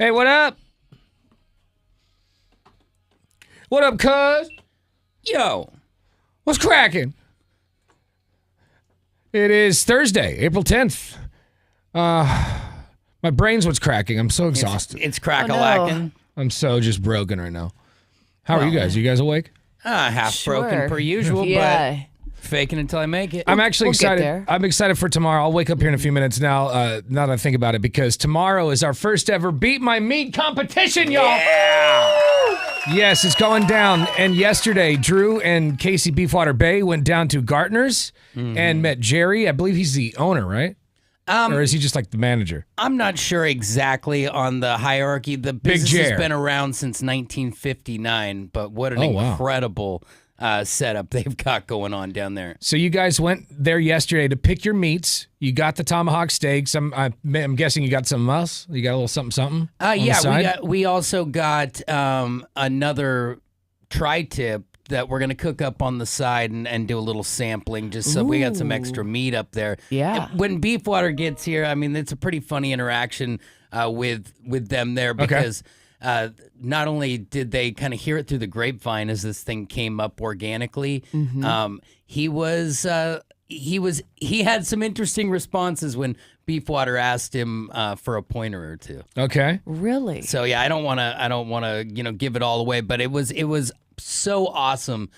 Hey, what up? What up, cuz? Yo. What's cracking? It is Thursday, April 10th. My brain's what's cracking. I'm so exhausted. It's crack-a-lacking. I'm so just broken right now. How are you guys? Are you guys awake? Half broken per usual, but faking until I make it. I'm actually excited. Get there. I'm excited for tomorrow. I'll wake up here in a few minutes now that I think about it, because tomorrow is our first ever Beat My Meat competition, y'all. Yeah. Yes, it's going down. And yesterday, Drew and Casey Beefwater Bay went down to Gartner's and met Jerry. I believe he's the owner, right? Or is he just like the manager? I'm not sure exactly on the hierarchy. The business has been around since 1959, but what an incredible setup they've got going on down there. So you guys went there yesterday to pick your meats. You got the tomahawk steaks. I'm guessing you got something else. You got a little something. We also got another tri-tip that we're going to cook up on the side and do a little sampling, just so we got some extra meat up there. Yeah. When Beefwater gets here, I mean, it's a pretty funny interaction with them there, because not only did they kind of hear it through the grapevine as this thing came up organically, he had some interesting responses when Beefwater asked him for a pointer or two. Okay. Really? So yeah, I don't want to give it all away, but it was so awesome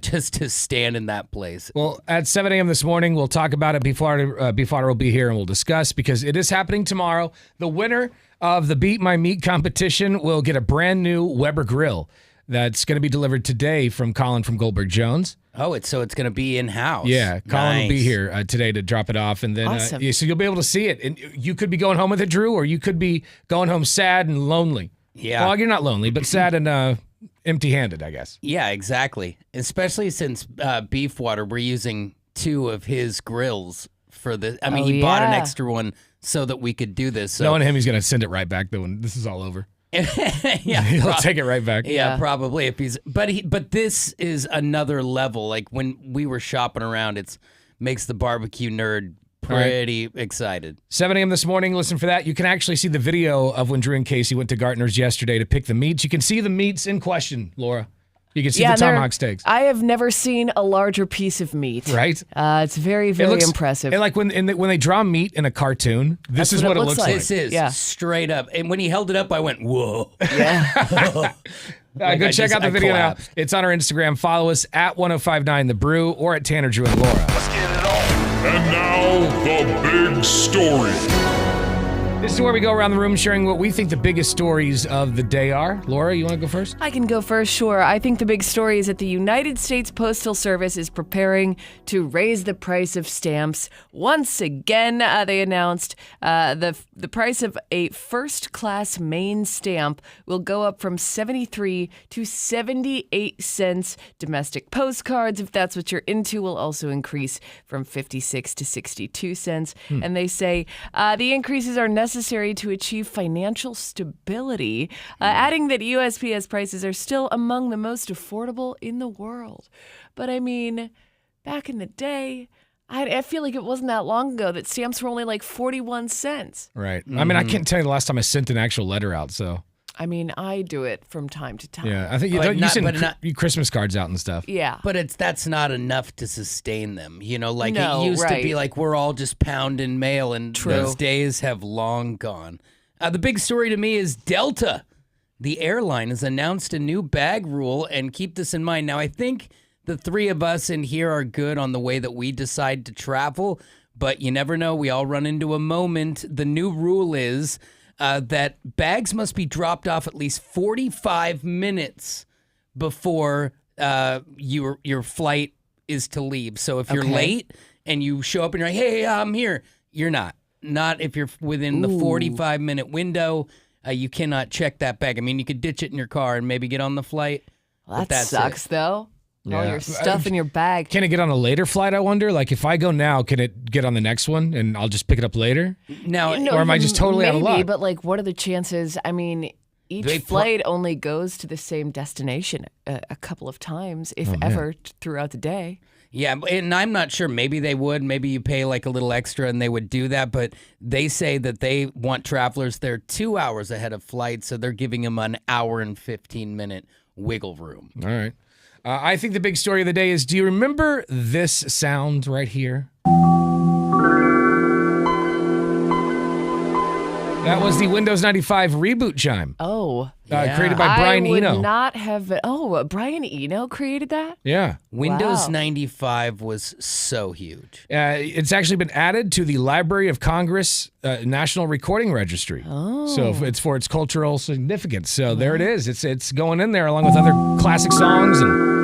just to stand in that place. Well, at 7 a.m. this morning, we'll talk about it. Beefwater will be here and we'll discuss, because it is happening tomorrow. The winner of the Beat My Meat competition will get a brand new Weber grill that's going to be delivered today from Colin from Goldberg Jones. Oh, it's going to be in-house. Yeah, Colin will be here today to drop it off, and then awesome. So you'll be able to see it. And you could be going home with it, Drew, or you could be going home sad and lonely. Yeah. Well, you're not lonely, but sad and empty-handed, I guess. Yeah, exactly. Especially since Beefwater, we're using 2 of his grills for the. I mean, he bought an extra one so that we could do this. So. Knowing him, he's going to send it right back though when this is all over. Yeah, he'll take it right back. Yeah, probably if he's. But this is another level. Like when we were shopping around, it makes the barbecue nerd pretty excited. 7 a.m. this morning, listen for that. You can actually see the video of when Drew and Casey went to Gartner's yesterday to pick the meats. You can see the meats in question, Laura. You can see the tomahawk steaks. I have never seen a larger piece of meat. Right? It's very, very impressive. And like when they draw meat in a cartoon, this is what it looks like. This is straight up. And when he held it up, I went, whoa. Yeah. Go check out the video now. It's on our Instagram. Follow us at 1059 The Brew or at Tanner, Drew, and Laura. Let's get it on. And now, the big story. This is where we go around the room sharing what we think the biggest stories of the day are. Laura, you want to go first? I can go first, sure. I think the big story is that the United States Postal Service is preparing to raise the price of stamps. Once again, they announced the price of a first-class main stamp will go up from 73 to 78 cents. Domestic postcards, if that's what you're into, will also increase from 56 to 62 cents. And they say the increases are necessary to achieve financial stability, adding that USPS prices are still among the most affordable in the world. But I mean, back in the day, I feel like it wasn't that long ago that stamps were only like 41 cents. Right. I mean, I can't tell you the last time I sent an actual letter out, so. I mean, I do it from time to time. Yeah, I think you send Christmas cards out and stuff. Yeah. But that's not enough to sustain them. You know, like No, it used right. to be like we're all just pounding mail, and those days have long gone. The big story to me is Delta. The airline has announced a new bag rule, and keep this in mind. Now, I think the 3 of us in here are good on the way that we decide to travel, but you never know. We all run into a moment. The new rule is that bags must be dropped off at least 45 minutes before your flight is to leave. So if you're late and you show up and you're like, hey, I'm here, you're not. Not if you're within the 45-minute window. You cannot check that bag. I mean, you could ditch it in your car and maybe get on the flight. Well, that sucks, though. Yeah. All your stuff in your bag. Can it get on a later flight, I wonder? Like, if I go now, can it get on the next one and I'll just pick it up later? Now, or am I just totally out of luck? Maybe, but like, what are the chances? I mean, each flight only goes to the same destination a couple of times, if ever, throughout the day. Yeah, and I'm not sure. Maybe they would. Maybe you pay like a little extra and they would do that. But they say that they want travelers there 2 hours ahead of flight, so they're giving them an hour and 15-minute wiggle room. All right. I think the big story of the day is, do you remember this sound right here? That was the Windows 95 reboot chime. Oh. Created by Brian I would Eno. not have... Brian Eno created that? Yeah. Windows Wow. 95 was so huge. It's actually been added to the Library of Congress National Recording Registry. Oh. So it's for its cultural significance. So there it is. It's going in there along with other classic songs. And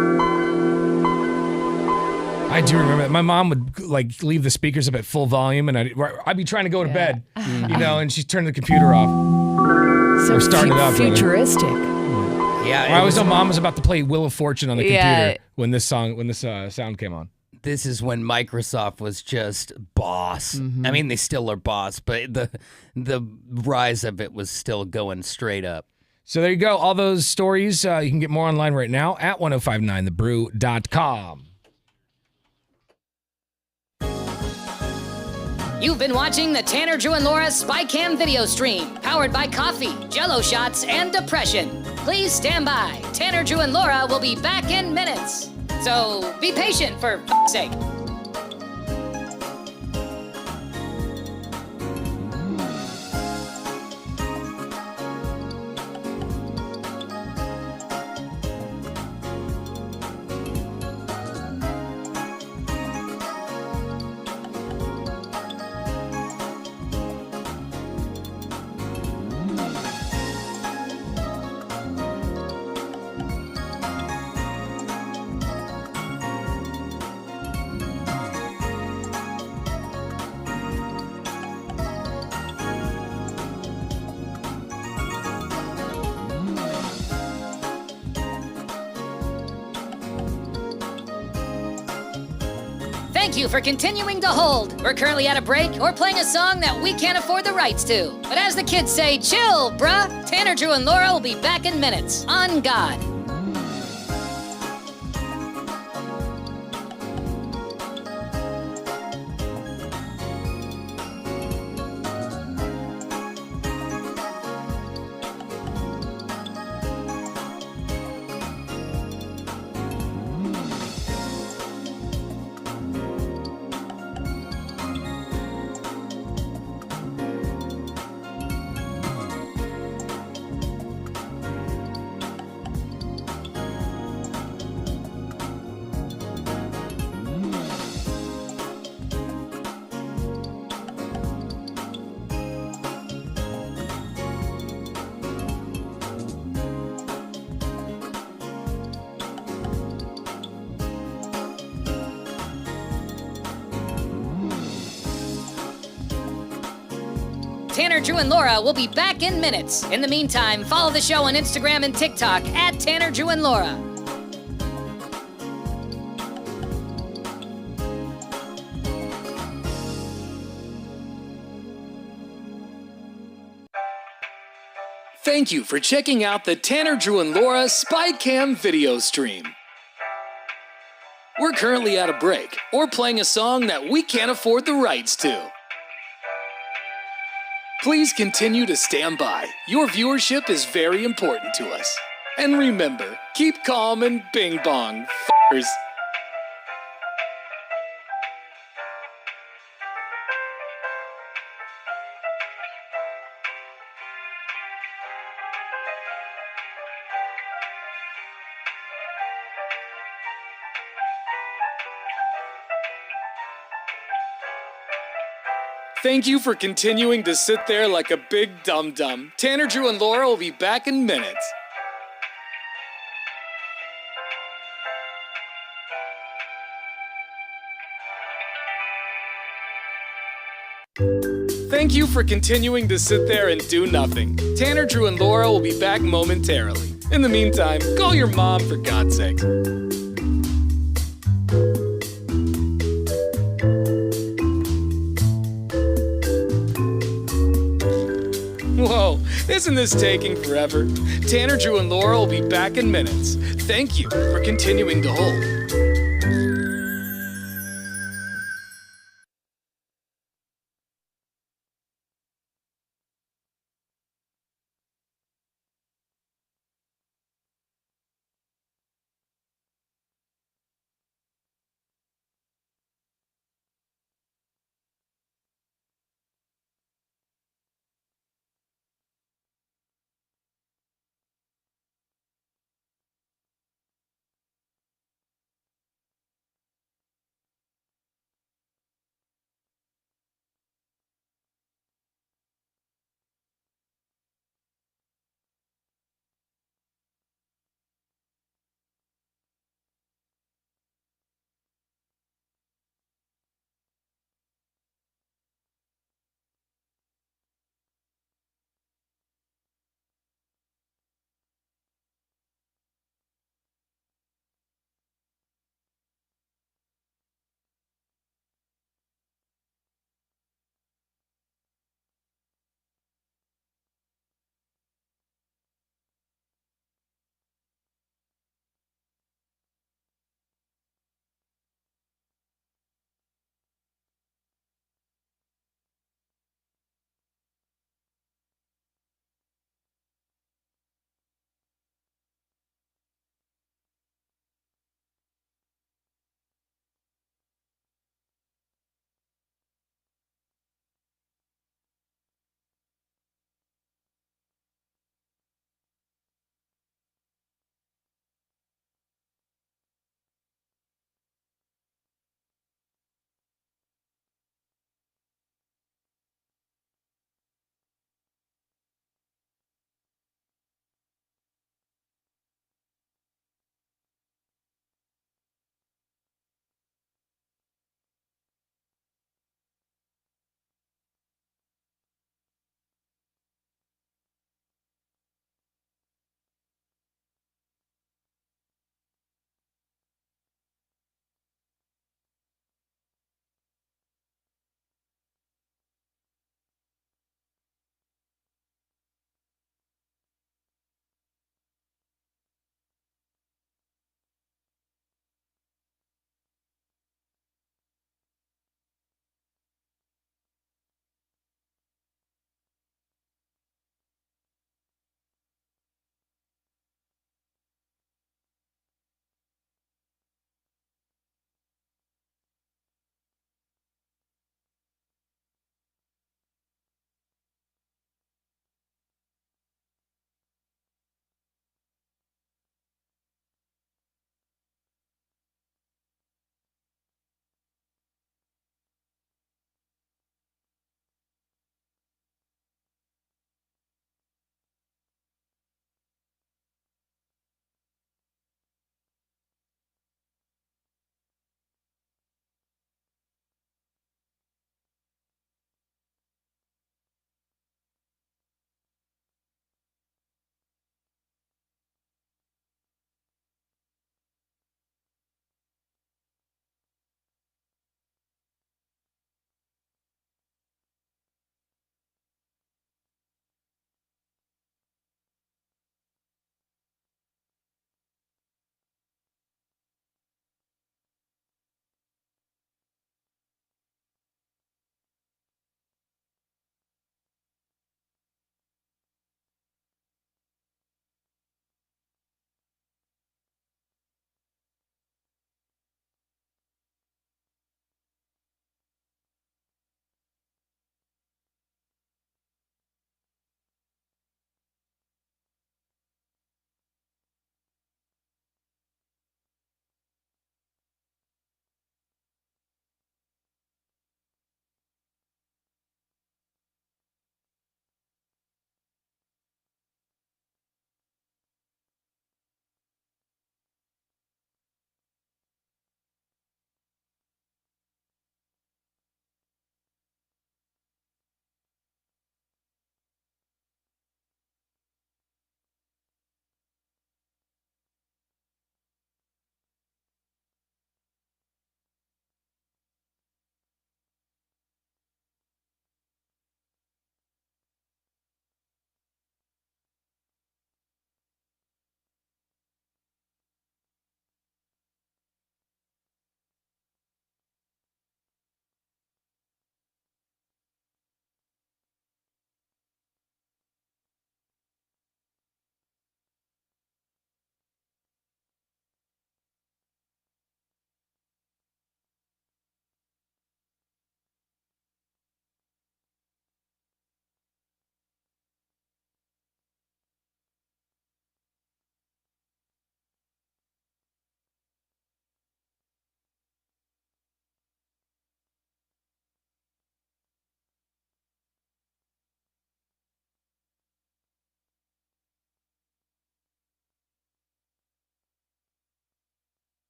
I do remember my mom would like leave the speakers up at full volume, and I'd be trying to go to bed, and she'd turn the computer off. So start it up, brother. futuristic. Yeah, I always know mom was about to play Wheel of Fortune on the Yeah. computer when this sound came on. this is when Microsoft was just boss. I mean, they still are boss, but the rise of it was still going straight up. So there you go. All those stories, you can get more online right now at 1059thebrew.com. You've been watching the Tanner, Drew, and Laura SpyCam video stream, powered by coffee, Jell-O shots, and depression. Please stand by. Tanner, Drew, and Laura will be back in minutes. So be patient, for f***'s sake. Thank you for continuing to hold. We're currently at a break or playing a song that we can't afford the rights to. But as the kids say, chill, bruh. Tanner, Drew, and Laura will be back in minutes. On God. Tanner, Drew, and Laura will be back in minutes. In the meantime, follow the show on Instagram and TikTok at Tanner, Drew, and Laura. Thank you for checking out the Tanner, Drew, and Laura SpyCam video stream. We're currently at a break or playing a song that we can't afford the rights to. Please continue to stand by. Your viewership is very important to us. And remember, keep calm and bing bong, f***ers. Thank you for continuing to sit there like a big dum-dum. Tanner, Drew, and Laura will be back in minutes. Thank you for continuing to sit there and do nothing. Tanner, Drew, and Laura will be back momentarily. In the meantime, call your mom for God's sake. Whoa, isn't this taking forever? Tanner, Drew, and Laura will be back in minutes. Thank you for continuing to hold.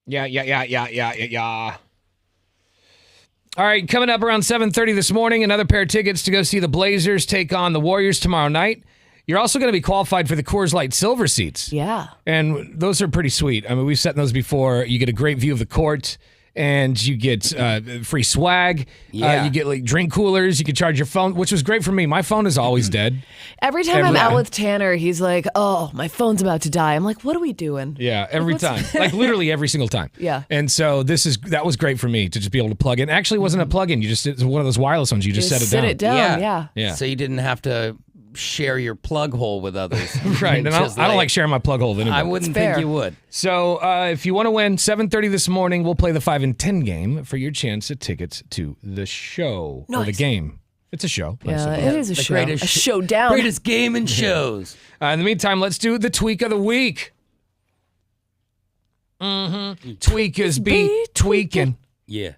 Yeah. All right, coming up around 7:30 this morning, another pair of tickets to go see the Blazers take on the Warriors tomorrow night. You're also going to be qualified for the Coors Light Silver Seats. Yeah. And those are pretty sweet. I mean, we've sat in those before. You get a great view of the court, and you get free swag. Yeah. You get like drink coolers. You can charge your phone, which was great for me. My phone is always dead. Every time I'm out with Tanner, he's like, "Oh, my phone's about to die." I'm like, "What are we doing?" Yeah, every time. Like literally every single time. Yeah. And so that was great for me to just be able to plug in. Actually, it wasn't a plug-in. It's one of those wireless ones. You just set it down. Sit it down, yeah. So you didn't have to share your plug hole with others. Right. And I don't like sharing my plug hole with anybody. I wouldn't think you would. So if you want to win, 7:30 this morning, we'll play the 5 and 10 game for your chance at tickets to the show or the game. It's a show. Yeah, it is a show. A Greatest showdown. Greatest game in shows. In the meantime, let's do the tweak of the week. Tweakers be tweaking. Yeah.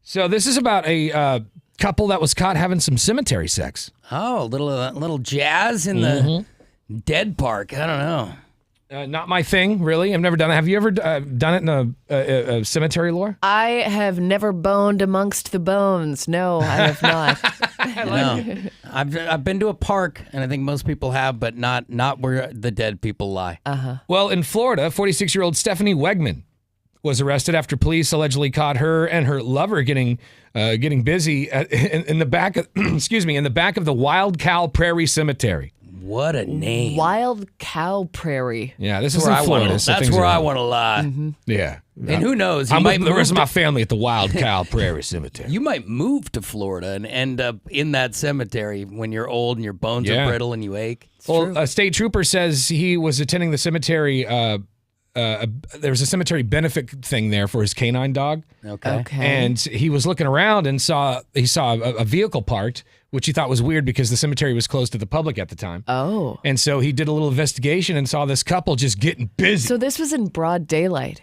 So this is about a couple that was caught having some cemetery sex. Oh, a little jazz in the dead park. I don't know. Not my thing, really. I've never done it. Have you ever done it in a cemetery, Laura? I have never boned amongst the bones. No, I have not. No. I've been to a park, and I think most people have, but not where the dead people lie. Well, in Florida, 46-year-old Stephanie Wegman was arrested after police allegedly caught her and her lover getting busy in the back of in the back of the Wild Cow Prairie Cemetery. What a name! Wild Cow Prairie. Yeah, this is in Florida. That's where I want to lie. Yeah, and who knows? I'm with the rest of my family at the Wild Cow Prairie Cemetery. You might move to Florida and end up in that cemetery when you're old and your bones are brittle and you ache. Well, a state trooper says he was attending the cemetery. There was a cemetery benefit thing there for his canine dog. Okay. And he was looking around and saw a vehicle parked, which he thought was weird because the cemetery was closed to the public at the time. Oh. And so he did a little investigation and saw this couple just getting busy. So this was in broad daylight.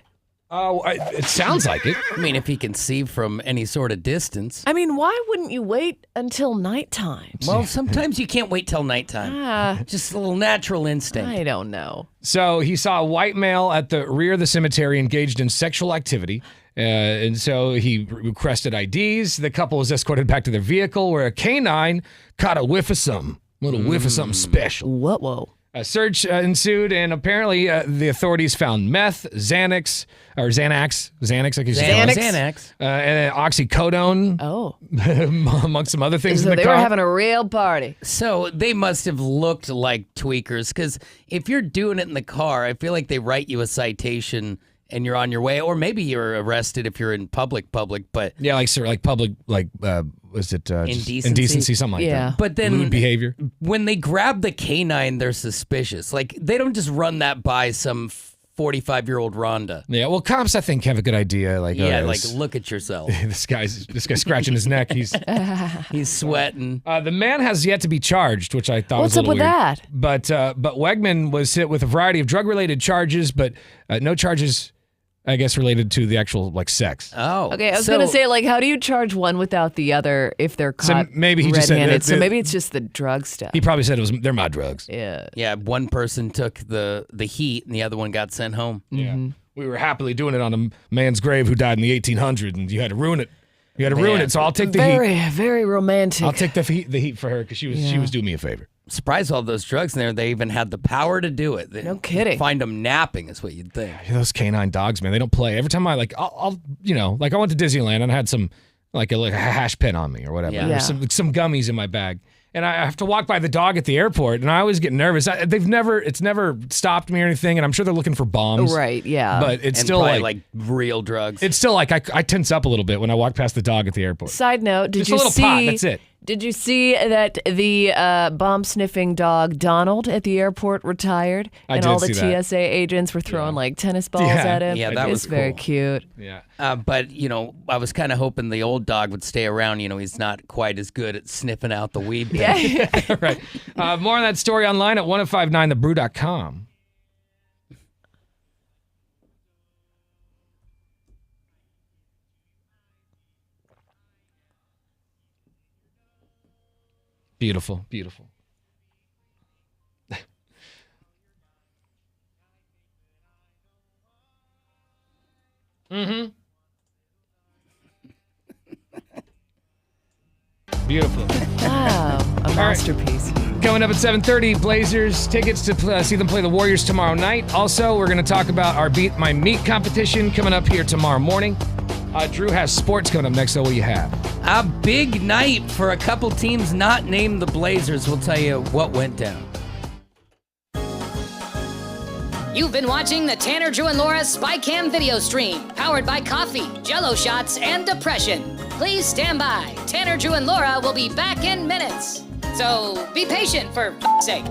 Oh, it sounds like it. I mean, if he can see from any sort of distance. I mean, why wouldn't you wait until nighttime? Well, sometimes you can't wait till nighttime. Just a little natural instinct. I don't know. So he saw a white male at the rear of the cemetery engaged in sexual activity. And so he requested IDs. The couple was escorted back to their vehicle where a canine caught a whiff of something. A little whiff of something special. Whoa. A search ensued, and apparently the authorities found meth, Xanax, I guess Xanax. And oxycodone, Oh. amongst some other things So in the they car. were having a real party. So they must have looked like tweakers, because if you're doing it in the car, I feel like they write you a citation and you're on your way, or maybe you're arrested if you're in public, but Yeah, like public, was it Indecency? something like Yeah. that. But then Lewd behavior. when they grab the canine, they're suspicious. Like, they don't just run that by some 45-year-old Rhonda. Yeah, well, cops, I think, have a good idea. Like, Look at yourself. this guy's scratching his neck. He's He's sweating. the man has yet to be charged, which I thought What's was a up little with weird. that? But Wegman was hit with a variety of drug-related charges, but no charges, I guess, related to the actual sex. Oh. Okay, I was going to say, how do you charge one without the other if they're caught maybe he just said red-handed? that- So maybe it's just the drug stuff. He probably said they're my drugs. Yeah. Yeah, one person took the heat and the other one got sent home. Yeah. We were happily doing it on a man's grave who died in the 1800s, and you had to ruin it. You had to ruin it, so I'll take the heat. Very, very romantic. I'll take the heat for her because she was doing me a favor. Surprised all those drugs in there, they even had the power to do it. No kidding. Find them napping is what you'd think. Those canine dogs, man, they don't play. Every time I I went to Disneyland and I had some a hash pin on me or whatever. Yeah. There's some gummies in my bag. And I have to walk by the dog at the airport, and I always get nervous. It's never stopped me or anything, and I'm sure they're looking for bombs. Right, yeah. But it's And still probably real drugs. it's still I tense up a little bit when I walk past the dog at the airport. Side note, did Just you a little see? pot, that's it. Did you see that the bomb-sniffing dog Donald at the airport retired, I and did all the see that. TSA agents were throwing tennis balls Yeah. at him? Yeah, that it's was very cool. cute. Yeah. But, I was kind of hoping the old dog would stay around. He's not quite as good at sniffing out the weed. Yeah. Right. More on that story online at 1059thebrew.com. Beautiful, beautiful. Beautiful. Wow, a masterpiece. Coming up at 7:30, Blazers tickets to see them play the Warriors tomorrow night. Also, we're going to talk about our Beat My Meat competition coming up here tomorrow morning. Drew has sports coming up next, so what do you have? A big night for a couple teams not named the Blazers. We'll tell you what went down. You've been watching the Tanner, Drew, and Laura SpyCam video stream, powered by coffee, Jello shots, and depression. Please stand by. Tanner, Drew, and Laura will be back in minutes. So be patient for f***'s sake.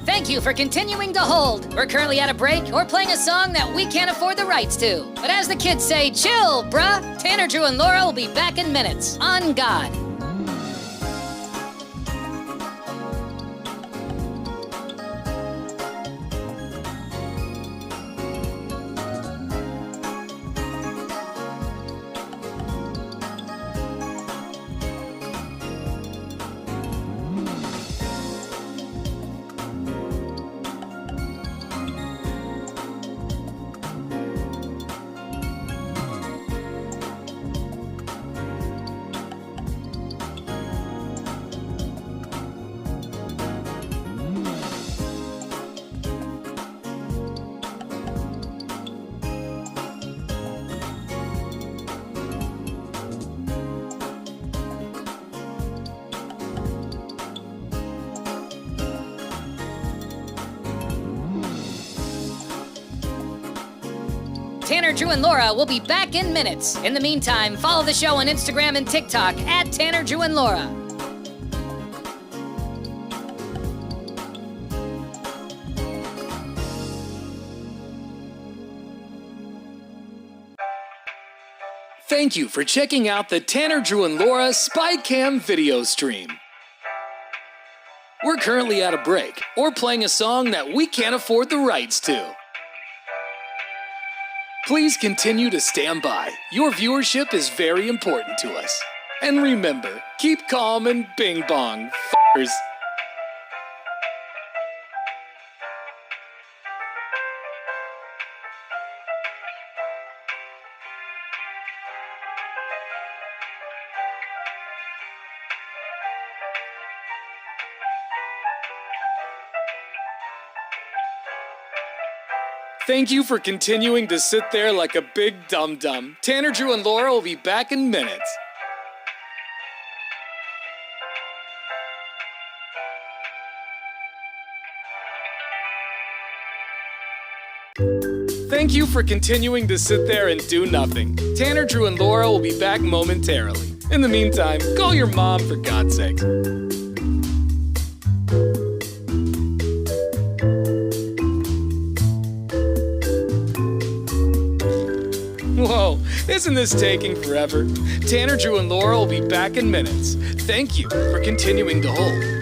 Thank you for continuing to hold. We're currently at a break or playing a song that we can't afford the rights to. But as the kids say, chill, bruh. Tanner, Drew, and Laura will be back in minutes. On God. Tanner, Drew, and Laura will be back in minutes. In the meantime, follow the show on Instagram and TikTok at Tanner, Drew, and Laura. Thank you for checking out the Tanner, Drew, and Laura SpyCam video stream. We're currently at a break or playing a song that we can't afford the rights to. Please continue to stand by. Your viewership is very important to us. And remember, keep calm and bing bong, f***ers. Thank you for continuing to sit there like a big dum-dum. Tanner, Drew, and Laura will be back in minutes. Thank you for continuing to sit there and do nothing. Tanner, Drew, and Laura will be back momentarily. In the meantime, call your mom for God's sake. Whoa, isn't this taking forever? Tanner, Drew, and Laura will be back in minutes. Thank you for continuing to hold.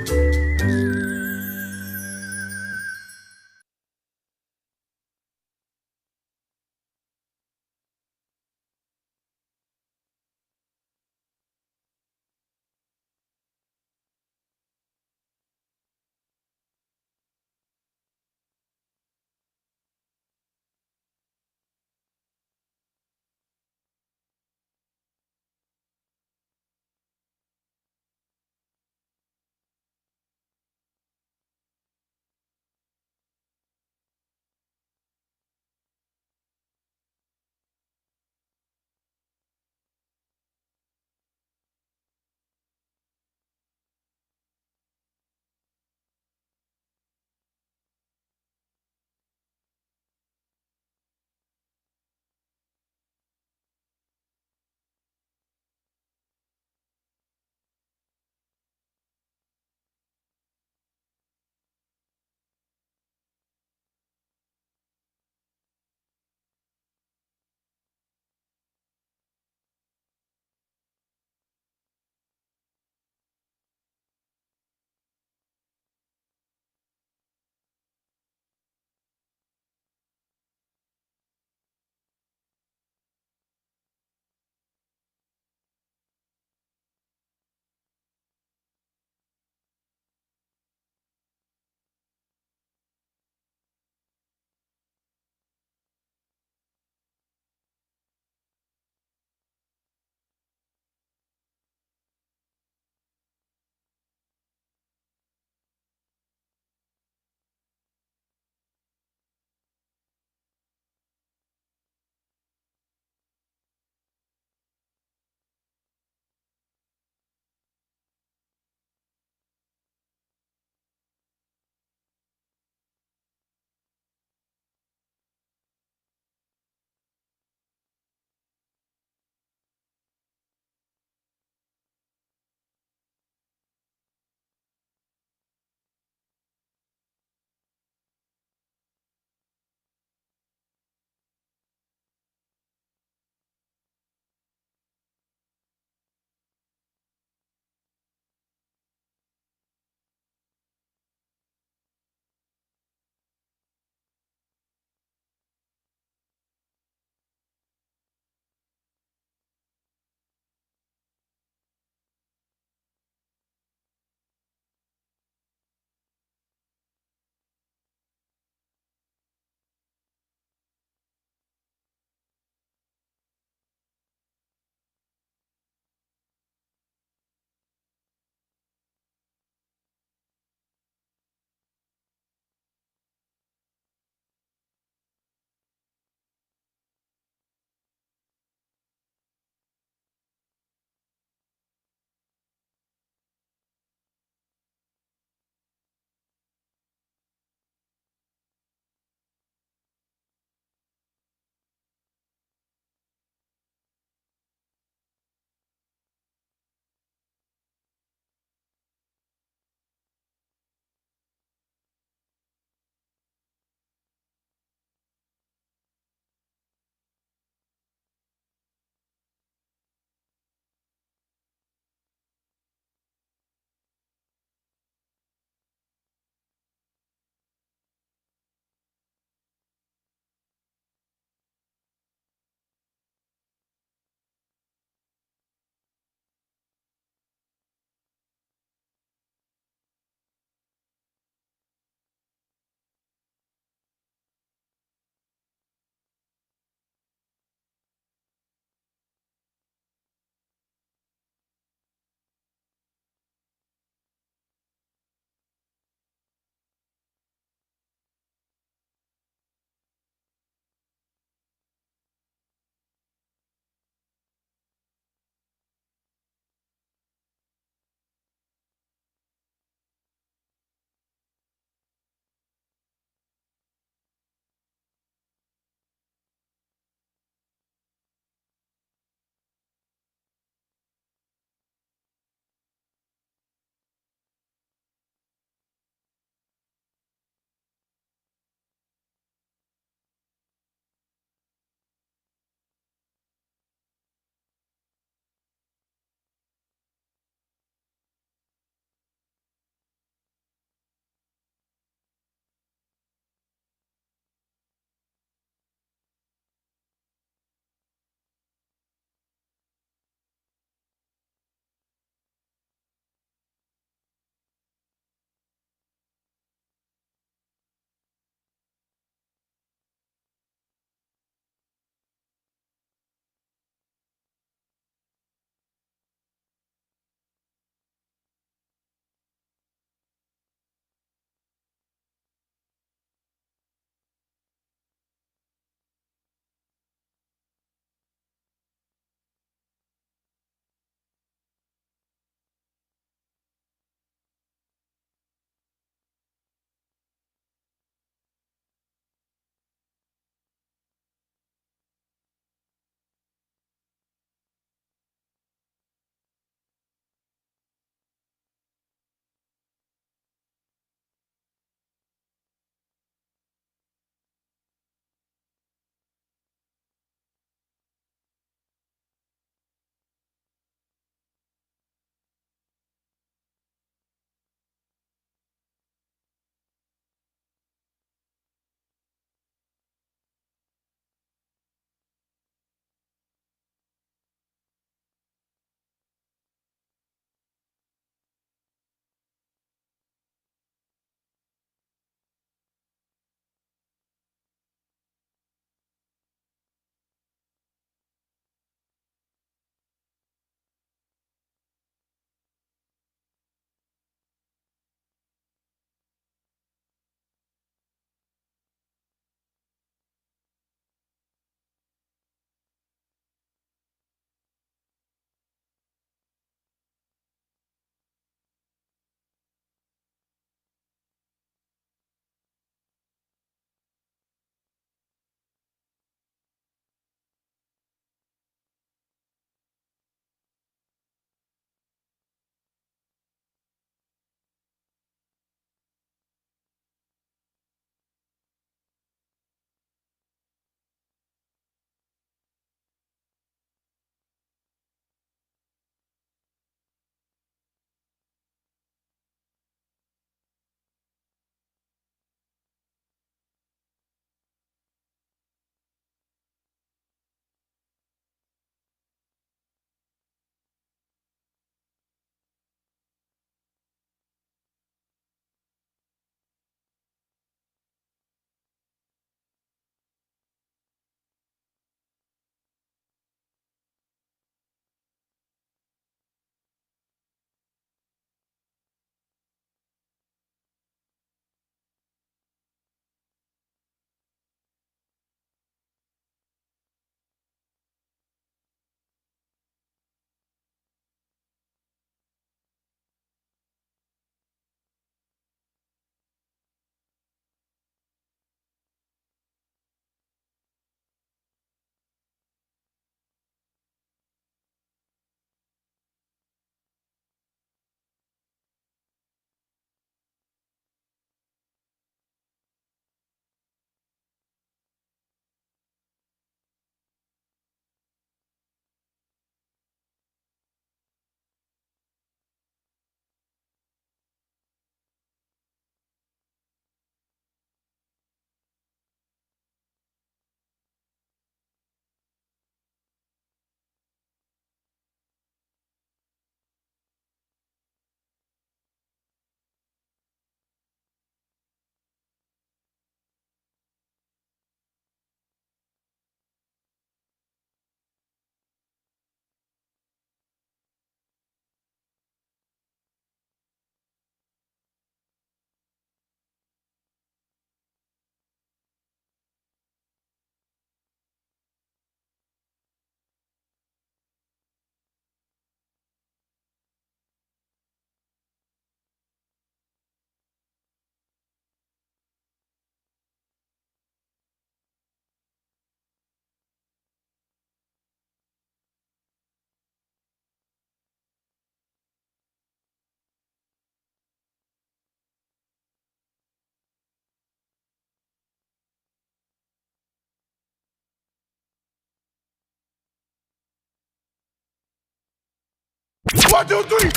1, 2, 3.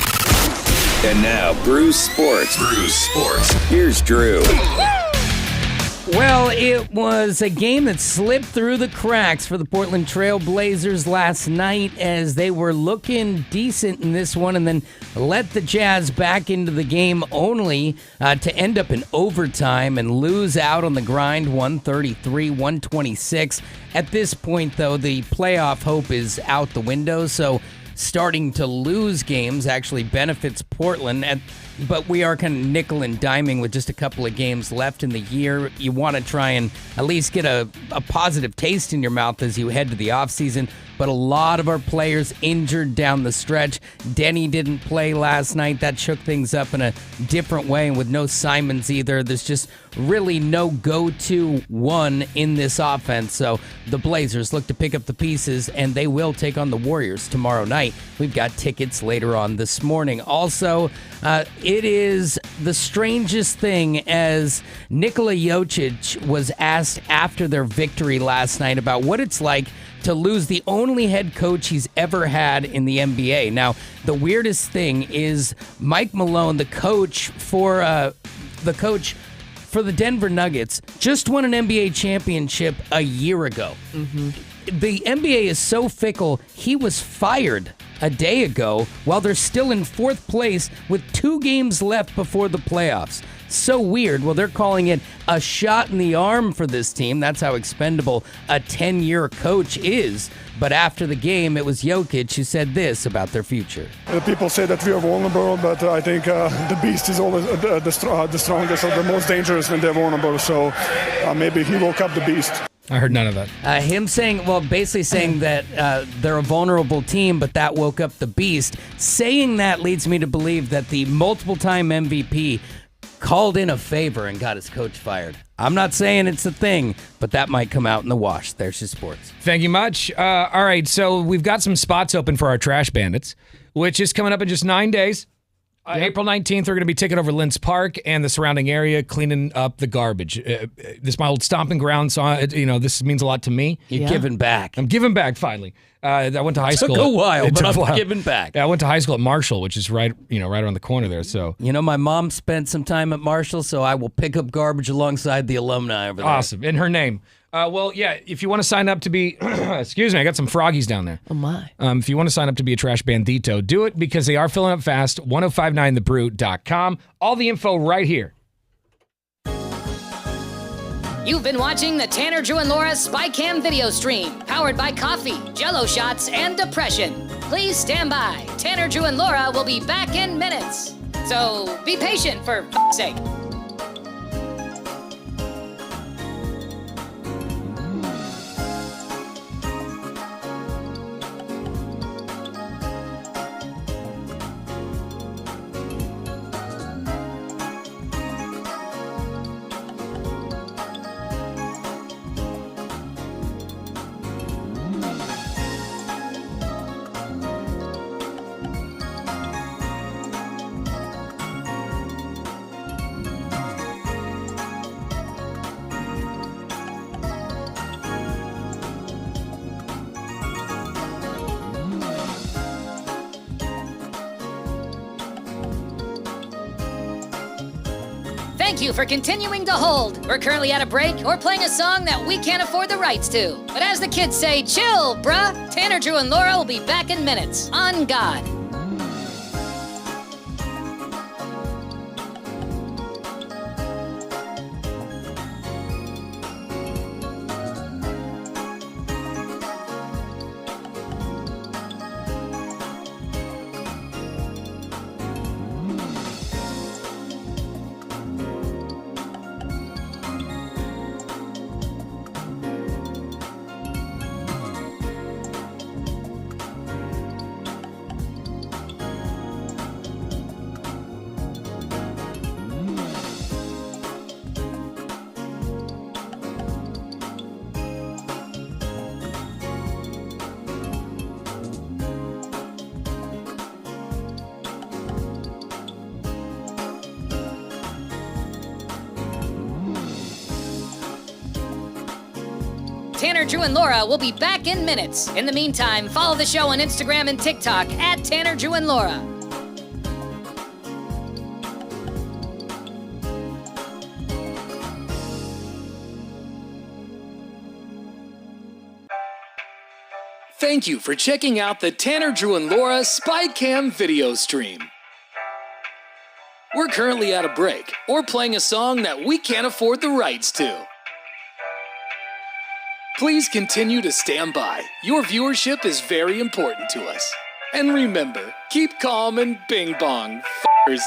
And now, Brews Sports. Here's Drew. Well, it was a game that slipped through the cracks for the Portland Trail Blazers last night as they were looking decent in this one and then let the Jazz back into the game only to end up in overtime and lose out on the grind 133-126. At this point, though, the playoff hope is out the window, so starting to lose games actually benefits Portland. But we are kind of nickel and diming with just a couple of games left in the year. You want to try and at least get a positive taste in your mouth as you head to the offseason. But a lot of our players injured down the stretch. Denny didn't play last night. That shook things up in a different way. And with no Simons either, there's just really no go-to one in this offense. So the Blazers look to pick up the pieces, and they will take on the Warriors tomorrow night. We've got tickets later on this morning. Also, it is the strangest thing as Nikola Jokic was asked after their victory last night about what it's like to lose the only head coach he's ever had in the NBA. Now, the weirdest thing is Mike Malone, the coach for the Denver Nuggets, just won an NBA championship a year ago. The NBA is so fickle, he was fired a day ago while they're still in fourth place with 2 games left before the playoffs. So weird. Well, they're calling it a shot in the arm for this team. That's how expendable a 10-year coach is. But after the game, it was Jokic who said this about their future. People say that we are vulnerable, but I think the beast is always the strongest or the most dangerous when they're vulnerable. So maybe he woke up the beast. I heard none of that. Him saying, well, basically saying that they're a vulnerable team, but that woke up the beast. Saying that leads me to believe that the multiple-time MVP called in a favor and got his coach fired. I'm not saying it's a thing, but that might come out in the wash. There's your sports. Thank you much. All right, so we've got some spots open for our Trash Bandits, which is coming up in just 9 days. April 19th, we're going to be taking over Linz Park and the surrounding area, cleaning up the garbage. This is my old stomping ground, so this means a lot to me. You're giving back. I'm giving back, finally. I went to high school. Took a while, but I'm giving back. Yeah, I went to high school at Marshall, which is right around the corner there. So my mom spent some time at Marshall, so I will pick up garbage alongside the alumni over there. Awesome. In her name. If you want to sign up to be, excuse me, I got some froggies down there. Oh, my. If you want to sign up to be a Trash Bandito, do it because they are filling up fast. 1059thebrew.com. All the info right here. You've been watching the Tanner, Drew, and Laura SpyCam video stream, powered by coffee, Jell-O shots, and depression. Please stand by. Tanner, Drew, and Laura will be back in minutes. So be patient, for f***'s sake. Thank you for continuing to hold. We're currently at a break or playing a song that we can't afford the rights to. But as the kids say, chill, bruh. Tanner, Drew, and Laura will be back in minutes. On God. Tanner, Drew, and Laura will be back in minutes. In the meantime, follow the show on Instagram and TikTok at Tanner, Drew, and Laura. Thank you for checking out the Tanner, Drew, and Laura SpyCam video stream. We're currently at a break or playing a song that we can't afford the rights to. Please continue to stand by. Your viewership is very important to us. And remember, keep calm and bing bong, f***ers.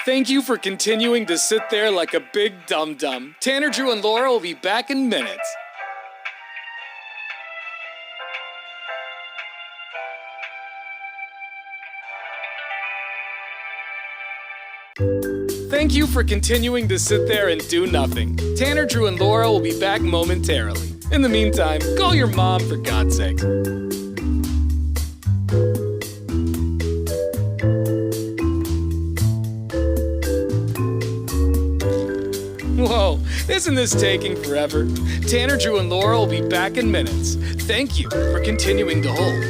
Thank you for continuing to sit there like a big dum-dum. Tanner, Drew, and Laura will be back in minutes. Thank you for continuing to sit there and do nothing. Tanner, Drew, and Laura will be back momentarily. In the meantime, call your mom for God's sake. Whoa, isn't this taking forever? Tanner, Drew, and Laura will be back in minutes. Thank you for continuing to hold.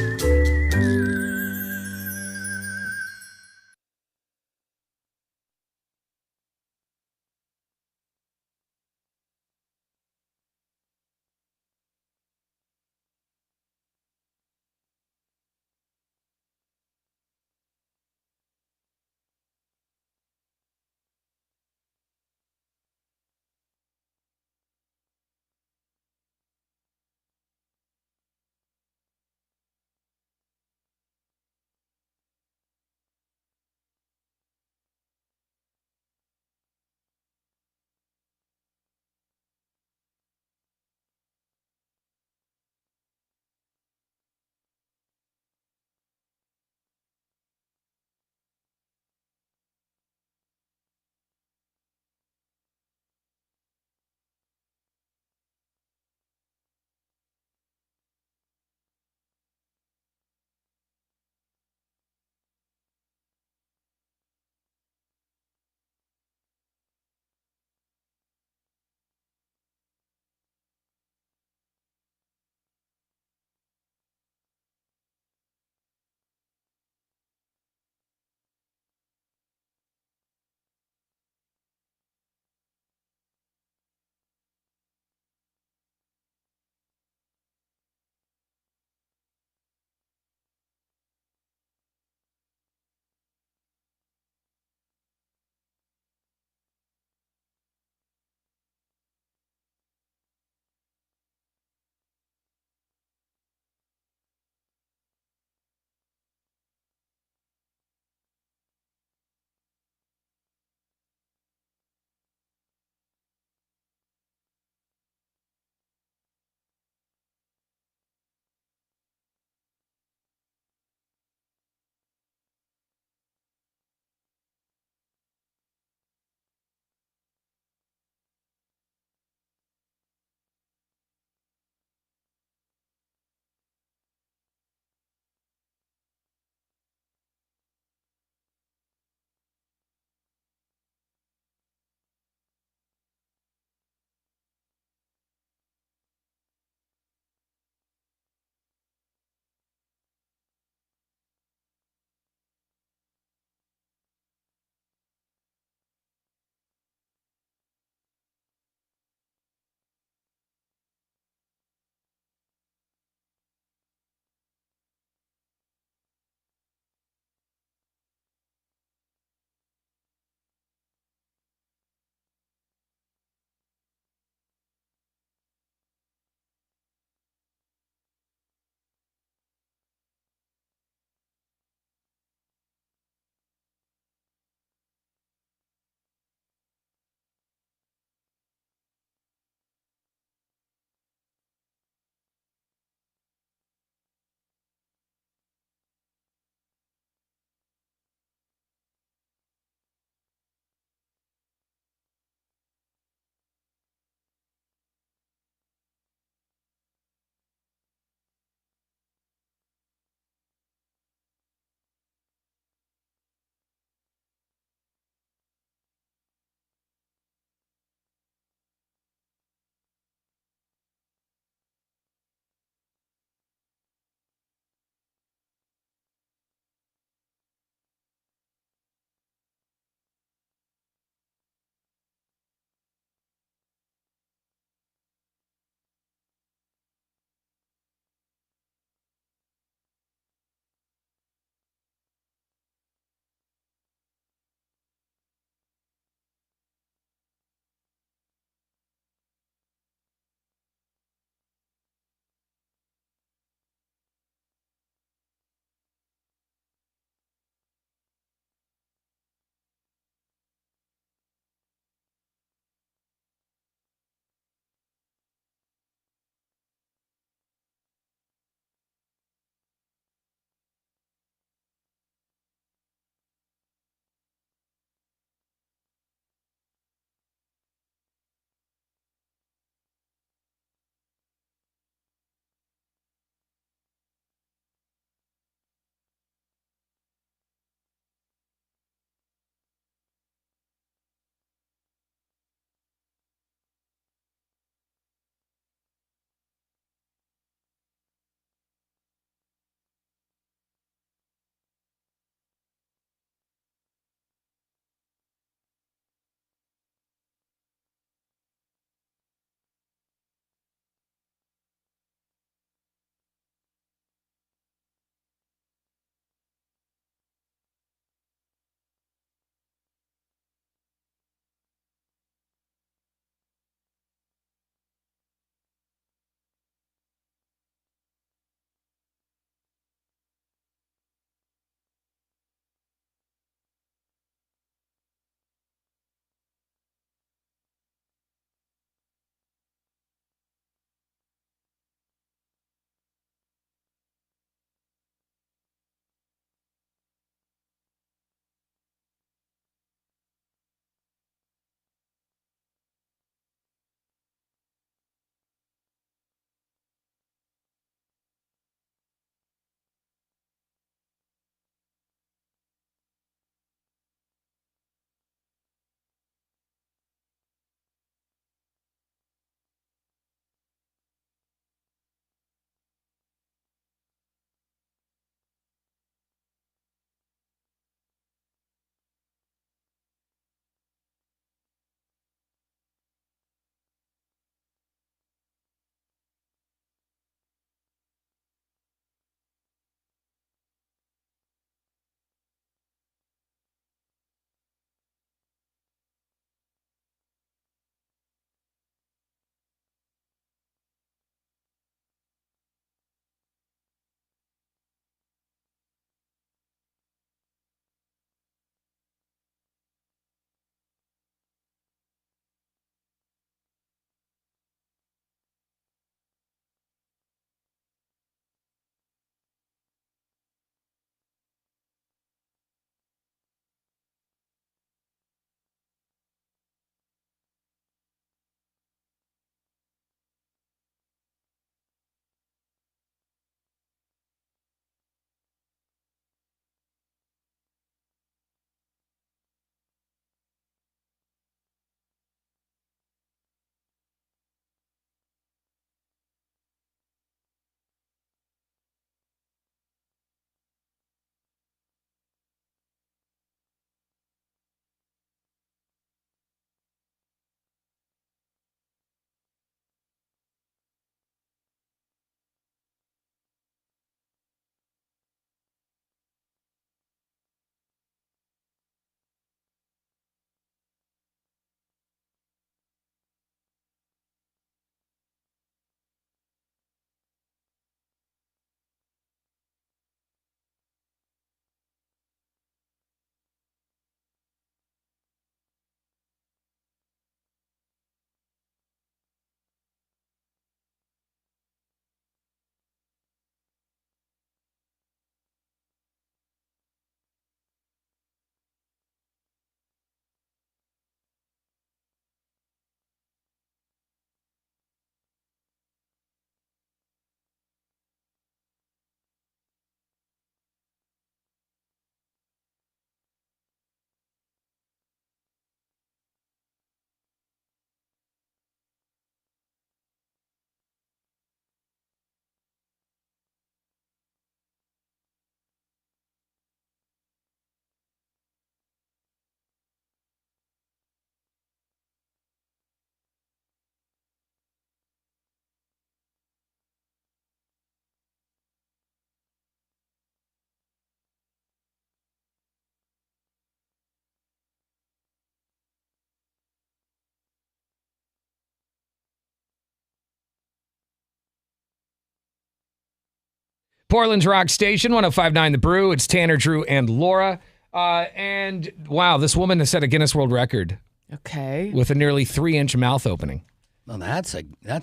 Portland's Rock Station, 105.9 The Brew. It's Tanner, Drew, and Laura. And wow, this woman has set a Guinness World Record. Okay. With a nearly 3-inch mouth opening. Well, that's a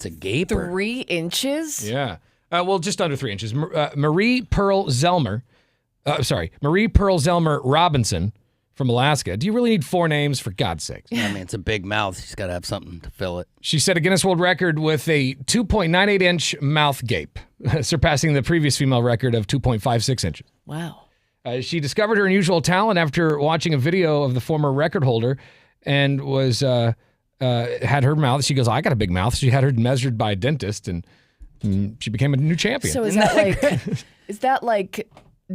gaper. 3 inches? Yeah. Well, just under 3 inches. Marie Pearl Zellmer Robinson from Alaska. Do you really need 4 names, for God's sakes? I mean, it's a big mouth. She's got to have something to fill it. She set a Guinness World Record with a 2.98-inch mouth gape, surpassing the previous female record of 2.56 inches. Wow. She discovered her unusual talent after watching a video of the former record holder and was had her mouth. She goes, I got a big mouth. She had her measured by a dentist, and she became a new champion. So is that like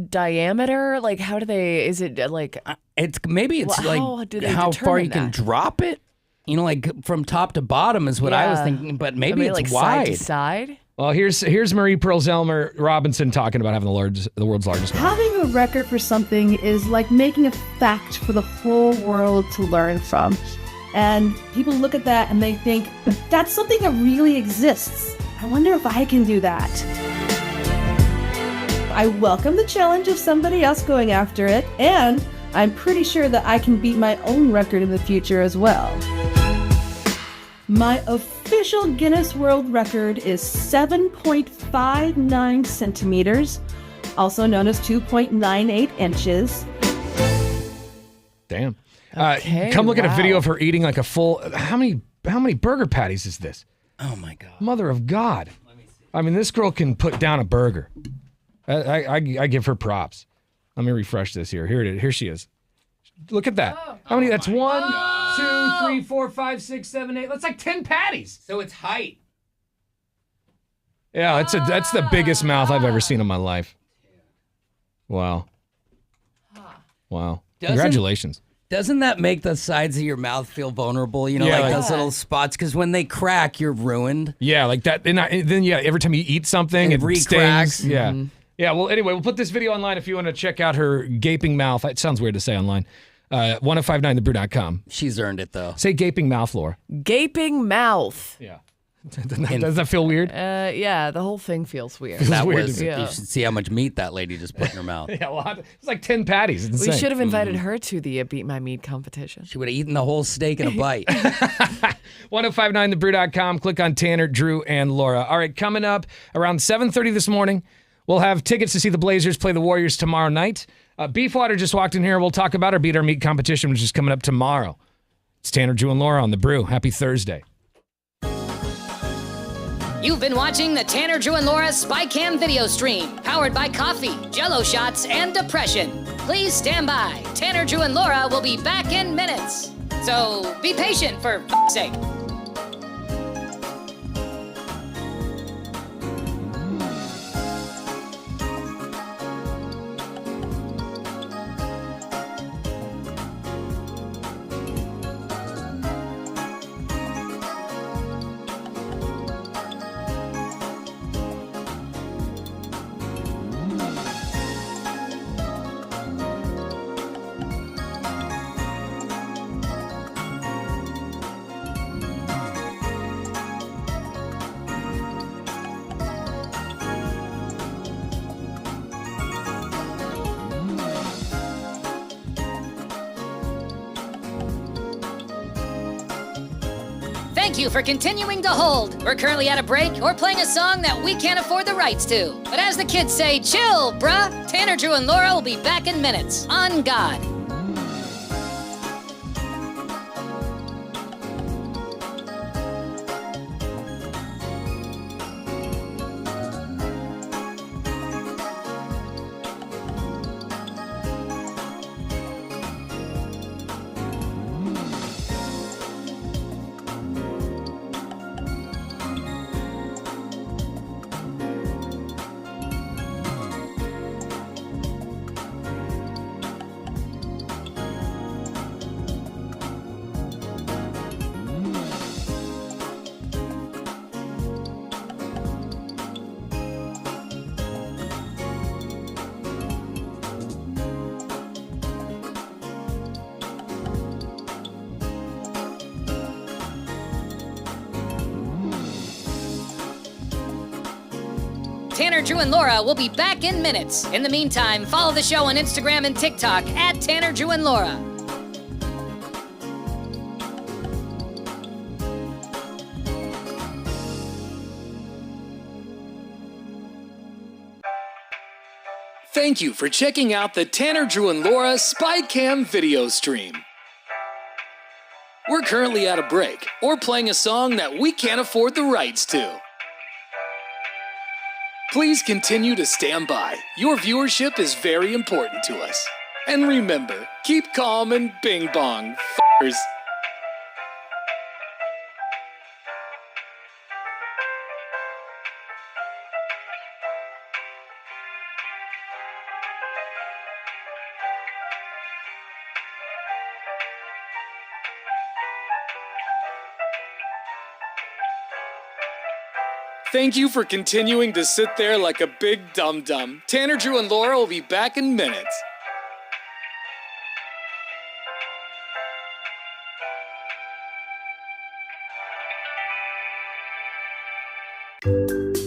diameter? Like, how do they? Is it like? It's how do they how far determine you can that? drop it. You know, like from top to bottom is what I was thinking. But maybe it's like wide. side to side. Well, here's Marie Pearl Zellmer Robinson talking about having the world's largest mouth. Having a record for something is like making a fact for the whole world to learn from. And people look at that and they think, that's something that really exists. I wonder if I can do that. I welcome the challenge of somebody else going after it, and I'm pretty sure that I can beat my own record in the future as well. My official Guinness World Record is 7.59 centimeters, also known as 2.98 inches. Damn. Okay, Come look at a video of her eating like a full. How many burger patties is this? Oh my God. Mother of God. Let me see. I mean, this girl can put down a burger. I give her props. Let me refresh this here. Here it is. Here she is. Look at that. How many? That's 1, 2, 3, 4, 5, 6, 7, 8. That's like 10 patties. So it's height. Yeah, that's the biggest mouth I've ever seen in my life. Wow. Wow. Congratulations. Doesn't that make the sides of your mouth feel vulnerable? You know, Yeah, like like- those little spots, because when they crack, you're ruined. Yeah, like that. And then every time you eat something, It it re-cracks. stings. Yeah. Yeah, well, anyway, we'll put this video online if you want to check out her gaping mouth. It sounds weird to say online. 1059thebrew.com. She's earned it, though. Say gaping mouth, Laura. Gaping mouth. Yeah. Does that feel weird? Yeah, the whole thing feels weird. That weird was, to me. you should see how much meat that lady just put in her mouth. Yeah, well, it's like 10 patties. It's We insane. should have invited her to the Beat My Meat competition. She would have eaten the whole steak in a bite. 1059thebrew.com. Click on Tanner, Drew, and Laura. All right, coming up around 7:30 this morning, we'll have tickets to see the Blazers play the Warriors tomorrow night. Beefwater just walked in here. We'll talk about our Beat Our Meat competition, which is coming up tomorrow. It's Tanner, Drew, and Laura on The Brew. Happy Thursday. You've been watching the Tanner, Drew, and Laura SpyCam video stream, powered by coffee, Jell-O shots, and depression. Please stand by. Tanner, Drew, and Laura will be back in minutes. So be patient, for f***'s sake. Thank you for continuing to hold. We're currently at a break or playing a song that we can't afford the rights to. But as the kids say, chill, bruh. Tanner, Drew, and Laura will be back in minutes. On God. Tanner, Drew, and Laura will be back in minutes. In the meantime, follow the show on Instagram and TikTok at Tanner, Drew, and Laura. Thank you for checking out the Tanner, Drew, and Laura SpyCam video stream. We're currently at a break or playing a song that we can't afford the rights to. Please continue to stand by. Your viewership is very important to us. And remember, keep calm and bing bong, f***ers. Thank you for continuing to sit there like a big dum-dum. Tanner, Drew, and Laura will be back in minutes.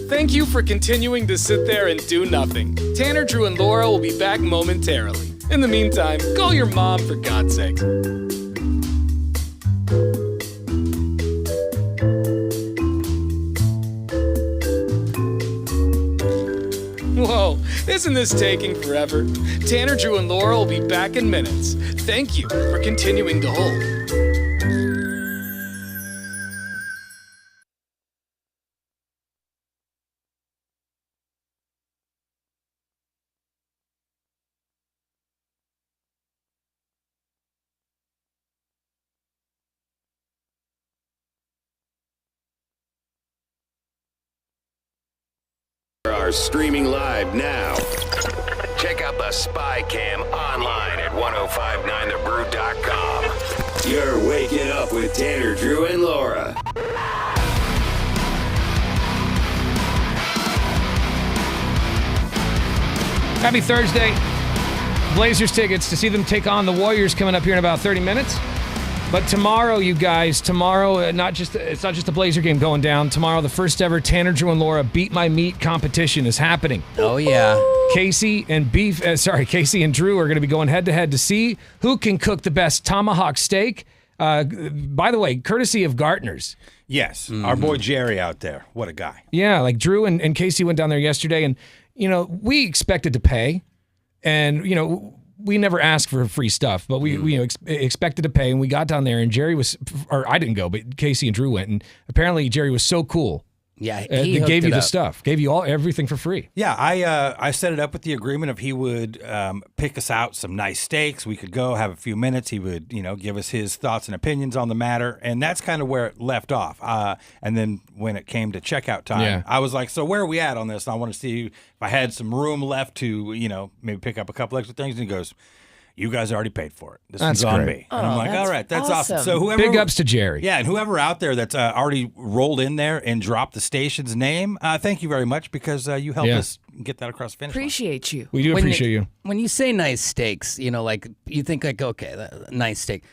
Thank you for continuing to sit there and do nothing. Tanner, Drew, and Laura will be back momentarily. In the meantime, call your mom for God's sake. Whoa, isn't this taking forever? Tanner, Drew, and Laura will be back in minutes. Thank you for continuing to hold. Are streaming live now. Check out the SpyCam online at 1059thebrew.com. You're waking up with Tanner, Drew, and Laura. Happy Thursday. Blazers tickets to see them take on the Warriors coming up here in about 30 minutes. But tomorrow, you guys, it's not just a Blazer game going down. Tomorrow, the first ever Tanner, Drew, and Laura Beat My Meat competition is happening. Oh, yeah. Casey and Drew are going to be going head-to-head to see who can cook the best tomahawk steak. By the way, courtesy of Gartner's. Yes, our boy Jerry out there. What a guy. Yeah, like Drew and Casey went down there yesterday, and, we expected to pay. And, we never ask for free stuff, but we expected to pay, and we got down there, and Jerry was, or I didn't go, but Casey and Drew went, and apparently Jerry was so cool. Yeah, he gave you the stuff, gave you everything for free. Yeah, I set it up with the agreement of he would pick us out some nice steaks. We could go have a few minutes. He would, give us his thoughts and opinions on the matter, and that's kind of where it left off. And then when it came to checkout time, I was like, "So where are we at on this?" And I want to see if I had some room left to, maybe pick up a couple extra things. And he goes, "You guys already paid for it. This one's on me." And I'm like, "All right, that's awesome." So whoever, big ups to Jerry. Yeah, and whoever out there that's already rolled in there and dropped the station's name, thank you very much, because you helped us get that across the finish line. Appreciate you. We do appreciate you. When you say nice steaks, like you think like, okay, nice steak.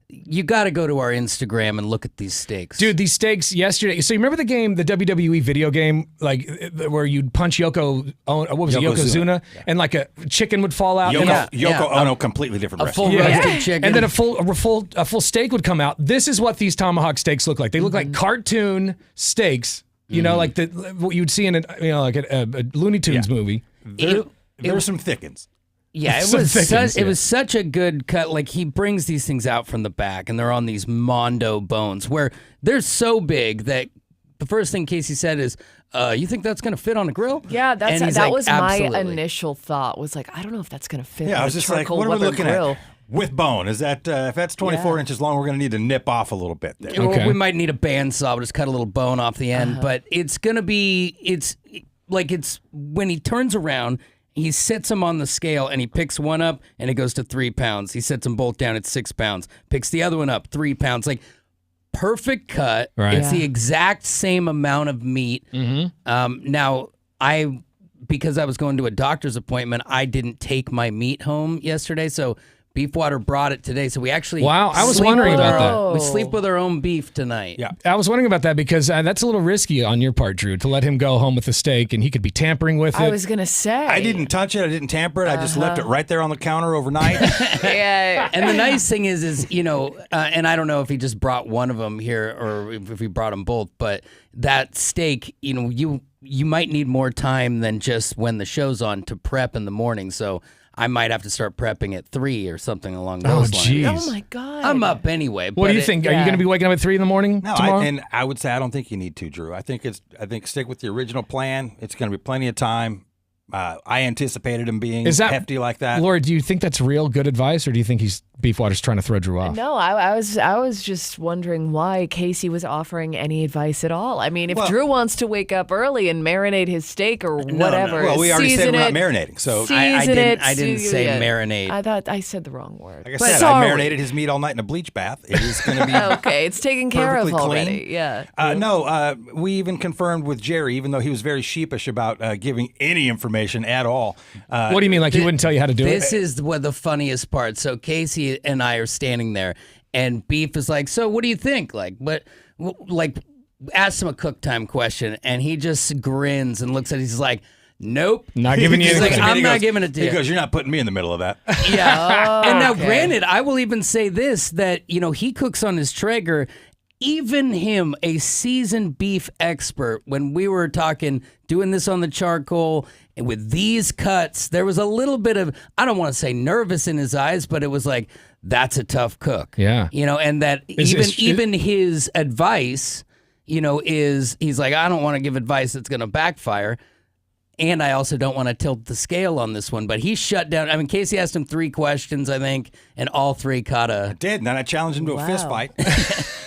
You got to go to our Instagram and look at these steaks. Dude, these steaks yesterday. So you remember the game, the WWE video game, like where you'd punch Yokozuna, and like a chicken would fall out? Yoko Ono, completely different recipe. A full roasted chicken. And then a full steak would come out. This is what these tomahawk steaks look like. They look like cartoon steaks, like what you'd see in a Looney Tunes movie. There were some thickens. Yeah, it was such a good cut. Like, he brings these things out from the back, and they're on these Mondo bones, where they're so big that the first thing Casey said is, "You think that's going to fit on a grill?" Yeah, that like, was absolutely. my initial thought. Was like, I don't know if that's going to fit. Yeah, on I was a just like, charcoal what are we Weber looking grill. at? With bone. Is that if that's 24 inches long, we're going to need to nip off a little bit there. Okay. We might need a bandsaw, but just cut a little bone off the end. But it's going to be, it's when he turns around, he sets them on the scale, and he picks one up, and it goes to 3 pounds. He sets them both down at 6 pounds. Picks the other one up, 3 pounds. Like, perfect cut. Right. It's the exact same amount of meat. Now, because I was going to a doctor's appointment, I didn't take my meat home yesterday. So Beefwater brought it today, so we actually Wow, I was wondering about that. We sleep with our own beef tonight. Yeah. I was wondering about that because that's a little risky on your part, Drew, to let him go home with the steak and he could be tampering with it. I was going to say. I didn't touch it. I didn't tamper it. I just left it right there on the counter overnight. Yeah. And the nice thing is and I don't know if he just brought one of them here or if he brought them both, but that steak, you might need more time than just when the show's on to prep in the morning. So I might have to start prepping at 3 or something along those lines. Jeez. Oh, my God. I'm up anyway. What do you think? Are you going to be waking up at 3 in the morning tomorrow? And I would say I don't think you need to, Drew. I think stick with the original plan. It's going to be plenty of time. I anticipated him being hefty like that. Laura, do you think that's real good advice, or do you think Beefwater's trying to throw Drew off? No, I was just wondering why Casey was offering any advice at all. I mean, if Drew wants to wake up early and marinate his steak or whatever, Well, we already said we're not it, marinating, so I didn't say marinate. I thought I said the wrong word. like I said, I marinated his meat all night in a bleach bath. It is going to be okay. It's taken care of perfectly already. clean. Yeah. No, we even confirmed with Jerry, even though he was very sheepish about giving any information at all. What do you mean, like he wouldn't tell you how to do it? This is the funniest part. So Casey and I are standing there, and Beef is like, "So what do you think?" Ask him a cook time question, and he just grins and looks at it. He's like, "Nope, Not giving you He's like, anything. I'm not giving it to you." He goes, "You're not putting me in the middle of that." Yeah. And now, granted, I will even say this, that, he cooks on his Traeger. Even him, a seasoned beef expert, when we were doing this on the charcoal and with these cuts, there was a little bit of, I don't want to say nervous in his eyes, but it was like, that's a tough cook. Yeah. And that even his advice, is, he's like, I don't want to give advice that's going to backfire. And I also don't want to tilt the scale on this one, but he shut down. I mean, Casey asked him 3 questions, I think, and all 3 caught I did, and then I challenged him to a fist fight.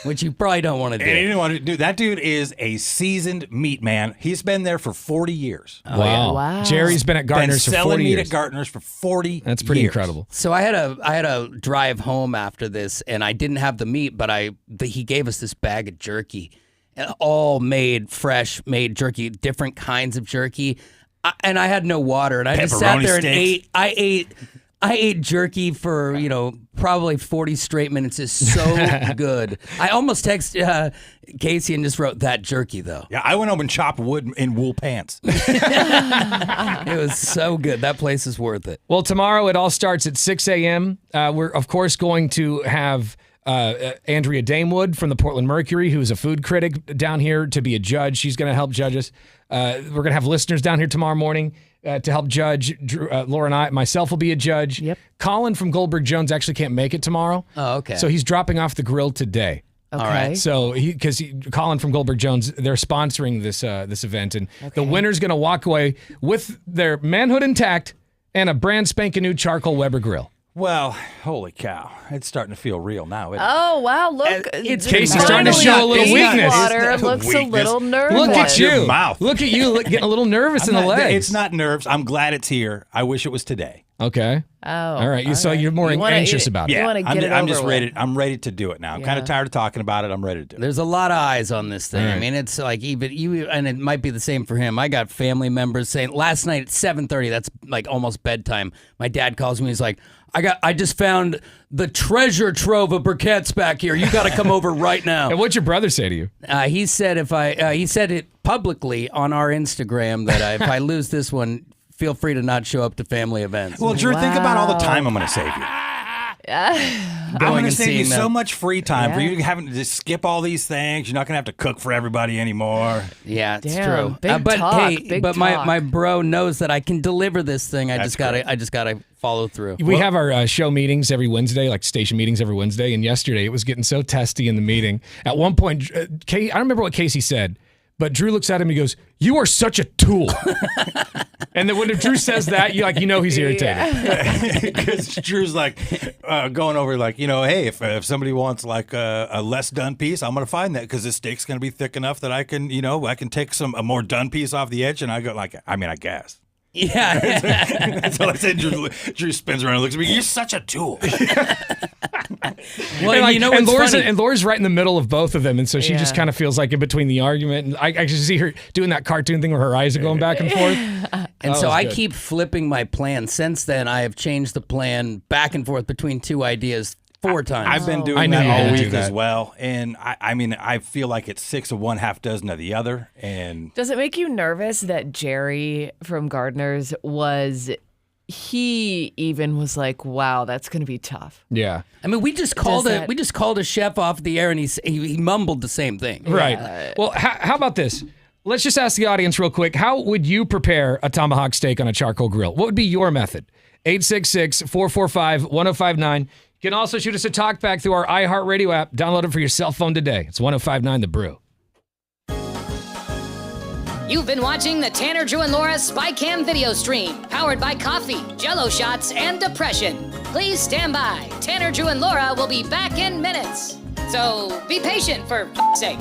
which you probably don't want to do. And he didn't want to do that. Dude is a seasoned meat man. He's been there for 40 years. Oh, wow. Wow. Jerry's been at Gardner's for 40 selling meat years. at Gardner's for 40 That's pretty years. incredible. So I had a drive home after this, and I didn't have the meat, but he gave us this bag of jerky, all made fresh, made jerky, different kinds of jerky. And I had no water, and I just sat there and ate. I ate jerky for, probably 40 straight minutes. It's so good. I almost texted Casey and just wrote, that jerky, though. Yeah, I went home and chopped wood in wool pants. It was so good. That place is worth it. Well, tomorrow it all starts at 6 a.m. We're, of course, going to have Andrea Damewood from the Portland Mercury, who's a food critic, down here to be a judge. She's going to help judge us. We're going to have listeners down here tomorrow morning to help judge. Drew, Laura and myself will be a judge. Yep. Colin from Goldberg Jones actually can't make it tomorrow. Oh, okay. So he's dropping off the grill today. Okay. All right. So Colin from Goldberg Jones, they're sponsoring this event, and the winner's going to walk away with their manhood intact and a brand spanking new charcoal Weber grill. Well, holy cow. It's starting to feel real now. Isn't it? Oh, wow. Look. It's Casey's starting to show a little weakness. Water looks a little nervous. Look at you. Your mouth. Look at you getting a little nervous in the legs. It's not nerves. I'm glad it's here. I wish it was today. Okay. Oh. All right. So you're more anxious about it. You wanna get it I'm over just with. ready. I'm ready to do it now. I'm kind of tired of talking about it. I'm ready to do it. There's a lot of eyes on this thing. All right. I mean, it's like even you, and it might be the same for him. I got family members saying last night at 7:30. That's like almost bedtime. My dad calls me. He's like, I just found the treasure trove of briquettes back here. You got to come over right now. And what'd your brother say to you? He said he said it publicly on our Instagram that if I lose this one, feel free to not show up to family events. Well, Drew, think about all the time I'm going to save you. I'm going to save you so much free time for you having to just skip all these things. You're not going to have to cook for everybody anymore. Yeah, it's Damn, true. big but talk, hey, big but talk. my bro knows that I can deliver this thing. I That's just gotta follow through. We have our show meetings every Wednesday, like station meetings every Wednesday. And yesterday it was getting so testy in the I don't remember what Casey said, but Drew looks at him and he goes, "You are such a tool." And then when Drew says that, you know he's irritated. Because Drew's like going over like, hey, if somebody wants like a less done piece, I'm going to find that because this steak's going to be thick enough that I can take a more done piece off the edge. And I go like, I guess. Yeah. That's all I said. Drew spins around and looks at me. You're such a tool. Well, and what's funny? Laura's right in the middle of both of them, and so she just kind of feels like in between the argument. And I can see her doing that cartoon thing where her eyes are going back and forth. And That so was I good. keep flipping my plan. Since then, I have changed the plan back and forth between two ideas 4 times. I've been I doing knew that you were all gonna do week as that. well, and I mean, I feel like it's 6 of one, half dozen of the other, and Does it make you nervous that Jerry from Gardeners he even was like, wow, that's going to be tough. Yeah. I mean, we just called that- we just called a chef off the air, and he mumbled the same thing. Right. Well, how about this? Let's just ask the audience real quick. How would you prepare a tomahawk steak on a charcoal grill? What would be your method? 866-445-1059. You can also shoot us a talk back through our iHeartRadio app. Download it for your cell phone today. It's 1059 The Brew. You've been watching the Tanner, Drew, and Laura SpyCam video stream, powered by coffee, Jello shots, and depression. Please stand by. Tanner, Drew, and Laura will be back in minutes. So be patient, for f***'s sake.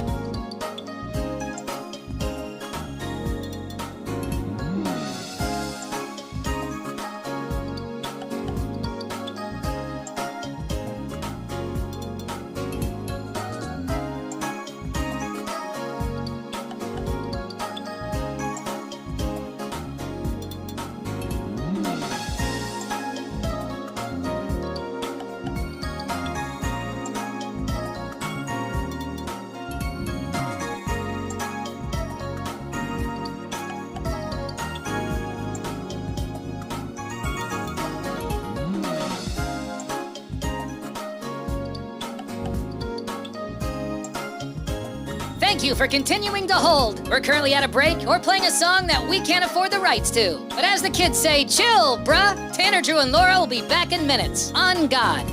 Thank you for continuing to hold. We're currently at a break or playing a song that we can't afford the rights to. But as the kids say, chill, bruh. Tanner, Drew, and Laura will be back in minutes. On God.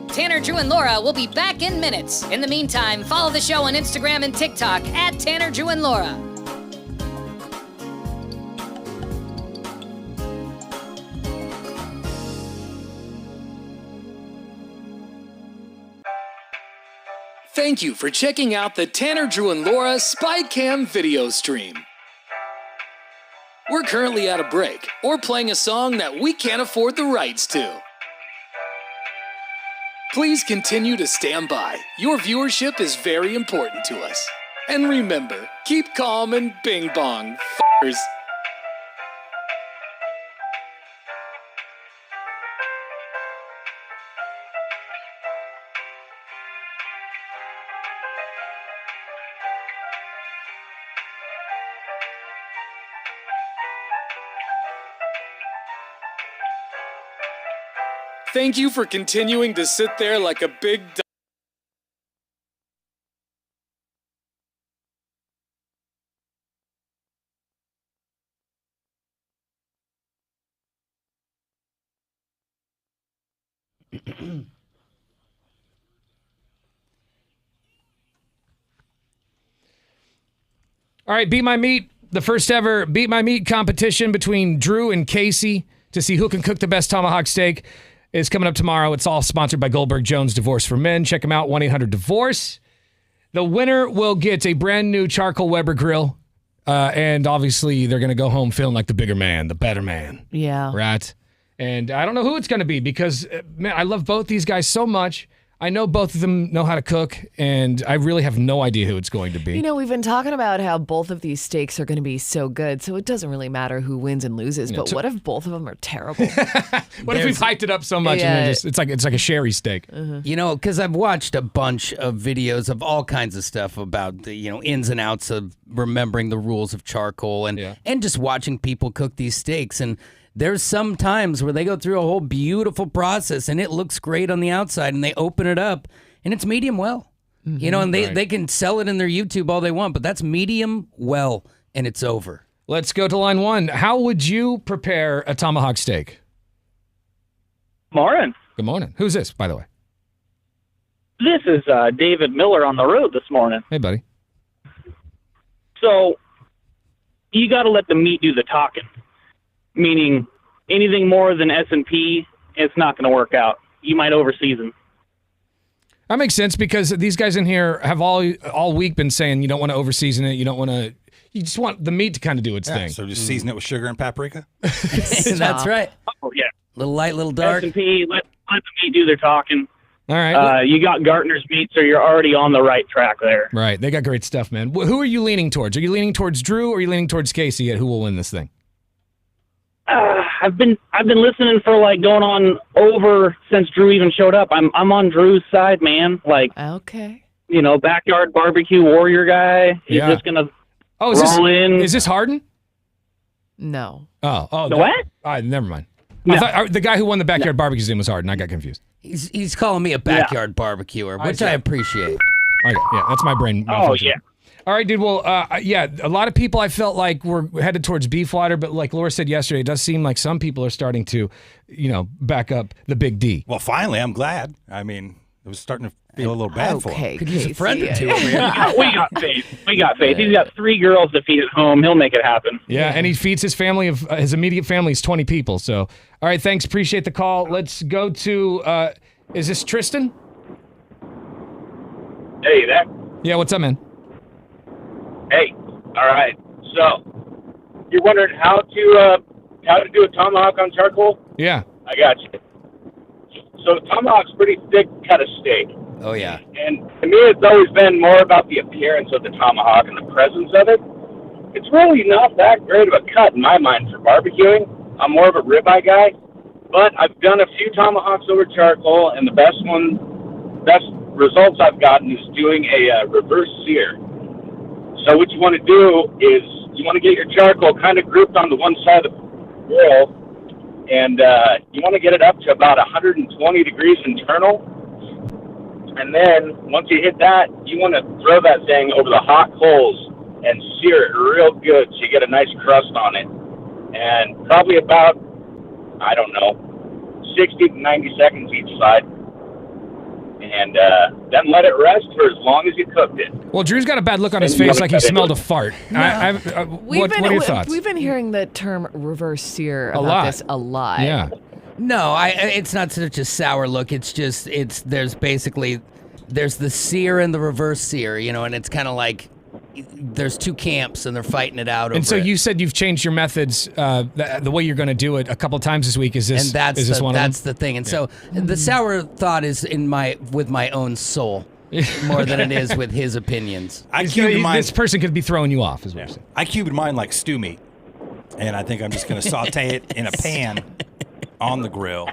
Tanner, Drew, and Laura will be back in minutes. In the meantime, follow the show on Instagram and TikTok at Tanner, Drew, and Laura. Thank you for checking out the Tanner, Drew, and Laura SpyCam video stream. We're currently at a break or playing a song that we can't afford the rights to. Please continue to stand by. Your viewership is very important to us. And remember, keep calm and bing bong, f***ers. Thank you for continuing to sit there like a big dog. All right, Beat My Meat, the first ever Beat My Meat competition between Drew and Casey to see who can cook the best tomahawk steak is coming up tomorrow. It's all sponsored by Goldberg Jones Divorce for Men. Check them out, 1-800-DIVORCE. The winner will get a brand new charcoal Weber grill, and obviously they're going to go home feeling like the bigger man, the better man. Yeah. Right? And I don't know who it's going to be because, man, I love both these guys so much. I know both of them know how to cook, and I really have no idea who it's going to be. You know, we've been talking about how both of these steaks are going to be so good, so it doesn't really matter who wins and loses. But what if both of them are terrible? What if we've hyped it up so much and then it's like a sherry steak? You know, because I've watched a bunch of videos of all kinds of stuff about the ins and outs of remembering the rules of charcoal and just watching people cook these steaks. And there's some times where they go through a whole beautiful process and it looks great on the outside and they open it up and it's medium well. You know, and they can sell it in their YouTube all they want, but that's medium well and it's over. Let's go to line 1. How would you prepare a tomahawk steak? Morning. Good morning. Who's this, by the way? This is David Miller on the road this morning. Hey, buddy. So you got to let the meat do the talking, meaning anything more than S&P, it's not going to work out. You might overseason. That makes sense because these guys in here have all week been saying you don't want to overseason it. You just want the meat to kind of do its thing. So just season it with sugar and paprika? That's right. Oh, yeah. Little light, little dark. S&P, let the meat do their talking. All right. You got Gartner's meat, so you're already on the right track there. Right. They got great stuff, man. Who are you leaning towards? Are you leaning towards Drew or are you leaning towards Casey at who will win this thing? I've been listening for going on over since Drew even showed up. I'm on Drew's side, man. Okay. Backyard barbecue warrior guy. He's just gonna roll in. Is this Harden? No. Oh. The what? All right, never mind. No. I thought the guy who won the backyard barbecue's name was Harden. I got confused. He's calling me a backyard barbecuer, which I appreciate. Okay, yeah, that's my brain. Yeah. All right, dude. Well, a lot of people I felt like were headed towards Beefwater, but like Laura said yesterday, it does seem like some people are starting to, back up the Big D. Well, finally, I'm glad. I mean, it was starting to feel a little bad for him. Could use a friend or two over here. We got faith. He's got 3 girls to feed at home. He'll make it happen. Yeah, and he feeds his family of his immediate family is 20 people. So, all right, thanks. Appreciate the call. Let's go to. Is this Tristan? Hey, there. Yeah, what's up, man? Hey, all right. So, you're wondering how to do a tomahawk on charcoal? Yeah. I got you. So, tomahawk's pretty thick cut of steak. Oh, yeah. And to me, it's always been more about the appearance of the tomahawk and the presence of it. It's really not that great of a cut in my mind for barbecuing. I'm more of a ribeye guy. But I've done a few tomahawks over charcoal, and the best results I've gotten is doing a reverse sear. So what you want to do is you want to get your charcoal kind of grouped on the one side of the grill, and you want to get it up to about 120 degrees internal. And then once you hit that, you want to throw that thing over the hot coals and sear it real good so you get a nice crust on it. And probably about, 60 to 90 seconds each side. And then let it rest for as long as you cooked it. Well, Drew's got a bad look on his face like he smelled a fart. What are your thoughts? We've been hearing the term reverse sear about this a lot. Yeah. No, it's not such a sour look. It's just, there's the sear and the reverse sear, and it's kind of like there's two camps and they're fighting it out over And so it. you said you've changed your methods, the way you're going to do it a couple times this week. Is this And that's one of them? that's the thing. And so the sour thought is with my own soul more than it is with his opinions. This person could be throwing you off, is what you're saying. I cubed mine like stew meat, and I think I'm just going to saute it in a pan on the grill.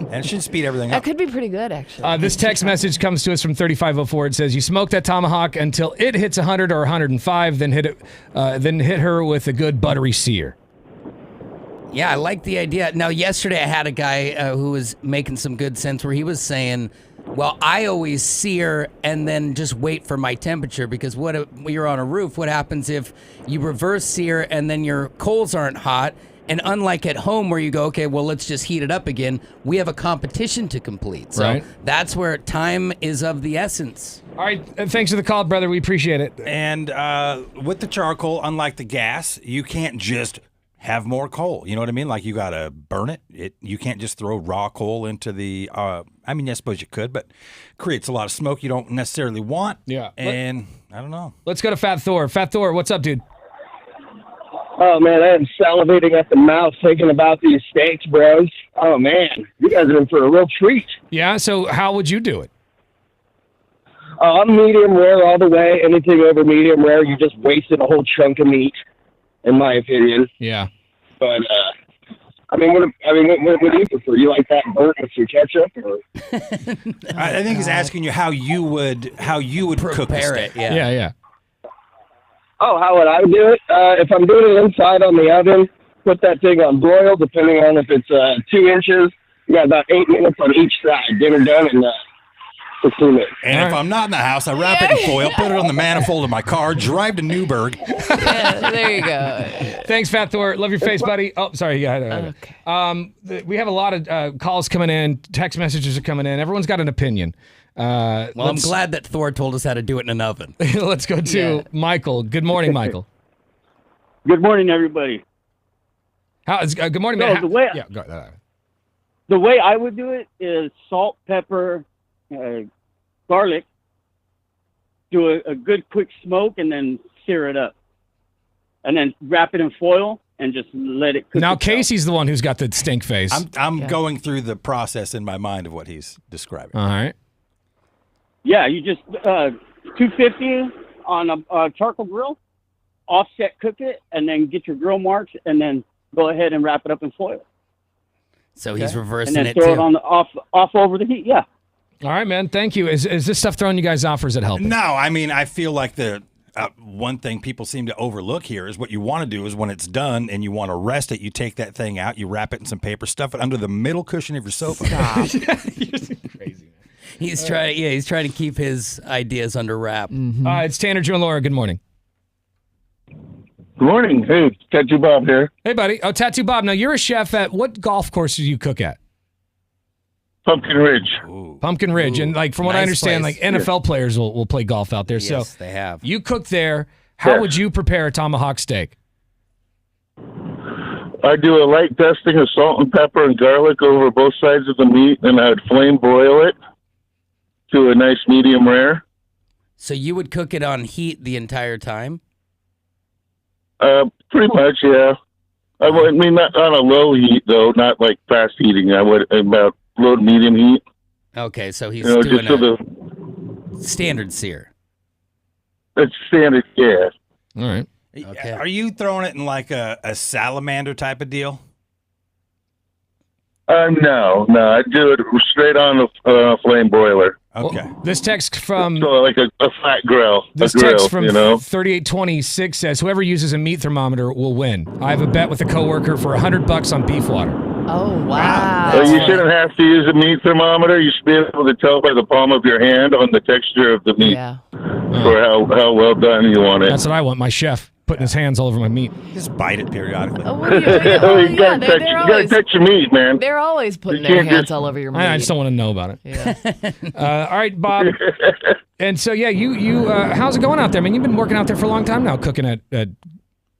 And it should speed everything That up. could be pretty good, actually. This text message comes to us from 3504. It says, "You smoke that tomahawk until it hits 100 or 105, then hit her with a good buttery sear." Yeah, I like the idea. Now, yesterday I had a guy who was making some good sense where he was saying, well, I always sear and then just wait for my temperature because when you're on a roof, what happens if you reverse sear and then your coals aren't hot? And unlike at home where you go, okay, well, let's just heat it up again, we have a competition to complete. So Right. that's where time is of the essence. All right, thanks for the call, brother. We appreciate it. And with the charcoal, unlike the gas, you can't just have more coal. You know what I mean? Like you got to burn it. You can't just throw raw coal into the, I suppose you could, but creates a lot of smoke you don't necessarily want. Yeah. And I don't know. Let's go to Fat Thor. Fat Thor, what's up, dude? Oh, man, I am salivating at the mouth thinking about these steaks, bros. Oh, man, you guys are in for a real treat. Yeah, so how would you do it? I'm medium rare all the way. Anything over medium rare, you just wasted a whole chunk of meat, in my opinion. Yeah. But, what do you prefer? You like that burnt with some ketchup? Or? I think he's asking you how you would cook the Prepare steak. it, yeah. Yeah. Oh, how would I do it? If I'm doing it inside on the oven, put that thing on broil, depending on if it's 2 inches. You got about 8 minutes on each side. Dinner done in 15 minutes. And if I'm not in the house, I wrap it in foil, put it on the manifold of my car, drive to Newburgh. Yeah, there you go. Thanks, Fat Thor. Love your face, buddy. Oh, sorry. Yeah. Okay. We have a lot of calls coming in. Text messages are coming in. Everyone's got an opinion. Well, I'm glad that Thor told us how to do it in an oven. Let's go to Michael. Good morning, Michael. Good morning, everybody. Good morning, So man. the way I would do it is salt, pepper, garlic, do a good quick smoke, and then sear it up. And then wrap it in foil and just let it cook. Now, itself. Casey's the one who's got the stink face. I'm going through the process in my mind of what he's describing. All right. Yeah, you just 250 on a charcoal grill, offset cook it, and then get your grill marks, and then go ahead and wrap it up in foil. So he's reversing and then it throw it too. on the off over the heat. Yeah. All right, man. Thank you. Is this stuff throwing you guys off, or is it helping? No, I mean, I feel like the one thing people seem to overlook here is what you want to do is when it's done and you want to rest it, you take that thing out, you wrap it in some paper, stuff it under the middle cushion of your sofa. Crazy. He's trying. Yeah, he's trying to keep his ideas under wrap. It's Tanner, Drew, and Laura. Good morning. Good morning. Hey, Tattoo Bob here. Hey, buddy. Oh, Tattoo Bob. Now, you're a chef at what golf course do you cook at? Pumpkin Ridge. Pumpkin Ridge. And like from what I Nice understand, place. like NFL players will play golf out there. Yes, so they have. you cook there. How Yes. would you prepare a tomahawk steak? I do a light dusting of salt and pepper and garlic over both sides of the meat, and I would flame broil it to a nice medium rare. So you would cook it on heat the entire time? Pretty much, yeah. I mean, not on a low heat, though, not like fast heating. I would about low to medium heat. Okay, so he's Just doing so a standard sear. It's standard, yeah. All right. Okay. Are you throwing it in like a salamander type of deal? No, I do it straight on a flame broiler. Okay. This text from So like a flat grill. This a grill, text from you know? 3826 says, whoever uses a meat thermometer will win. I have a bet with a coworker for $100 on beef water. Oh, wow. Well, you shouldn't have to use a meat thermometer. You should be able to tell by the palm of your hand on the texture of the meat for how well done you want it. That's what I want, my chef putting his hands all over my meat. Just bite it periodically. You gotta touch your meat, man. They're always putting You their can't hands just- all over your meat. I just don't want to know about it. Yeah. All right, Bob. And so, yeah, you how's it going out there? I mean, you've been working out there for a long time now, cooking at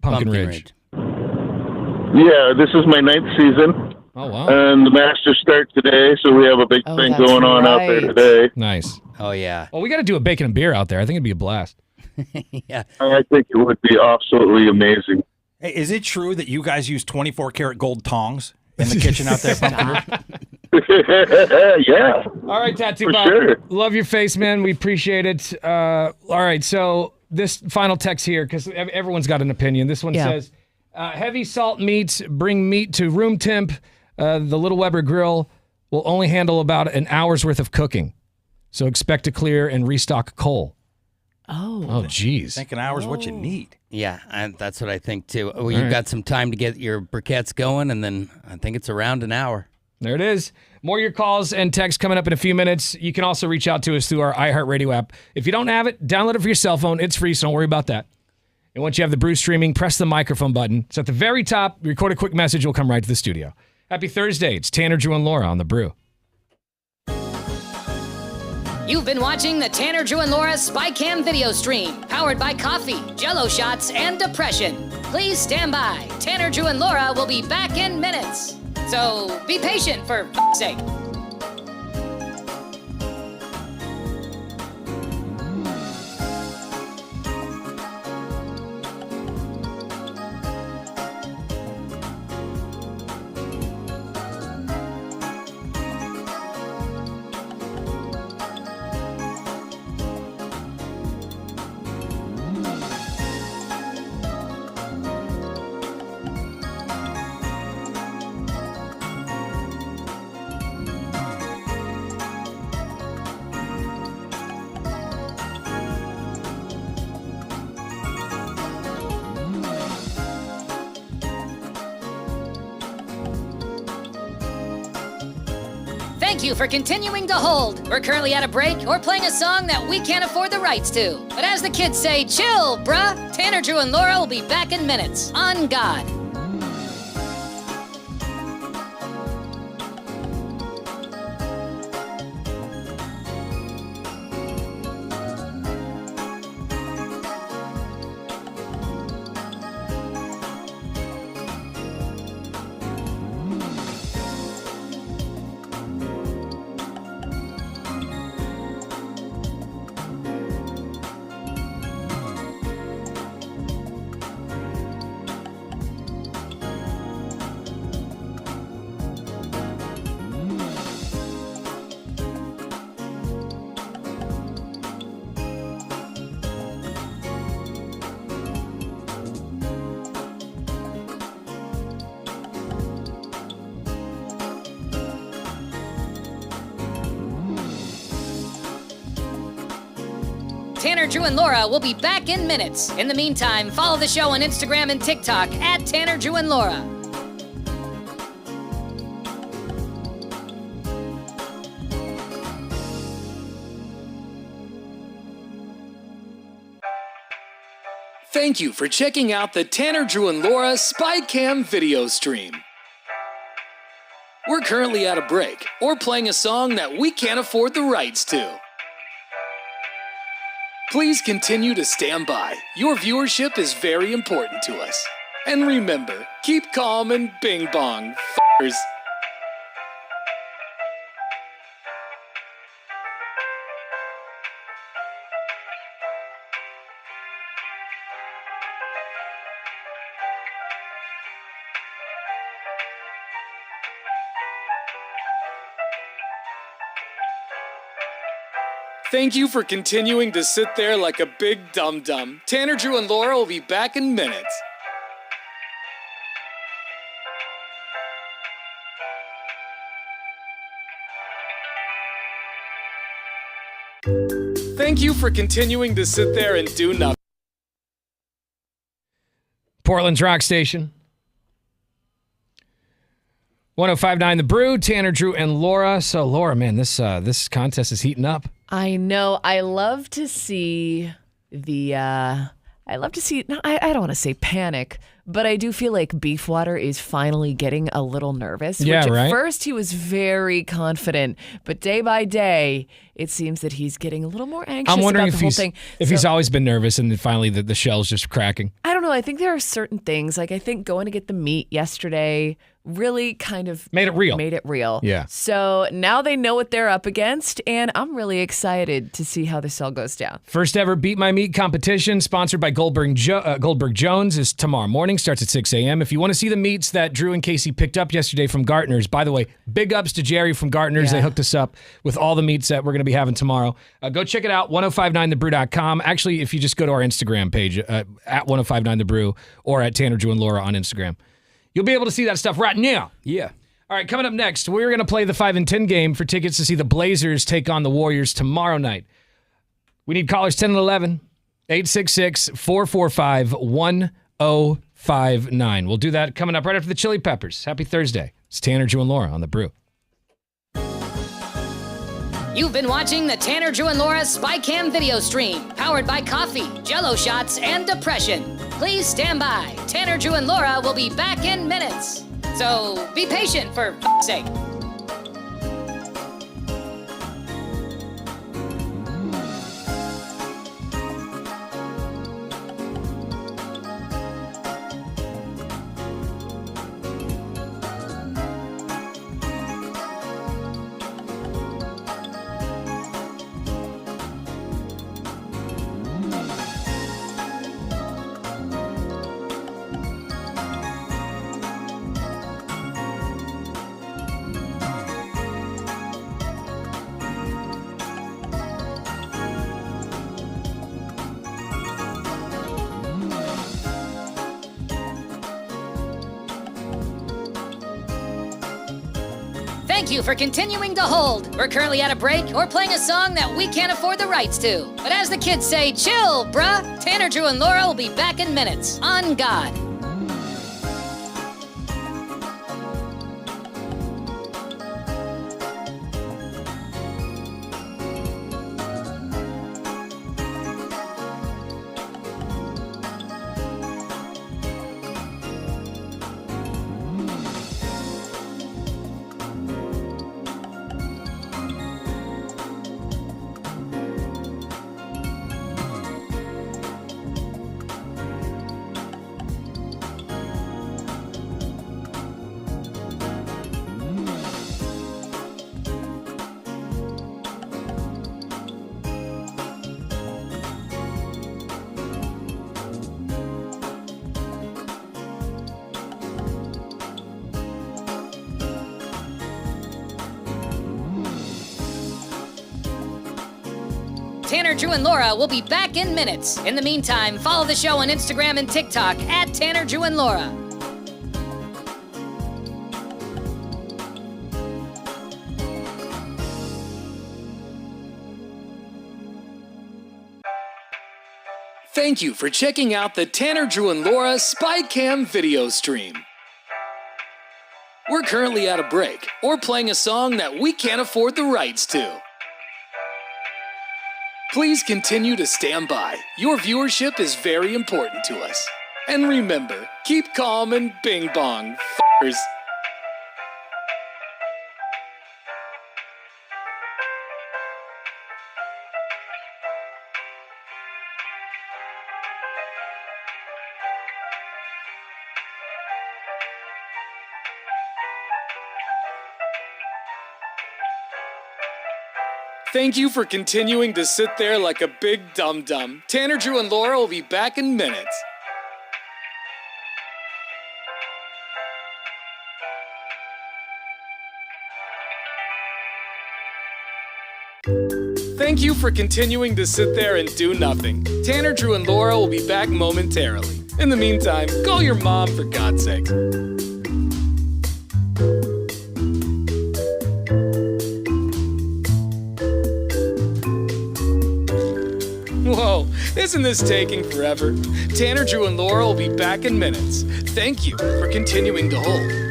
Pumpkin Ridge. Yeah, this is my 9th season. Oh, wow. And the Masters start today, so we have a big thing that's going on out there right. today. Nice. Oh, yeah. Well, we got to do a bacon and beer out there. I think it'd be a blast. Yeah. I think it would be absolutely amazing. Hey, is it true that you guys use 24 karat gold tongs in the kitchen out there? Pumpkin Ridge? Yeah. All right, Tattoo For Bob. sure. Love your face, man. We appreciate it. All right, so this final text here, because everyone's got an opinion. This one says, heavy salt meats bring meat to room temp. The Little Weber grill will only handle about an hour's worth of cooking. So expect to clear and restock coal. Oh, geez. I think an hour's what you need. Yeah, that's what I think too. Well, All you've right. got some time to get your briquettes going, and then I think it's around an hour. There it is. More of your calls and texts coming up in a few minutes. You can also reach out to us through our iHeartRadio app. If you don't have it, download it for your cell phone. It's free, so don't worry about that. And once you have the Brew streaming, press the microphone button. It's at the very top. Record a quick message. We'll come right to the studio. Happy Thursday. It's Tanner, Drew, and Laura on The Brew. You've been watching the Tanner, Drew, and Laura SpyCam video stream, powered by coffee, Jell-O shots, and depression. Please stand by. Tanner, Drew, and Laura will be back in minutes. So be patient, for f***'s sake. Thank you for continuing to hold. We're currently at a break or playing a song that we can't afford the rights to. But as the kids say, chill, bruh. Tanner, Drew, and Laura will be back in minutes. On God. Tanner, Drew, and Laura will be back in minutes. In the meantime, follow the show on Instagram and TikTok at Tanner, Drew, and Laura. Thank you for checking out the Tanner, Drew, and Laura SpyCam video stream. We're currently at a break or playing a song that we can't afford the rights to. Please continue to stand by. Your viewership is very important to us. And remember, keep calm and bing bong, f***ers. Thank you for continuing to sit there like a big dum-dum. Tanner, Drew, and Laura will be back in minutes. Thank you for continuing to sit there and do nothing. Portland's Rock Station. 105.9 The Brew, Tanner, Drew, and Laura. So, Laura, man, this contest is heating up. I know. I love to see the. I don't want to say panic, but I do feel like Beefwater is finally getting a little nervous. Yeah, which right? At first he was very confident, but day by day, it seems that he's getting a little more anxious I'm wondering about the whole thing. if he's always been nervous and then finally the shell's just cracking. I don't know. I think there are certain things, like I think going to get the meat yesterday really kind of made it real. Yeah. So now they know what they're up against, and I'm really excited to see how this all goes down. First ever Beat My Meat competition, sponsored by Goldberg Jones, is tomorrow morning. Starts at 6 a.m. If you want to see the meats that Drew and Casey picked up yesterday from Gartner's, by the way, big ups to Jerry from Gartner's. Yeah. They hooked us up with all the meats that we're going to be having tomorrow. Go check it out, 1059thebrew.com. Actually, if you just go to our Instagram page, at 1059thebrew, or at Tanner, Drew, and Laura on Instagram, you'll be able to see that stuff right now. Yeah. All right, coming up next, we're going to play the 5 and 10 game for tickets to see the Blazers take on the Warriors tomorrow night. We need callers 10 and 11, 866-445-1059. We'll do that coming up right after the Chili Peppers. Happy Thursday. It's Tanner, Drew, and Laura on The Brew. You've been watching the Tanner, Drew, and Laura SpyCam video stream, powered by coffee, Jell-O shots, and depression. Please stand by. Tanner, Drew, and Laura will be back in minutes. So be patient, for f***'s sake. Thank you for continuing to hold. We're currently at a break or playing a song that we can't afford the rights to. But as the kids say, chill, bruh. Tanner, Drew, and Laura will be back in minutes. On God. Tanner, Drew, and Laura will be back in minutes. In the meantime, follow the show on Instagram and TikTok at Tanner, Drew, and Laura. Thank you for checking out the Tanner, Drew, and Laura SpyCam video stream. We're currently at a break or playing a song that we can't afford the rights to. Please continue to stand by. Your viewership is very important to us. And remember, keep calm and bing bong, f***ers. Thank you for continuing to sit there like a big dum-dum. Tanner, Drew, and Laura will be back in minutes. Thank you for continuing to sit there and do nothing. Tanner, Drew, and Laura will be back momentarily. In the meantime, call your mom for God's sake. Whoa, isn't this taking forever? Tanner, Drew, and Laura will be back in minutes. Thank you for continuing to hold.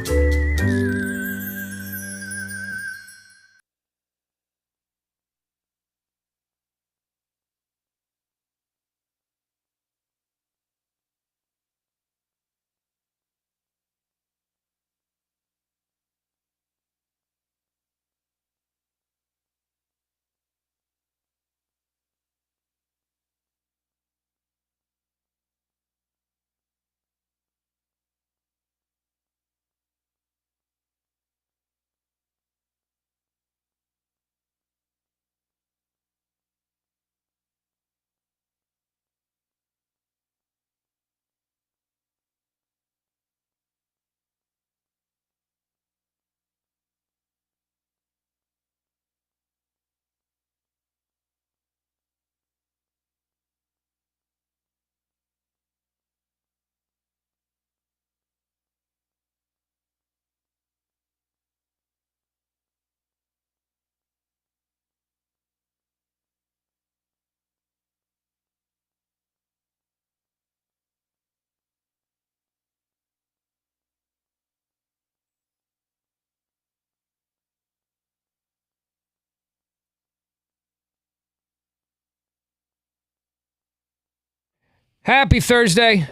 Happy Thursday.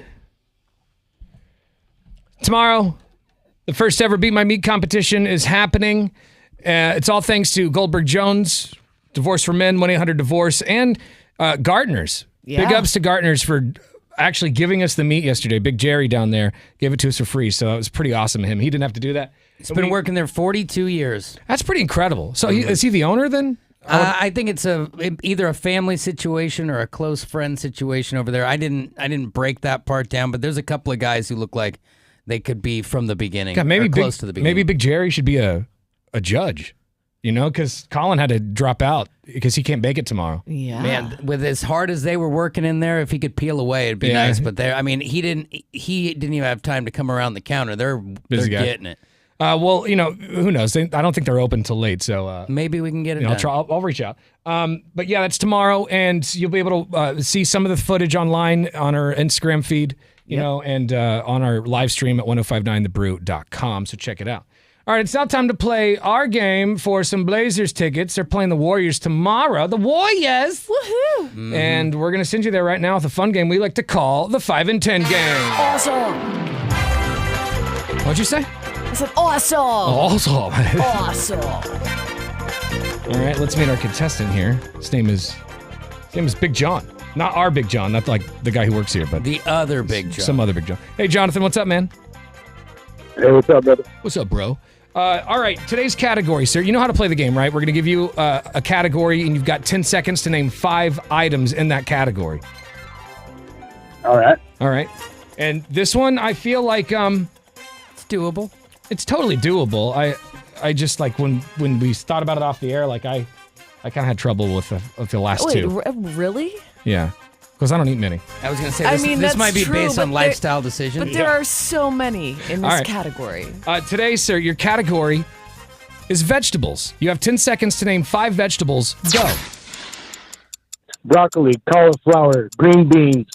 Tomorrow, the first ever Beat My Meat competition is happening. It's all thanks to Goldberg Jones, Divorce for Men, 1-800-DIVORCE, and Gartner's. Yeah. Big ups to Gartner's for actually giving us the meat yesterday. Big Jerry down there gave it to us for free, so it was pretty awesome of him. He didn't have to do that. He's been working there 42 years. That's pretty incredible. So is he the owner then? I think it's either a family situation or a close friend situation over there. I didn't break that part down, but there's a couple of guys who look like they could be from the beginning. God, maybe or close to the beginning. Maybe Big Jerry should be a judge, you know, because Colin had to drop out because he can't make it tomorrow. Yeah. Man, with as hard as they were working in there, if he could peel away, it'd be nice. But he didn't even have time to come around the counter. They're getting it. Well, you know, who knows? I don't think they're open till late, so maybe we can get it done. I'll reach out. But yeah, that's tomorrow, and you'll be able to see some of the footage online on our Instagram feed, you know, and on our live stream at 1059thebrew.com, so check it out. All right, it's now time to play our game for some Blazers tickets. They're playing the Warriors tomorrow. The Warriors! Woohoo! Mm-hmm. And we're going to send you there right now with a fun game we like to call the 5 and 10 game. Awesome! What'd you say? I said awesome! Awesome! Awesome! All right, let's meet our contestant here. His name is Big John. Not our Big John, not like the guy who works here, but the other Big John. Some other Big John. Hey, Jonathan, what's up, man? Hey, what's up, brother? What's up, bro? All right, today's category, sir. You know how to play the game, right? We're going to give you a category, and you've got 10 seconds to name 5 items in that category. All right. All right. And this one, I feel like it's doable. It's totally doable. I just like when we thought about it off the air, like I I kind of had trouble with the last Wait, two. Really? Yeah, because I don't eat many. I was going to say, this that's might be true, based on but lifestyle decisions. But there are so many in this All right. category. Today, sir, your category is vegetables. You have 10 seconds to name 5 vegetables. Go. Broccoli, cauliflower, green beans,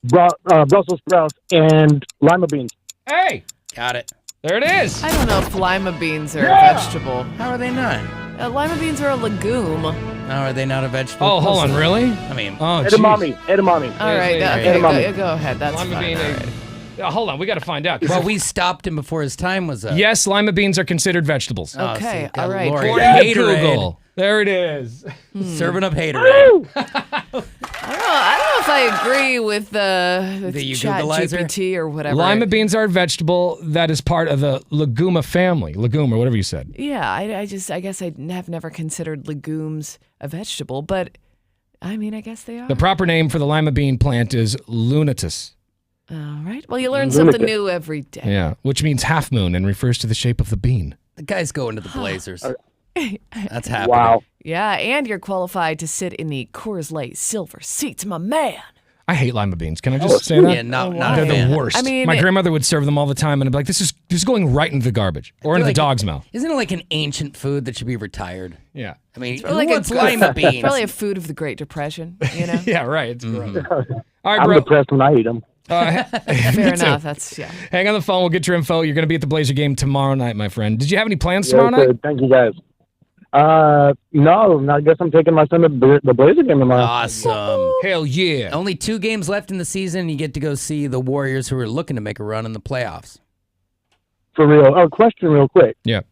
Brussels sprouts, and lima beans. Hey! Got it. There it is. I don't know if lima beans are a vegetable. How are they not? Lima beans are a legume. No, are they not a vegetable? Oh, hold on, really? I mean, Oh, edamame. Edamame. All right, okay, go ahead. That's lima fine. bean. All right. Hold on, we got to find out. Well, we stopped him before his time was up. Yes, lima beans are considered vegetables. Oh, Okay, so all right. Lori, According to Haterade. Google. There it is. Serving up haterade. I don't know if I agree with the you Chat Googleizer? GPT or whatever. Lima beans are a vegetable that is part of the leguma family. Legume or whatever you said. Yeah, I guess I have never considered legumes a vegetable, but I mean, I guess they are. The proper name for the lima bean plant is lunatus. All right. Well, you learn something new every day. Yeah, which means half moon and refers to the shape of the bean. The guy's going to the Blazers. That's happening. Wow. Yeah, and you're qualified to sit in the Coors Light Silver seats, my man. I hate lima beans. Can I just say that? Yeah, not They're a fan. the worst. I mean, my grandmother would serve them all the time, and I'd be like, "This is going right into the garbage or into the dog's mouth." Isn't it like an ancient food that should be retired? Yeah. I mean, Or like who wants lima beans? Probably a food of the Great Depression, you know? Yeah, right. It's gross. All right, I'm bro. depressed when I eat them. Fair Me too. enough. That's, yeah. Hang on the phone. We'll get your info. You're going to be at the Blazer game tomorrow night, my friend. Did you have any plans tomorrow night? Good. Thank you, guys. No, I guess I'm taking my son to the Blazer game tomorrow. Awesome. Hell yeah. Only 2 games left in the season. You get to go see the Warriors who are looking to make a run in the playoffs. For real. Oh, question real quick. Yeah.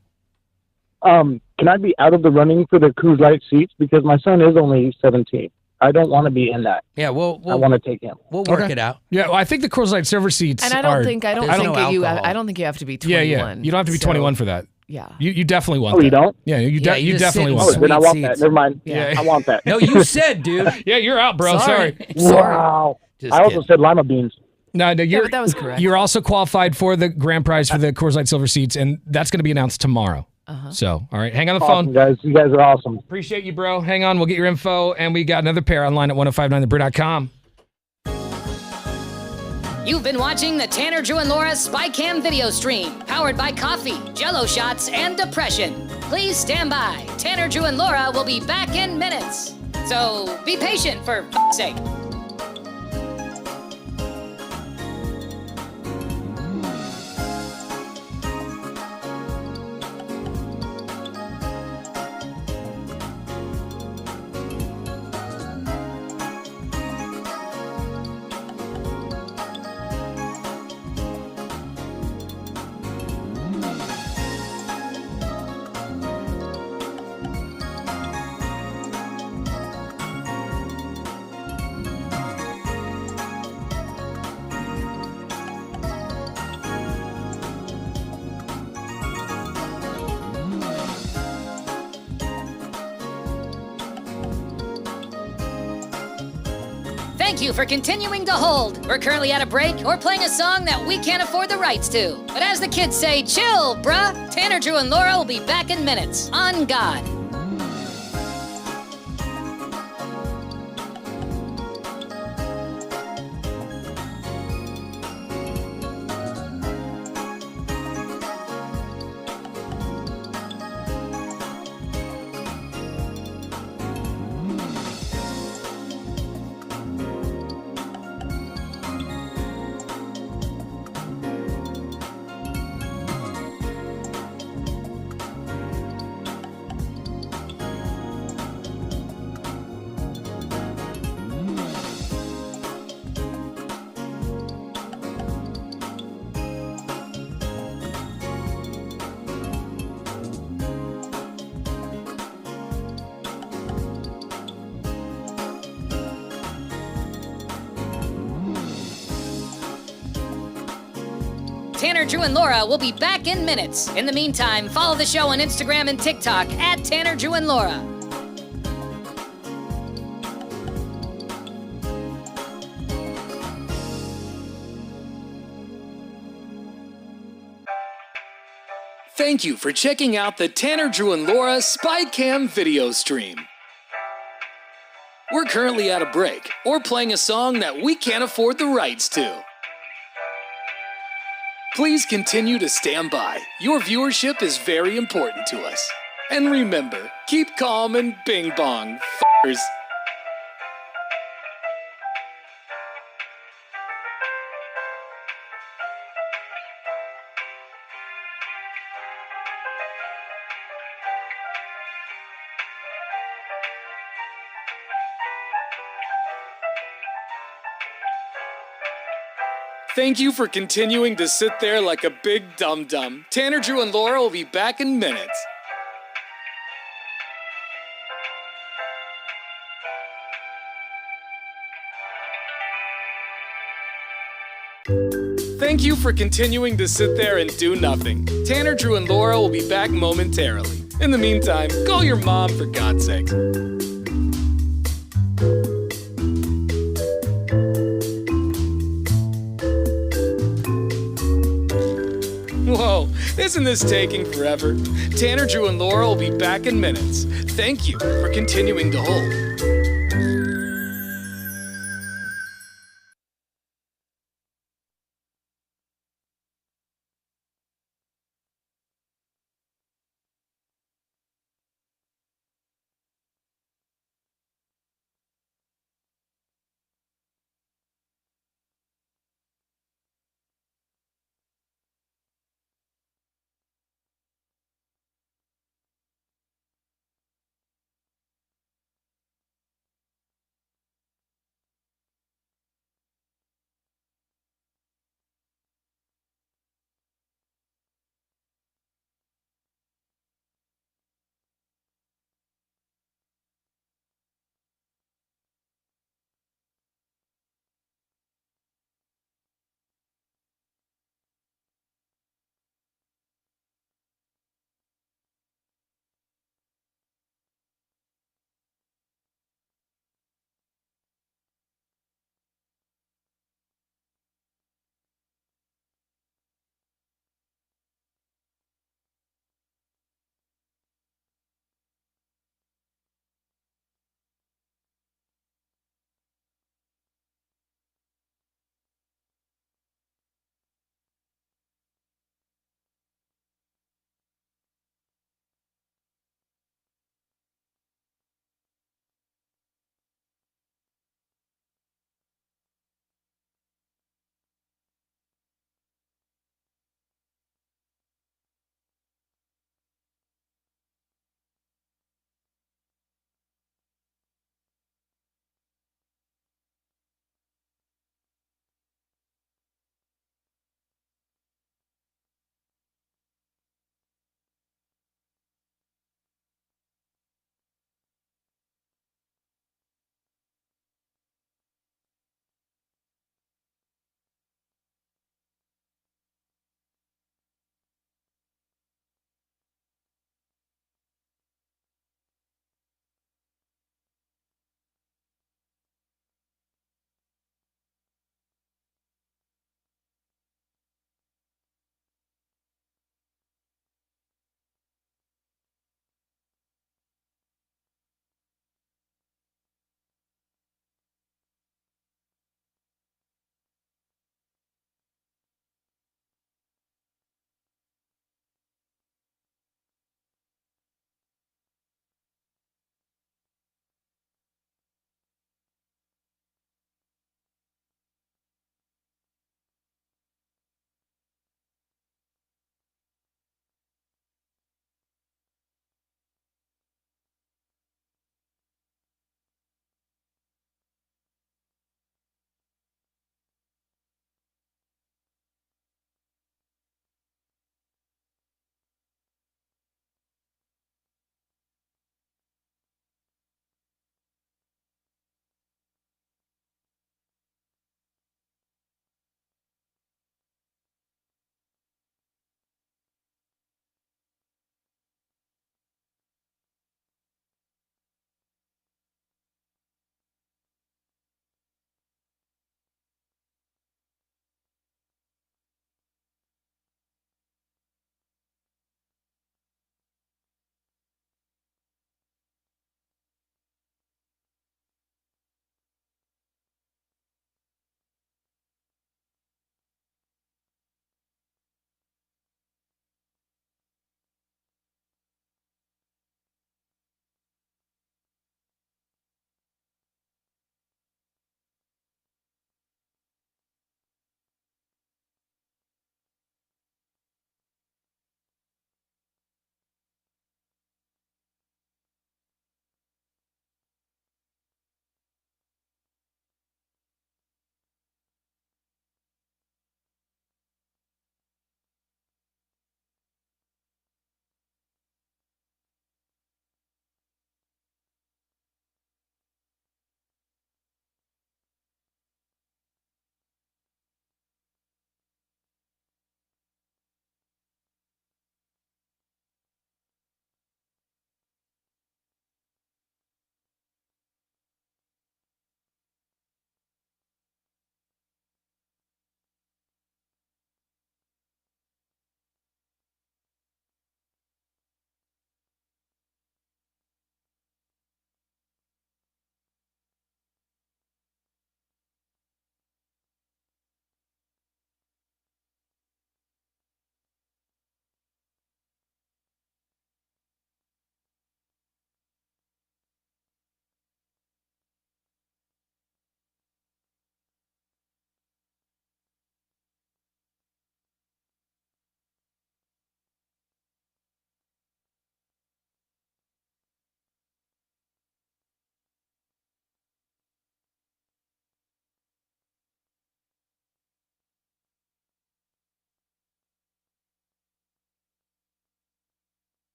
Can I be out of the running for the Coors Light seats? Because my son is only 17. I don't want to be in that. Yeah, I we'll want to take him. We'll work it out. Yeah, well, I think the Coors Light Silver seats And I are... don't think no you alcohol. I don't think you have to be 21. Yeah. You don't have to be 21 for that. Yeah. You definitely want Oh, that. you don't? Yeah, you just definitely sit want in that. Then I want seats. that. Never mind. Yeah. I want that. No, you said, dude. Yeah, you're out, bro. Sorry. Wow. Just I also kidding. said lima beans. No, you're, but that was correct. You're also qualified for the grand prize for the Coors Light Silver seats, and that's going to be announced tomorrow. So, all right, hang on the Awesome, phone. guys. You guys are awesome. Appreciate you, bro. Hang on. We'll get your info, and we got another pair online at 1059thebrew.com. You've been watching the Tanner, Drew, and Laura SpyCam video stream, powered by coffee, Jello shots, and depression. Please stand by. Tanner, Drew, and Laura will be back in minutes. So be patient, for f***'s sake. Thank you for continuing to hold. We're currently at a break or playing a song that we can't afford the rights to. But as the kids say, chill, bruh. Tanner, Drew, and Laura will be back in minutes. On God. Tanner, Drew, and Laura will be back in minutes. In the meantime, follow the show on Instagram and TikTok at Tanner, Drew, and Laura. Thank you for checking out the Tanner, Drew, and Laura SpyCam video stream. We're currently at a break or playing a song that we can't afford the rights to. Please continue to stand by. Your viewership is very important to us. And remember, keep calm and bing bong, f***ers. Thank you for continuing to sit there like a big dum-dum. Tanner, Drew, and Laura will be back in minutes. Thank you for continuing to sit there and do nothing. Tanner, Drew, and Laura will be back momentarily. In the meantime, call your mom for God's sake. Whoa, isn't this taking forever? Tanner, Drew, and Laura will be back in minutes. Thank you for continuing to hold.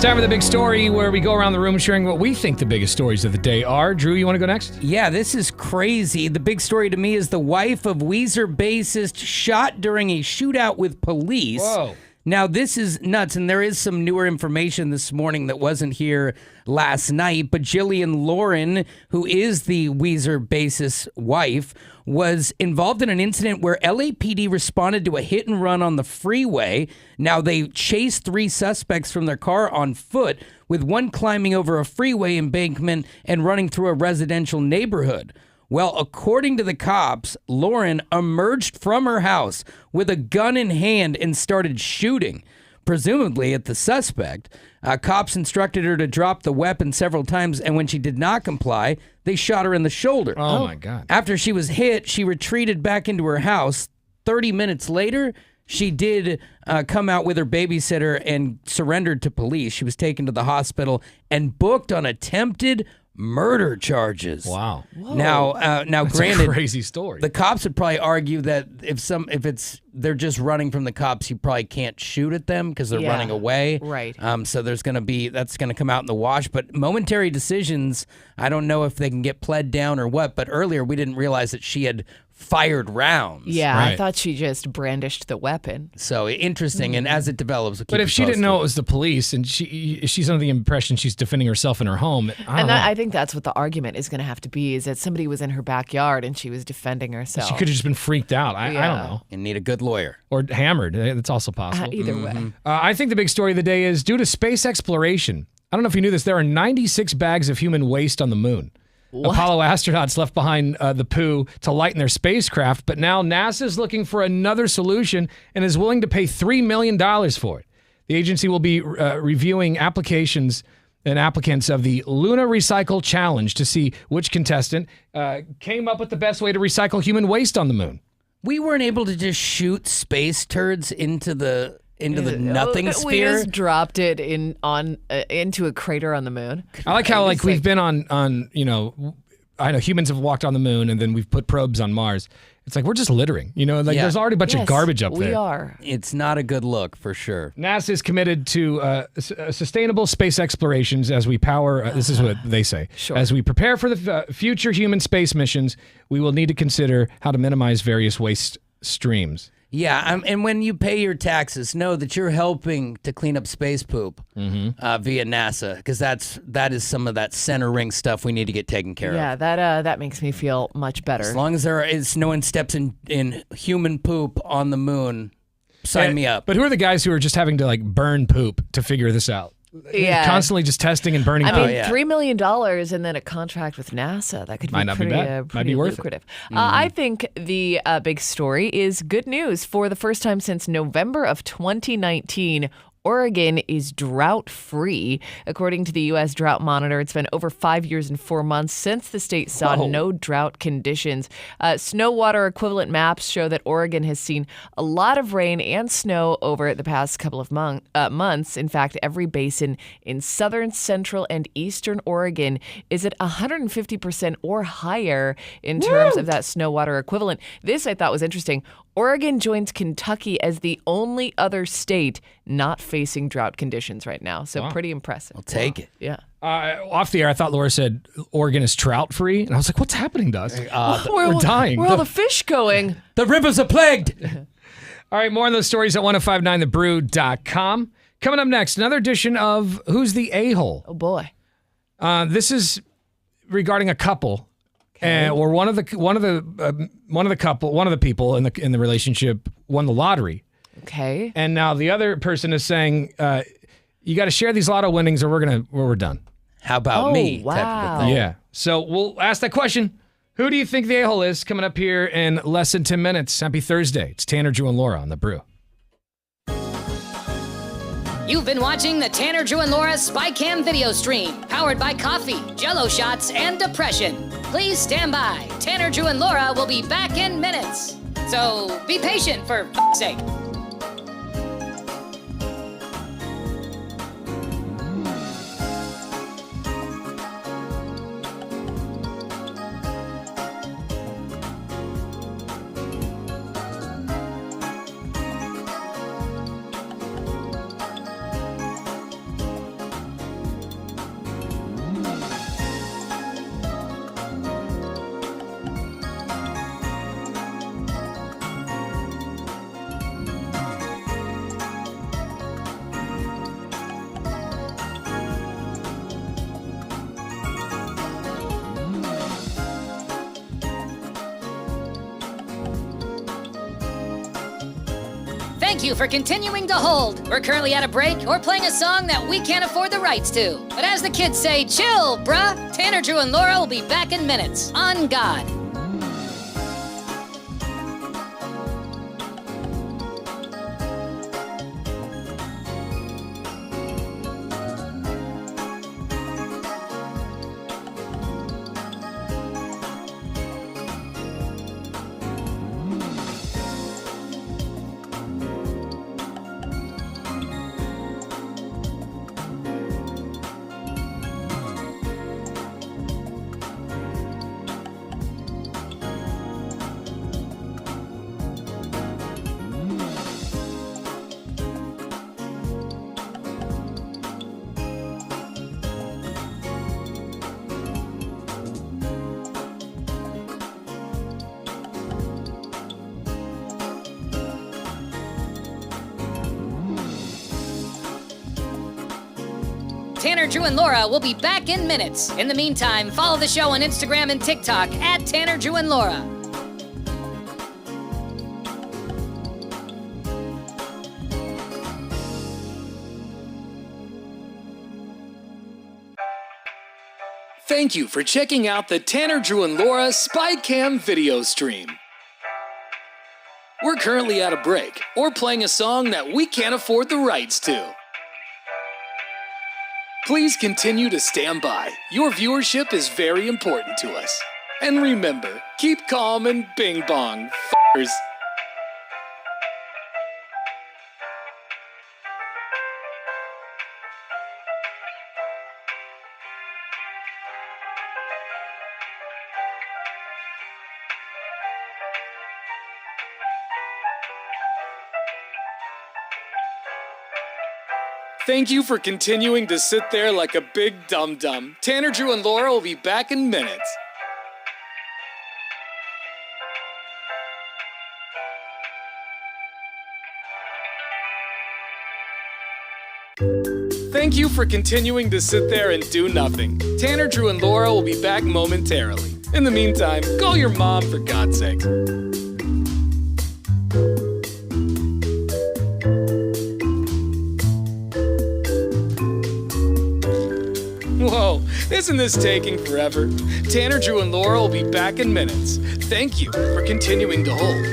time for the big story where we go around the room sharing what we think the biggest stories of the day are. Drew, you want to go next? Yeah, this is crazy. The big story to me is the wife of Weezer bassist shot during a shootout with police. Whoa. Now, this is nuts, and there is some newer information this morning that wasn't here last night, but Jillian Lauren, who is the Weezer bassist's wife, was involved in an incident where LAPD responded to a hit and run on the freeway. Now, they chased 3 suspects from their car on foot, with one climbing over a freeway embankment and running through a residential neighborhood. Well, according to the cops, Lauren emerged from her house with a gun in hand and started shooting, presumably at the suspect. Cops instructed her to drop the weapon several times, and when she did not comply, they shot her in the shoulder. Oh, my God. After she was hit, she retreated back into her house. 30 minutes later, she did come out with her babysitter and surrendered to police. She was taken to the hospital and booked on attempted murder charges. Wow. Now, That's granted, a crazy story. the cops would probably argue that if they're just running from the cops, you probably can't shoot at them because they're running away. Right. So that's going to come out in the wash. But momentary decisions, I don't know if they can get pled down or what. But earlier we didn't realize that she had fired rounds. Yeah, I thought she just brandished the weapon. So interesting, and as it develops, we'll keep But if you she didn't posted. know it was the police and she's under the impression she's defending herself in her home, I think that's what the argument is going to have to be, is that somebody was in her backyard and she was defending herself. she could have just been freaked out. I don't know. And need a good lawyer. Or hammered. That's also possible. Either way. I think the big story of the day is due to space exploration. I don't know if you knew this. There are 96 bags of human waste on the moon. What? Apollo astronauts left behind the poo to lighten their spacecraft, but now NASA's looking for another solution and is willing to pay $3 million for it. The agency will be reviewing applications and applicants of the Luna Recycle Challenge to see which contestant came up with the best way to recycle human waste on the moon. We weren't able to just shoot space turds into the nothing We sphere. just dropped it into a crater on the moon. I like how we've been on I know humans have walked on the moon and then we've put probes on Mars. It's like we're just littering, there's already a bunch of garbage up there. We are. It's not a good look for sure. NASA is committed to sustainable space explorations as we power, this is what they say, as we prepare for the future human space missions, we will need to consider how to minimize various waste streams. Yeah, and when you pay your taxes, know that you're helping to clean up space poop via NASA, because that is some of that center ring stuff we need to get taken care of. Yeah, that makes me feel much better. As long as no one steps in human poop on the moon, sign me up. But who are the guys who are just having to burn poop to figure this out? Yeah. Constantly just testing and burning poop. $3 million and then a contract with NASA. That could be Might not be pretty, bad. Might pretty be worth it. lucrative. I think the big story is good news. For the first time since November of 2019, Oregon is drought-free. According to the U.S. Drought Monitor, it's been over 5 years and 4 months since the state saw no drought conditions. Snow water equivalent maps show that Oregon has seen a lot of rain and snow over the past couple of months. In fact, every basin in southern, central, and eastern Oregon is at 150% or higher in terms of that snow water equivalent. This I thought was interesting. Oregon joins Kentucky as the only other state not facing drought conditions right now. So pretty impressive. I'll take it. Yeah. Off the air, I thought Laura said Oregon is trout free, and I was like, "What's happening to us? We're dying. Where are all the fish going? The rivers are plagued." All right, more on those stories at 1059thebrew.com. Coming up next, another edition of Who's the A-Hole? Oh boy. This is regarding a couple. Or one of the people in the relationship won the lottery. Okay. And now the other person is saying, you got to share these lotto winnings or we're done. How about me? Wow. Type of a thing. Yeah. So we'll ask that question. Who do you think the a-hole is? Coming up here in less than 10 minutes. Happy Thursday. It's Tanner, Drew, and Laura on The Brew. You've been watching the Tanner, Drew, and Laura SpyCam video stream, powered by coffee, Jell-O shots, and depression. Please stand by. Tanner, Drew, and Laura will be back in minutes. So be patient, for f***'s sake. Thank you for continuing to hold. We're currently at a break or playing a song that we can't afford the rights to. But as the kids say, chill, bruh. Tanner, Drew, and Laura will be back in minutes. On God. Tanner, Drew, and Laura will be back in minutes. In the meantime, follow the show on Instagram and TikTok at Tanner, Drew, and Laura. Thank you for checking out the Tanner, Drew, and Laura SpyCam video stream. We're currently at a break or playing a song that we can't afford the rights to. Please continue to stand by. Your viewership is very important to us. And remember, keep calm and bing bong, f***ers. Thank you for continuing to sit there like a big dum-dum. Tanner, Drew, and Laura will be back in minutes. Thank you for continuing to sit there and do nothing. Tanner, Drew, and Laura will be back momentarily. In the meantime, call your mom for God's sake. Whoa, isn't this taking forever? Tanner, Drew, and Laura will be back in minutes. Thank you for continuing to hold.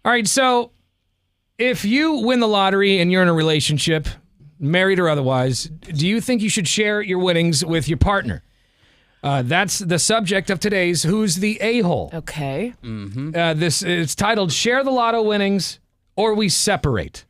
All right, so if you win the lottery and you're in a relationship, married or otherwise, do you think you should share your winnings with your partner? That's the subject of today's Who's the A-Hole? Okay. It's titled Share the Lotto Winnings or We Separate.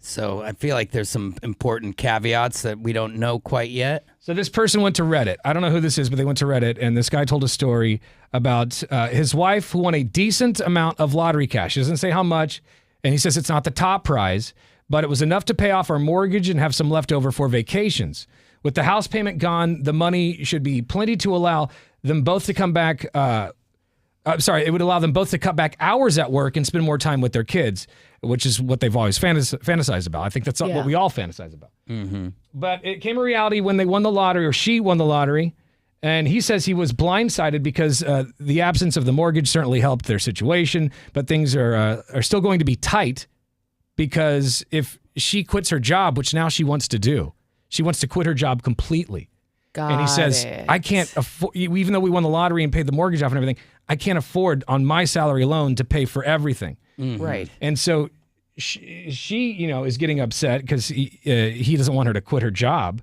So I feel like there's some important caveats that we don't know quite yet. So this person went to Reddit. I don't know who this is, but they went to Reddit, and this guy told a story about his wife who won a decent amount of lottery cash. He doesn't say how much, and he says it's not the top prize, but it was enough to pay off our mortgage and have some left over for vacations. With the house payment gone, the money should be plenty to allow them both to come back. It would allow them both to cut back hours at work and spend more time with their kids, which is what they've always fantasized about. I think that's what we all fantasize about. But it came a reality when they won the lottery, or she won the lottery, and he says he was blindsided because the absence of the mortgage certainly helped their situation, but things are still going to be tight because if she quits her job, which now she wants to do, she wants to quit her job completely. And he says, I can't afford, even though we won the lottery and paid the mortgage off and everything, I can't afford on my salary alone to pay for everything. Right. And so she is getting upset because he doesn't want her to quit her job.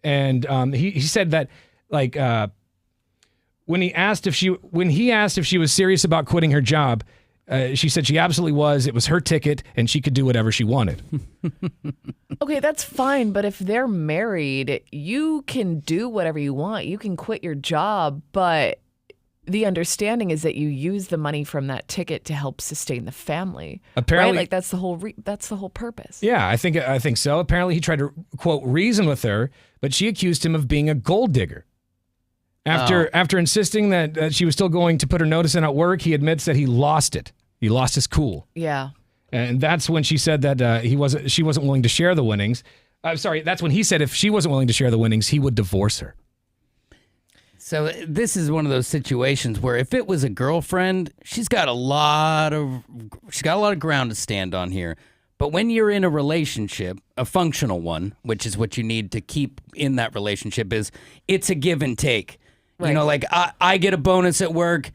And he said that, like, when he asked if she was serious about quitting her job, she said she absolutely was. It was her ticket, and she could do whatever she wanted. Okay, that's fine, but if they're married, you can do whatever you want. You can quit your job, but the understanding is that you use the money from that ticket to help sustain the family. Apparently, right? Like that's the whole purpose. Yeah, I think so. Apparently, he tried to quote reason with her, but she accused him of being a gold digger. After insisting that she was still going to put her notice in at work, he admits that he lost it. He lost his cool. Yeah. And that's when she said that she wasn't willing to share the winnings. That's when he said if she wasn't willing to share the winnings, he would divorce her. So this is one of those situations where if it was a girlfriend, she's got a lot of ground to stand on here. But when you're in a relationship, a functional one, which is what you need to keep in that relationship, it's a give and take. Right. You know, like I get a bonus at work,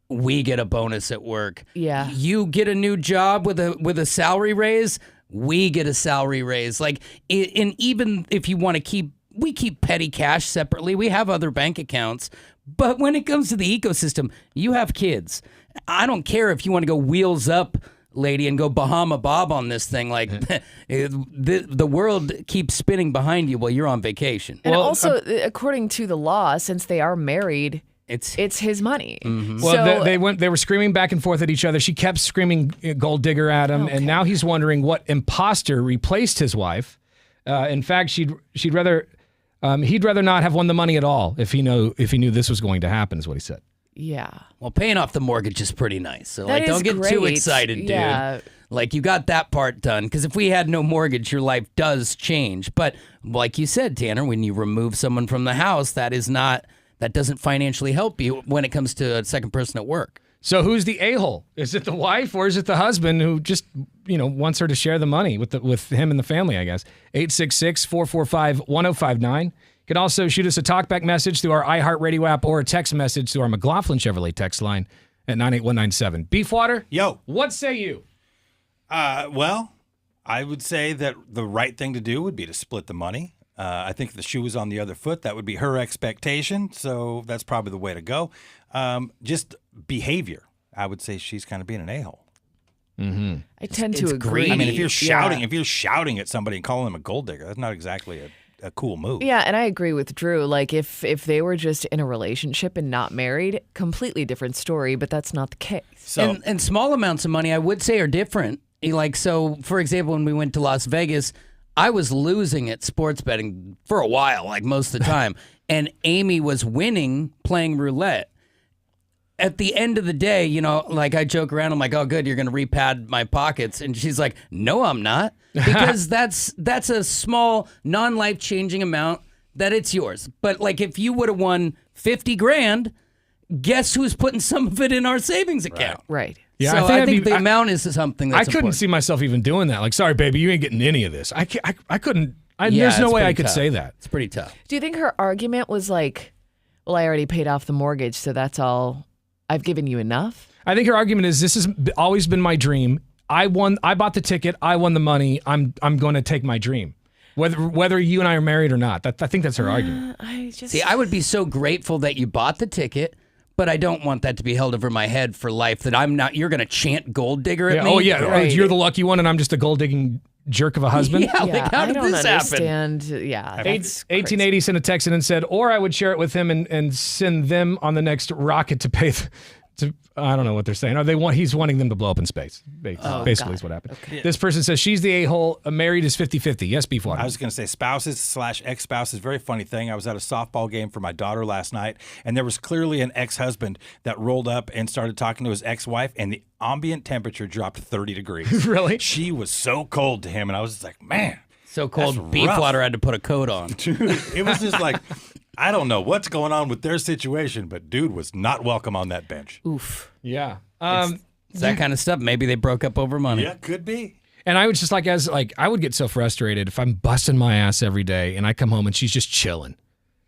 we get a bonus at work. Yeah. You get a new job with a salary raise, we get a salary raise. Like, and even if you want to we keep petty cash separately. We have other bank accounts. But when it comes to the ecosystem, you have kids. I don't care if you want to go wheels up, lady, and go Bahama Bob on this thing. Like, the world keeps spinning behind you while you're on vacation. And also, according to the law, since they are married, it's his money. Mm-hmm. Well, so, they were screaming back and forth at each other. She kept screaming gold digger at him, and now he's wondering what imposter replaced his wife. In fact, he'd rather not have won the money at all if he knew this was going to happen, is what he said. Yeah. Well, paying off the mortgage is pretty nice. So that don't get too excited, dude. Yeah. Like, you got that part done. Because if we had no mortgage, your life does change. But like you said, Tanner, when you remove someone from the house, that doesn't financially help you when it comes to a second person at work. So who's the a-hole? Is it the wife or is it the husband who just, wants her to share the money with him and the family, I guess? 866-445-1059. You can also shoot us a talkback message through our iHeartRadio app or a text message through our McLaughlin Chevrolet text line at 98197. Beefwater? Yo. What say you? Well, I would say that the right thing to do would be to split the money. I think if the shoe was on the other foot, that would be her expectation. So that's probably the way to go. Just behavior. I would say she's kind of being an a-hole. Mm-hmm. I tend to agree. I mean, if you're shouting at somebody and calling them a gold digger, that's not exactly a cool move. Yeah, and I agree with Drew. Like, if they were just in a relationship and not married, completely different story, but that's not the case. So, and small amounts of money, I would say, are different. Like, so, for example, when we went to Las Vegas, I was losing at sports betting for a while, like most of the time, and Amy was winning playing roulette. At the end of the day, like, I joke around, I'm like, oh, good, you're going to repad my pockets. And she's like, no, I'm not. Because that's a small, non-life-changing amount that it's yours. But, like, if you would have won $50,000, guess who's putting some of it in our savings account? Right. Yeah, so I think the amount is something that's I couldn't important. see myself even doing that. Like, sorry, baby, you ain't getting any of this. I couldn't. There's no way I could say that. It's pretty tough. Do you think her argument was like, well, I already paid off the mortgage, so that's all, I've given you enough? I think her argument is this has always been my dream. I bought the ticket. I won the money. I'm going to take my dream. Whether you and I are married or not. I think that's her argument. I would be so grateful that you bought the ticket, but I don't want that to be held over my head for life, that I'm not, you're going to chant gold digger at me. Oh, yeah. Right. You're the lucky one, and I'm just a gold digging jerk of a husband. Yeah, like, how did this happen? Yeah. 1880 sent a text in and said, or I would share it with him and send them on the next rocket to pay. I don't know what they're saying. He's wanting them to blow up in space. Basically, is what happened. Okay. This person says she's the a-hole. Married is 50-50. Yes, Beefwater. I was going to say spouses/ex-spouses. Very funny thing. I was at a softball game for my daughter last night, and there was clearly an ex-husband that rolled up and started talking to his ex-wife, and the ambient temperature dropped 30 degrees. Really? She was so cold to him, and I was just like, man. So cold, Beefwater had to put a coat on. Dude, it was just like, I don't know what's going on with their situation, but dude was not welcome on that bench. Oof. Yeah. It's that kind of stuff. Maybe they broke up over money. Yeah, could be. And I was just I would get so frustrated if I'm busting my ass every day and I come home and she's just chilling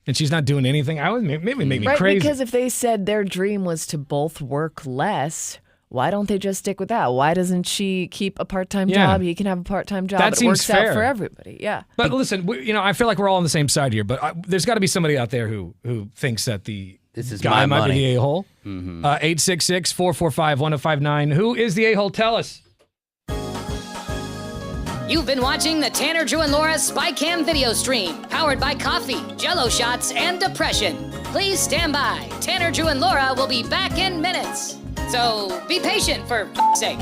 and she's not doing anything. I would maybe make me crazy. Because if they said their dream was to both work less, why don't they just stick with that? Why doesn't she keep a part-time job? He can have a part-time job. That seems works fair. out for everybody. Yeah. But listen, I feel like we're all on the same side here. But there's got to be somebody out there who thinks that this is guy my might money. be the a-hole. Mm-hmm. 866-445-1059. Who is the a-hole? Tell us. You've been watching the Tanner, Drew, and Laura SpyCam video stream, powered by coffee, Jello shots, and depression. Please stand by. Tanner, Drew, and Laura will be back in minutes. So be patient, for f***'s sake.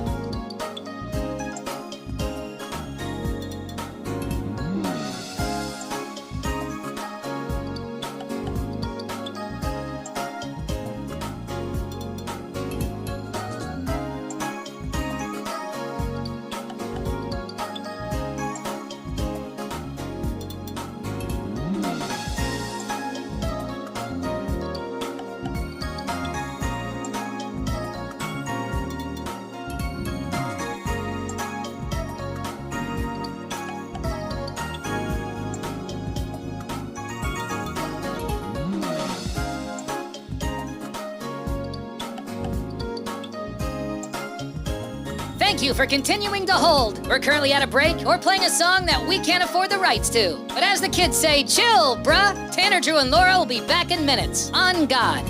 Thank you for continuing to hold. We're currently at a break or playing a song that we can't afford the rights to. But as the kids say, chill, bruh. Tanner, Drew, and Laura will be back in minutes. On God.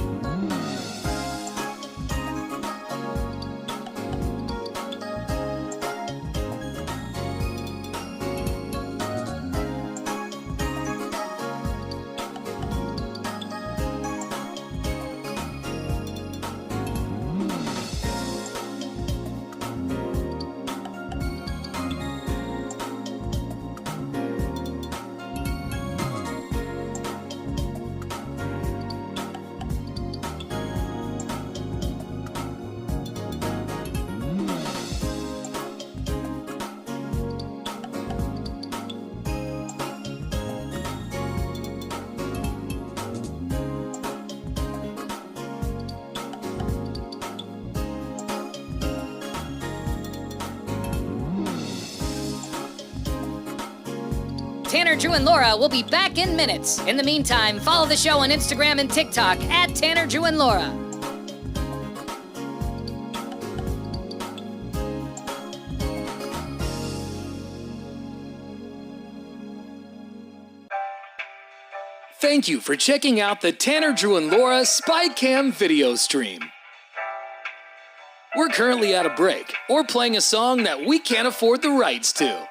Tanner, Drew, and Laura will be back in minutes. In the meantime, follow the show on Instagram and TikTok at Tanner, Drew, and Laura. Thank you for checking out the Tanner, Drew, and Laura SpyCam video stream. We're currently at a break or playing a song that we can't afford the rights to.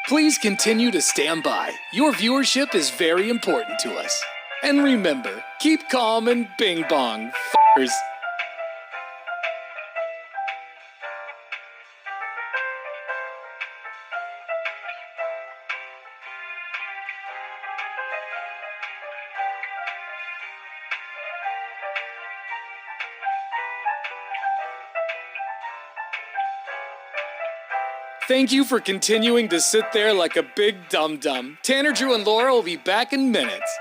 Please continue to stand by. Your viewership is very important to us. And remember, keep calm and bing bong, f***ers. Thank you for continuing to sit there like a big dum-dum. Tanner, Drew, and Laura will be back in minutes.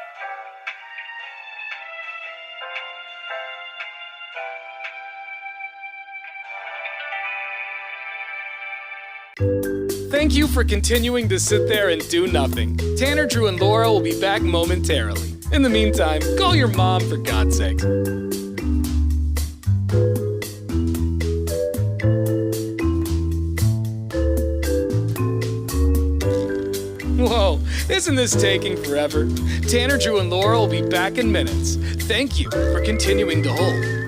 Thank you for continuing to sit there and do nothing. Tanner, Drew, and Laura will be back momentarily. In the meantime, call your mom for God's sake. Isn't this taking forever? Tanner, Drew, and Laura will be back in minutes. Thank you for continuing to hold.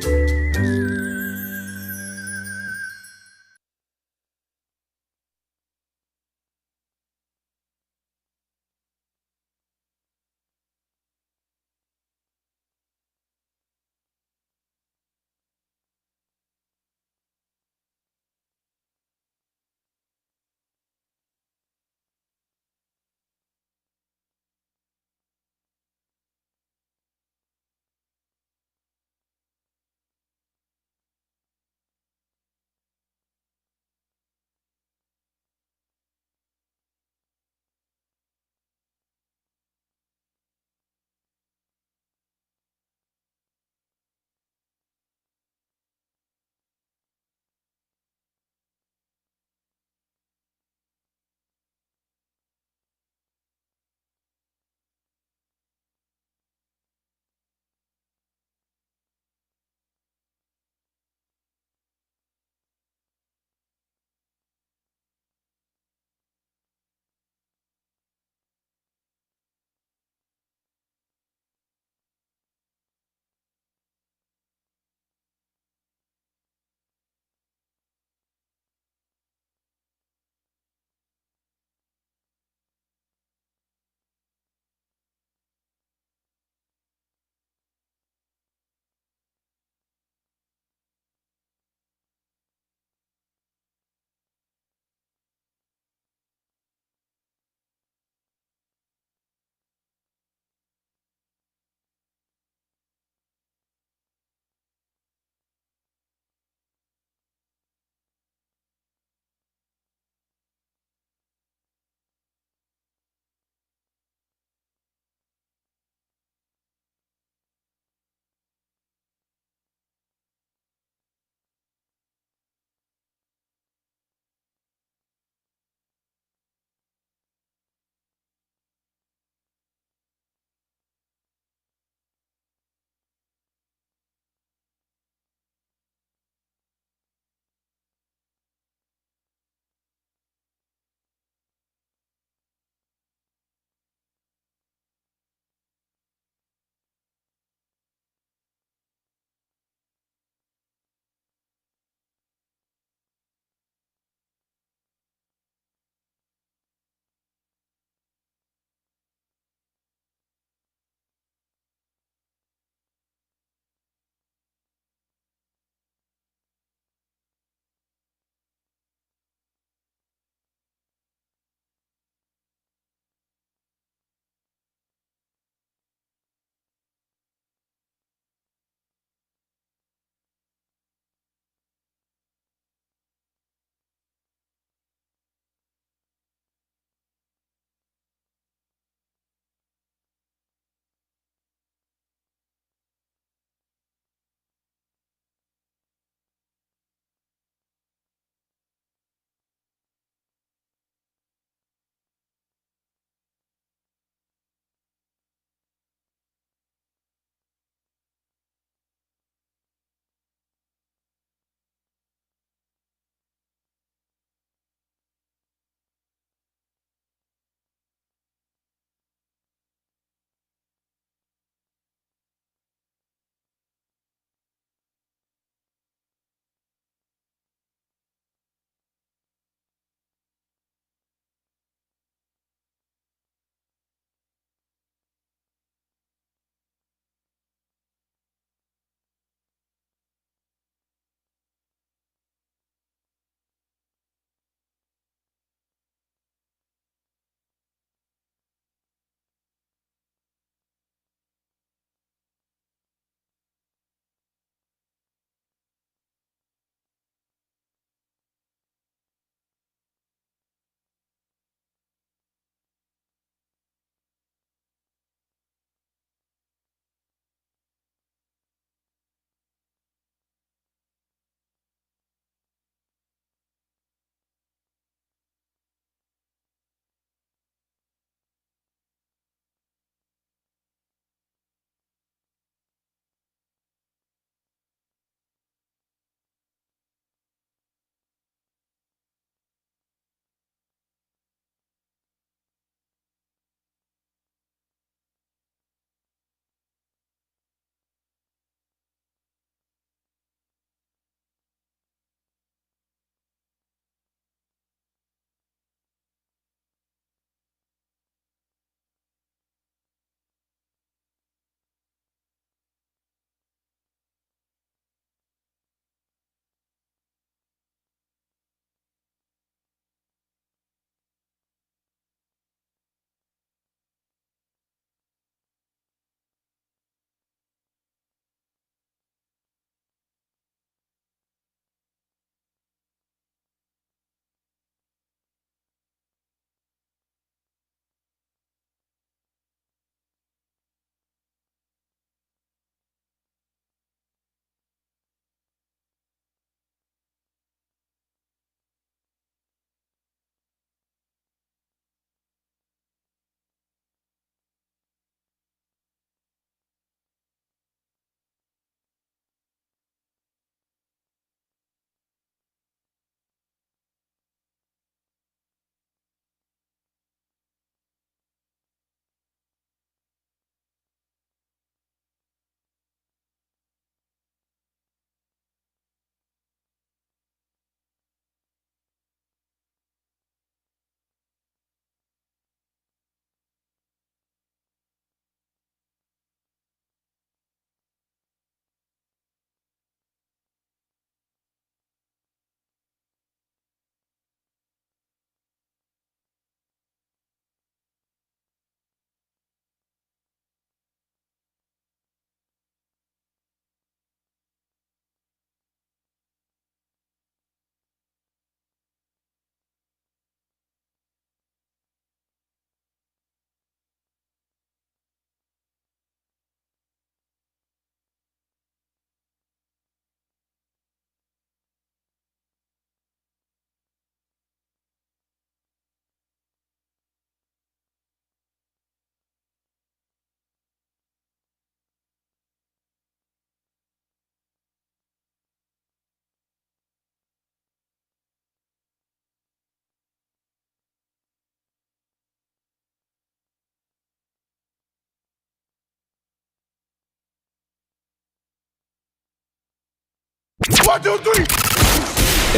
1, 2, 3.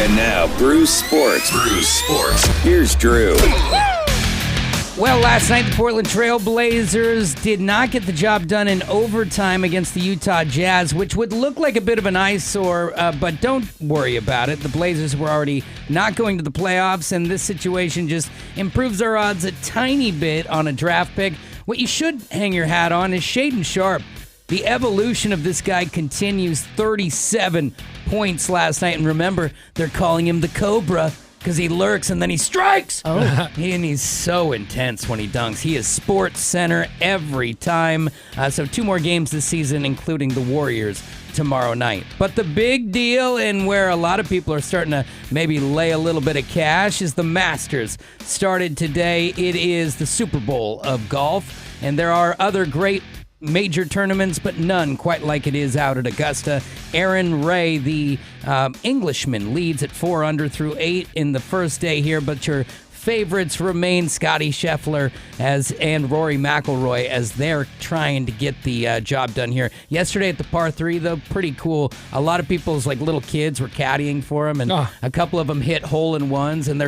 And now, Brew Sports. Here's Drew. Well, last night, the Portland Trail Blazers did not get the job done in overtime against the Utah Jazz, which would look like a bit of an eyesore, but don't worry about it. The Blazers were already not going to the playoffs, and this situation just improves our odds a tiny bit on a draft pick. What you should hang your hat on is Shaedon Sharpe. The evolution of this guy continues. 37 points last night, and remember, they're calling him the Cobra, because he lurks and then he strikes. Oh. And he's so intense when he dunks. He is Sports Center every time. So 2 more games this season, including the Warriors tomorrow night. But the big deal, and where a lot of people are starting to maybe lay a little bit of cash, is the Masters. Started today. It is the Super Bowl of golf, and there are other great major tournaments, but none quite like it is out at Augusta. Aaron Ray, the Englishman, leads at 4 under through 8 in the first day here, but your favorites remain Scotty Scheffler and Rory McIlroy as they're trying to get the job done here. Yesterday at the par 3, though, pretty cool. A lot of people's like little kids were caddying for him, and a couple of them hit hole-in-ones, and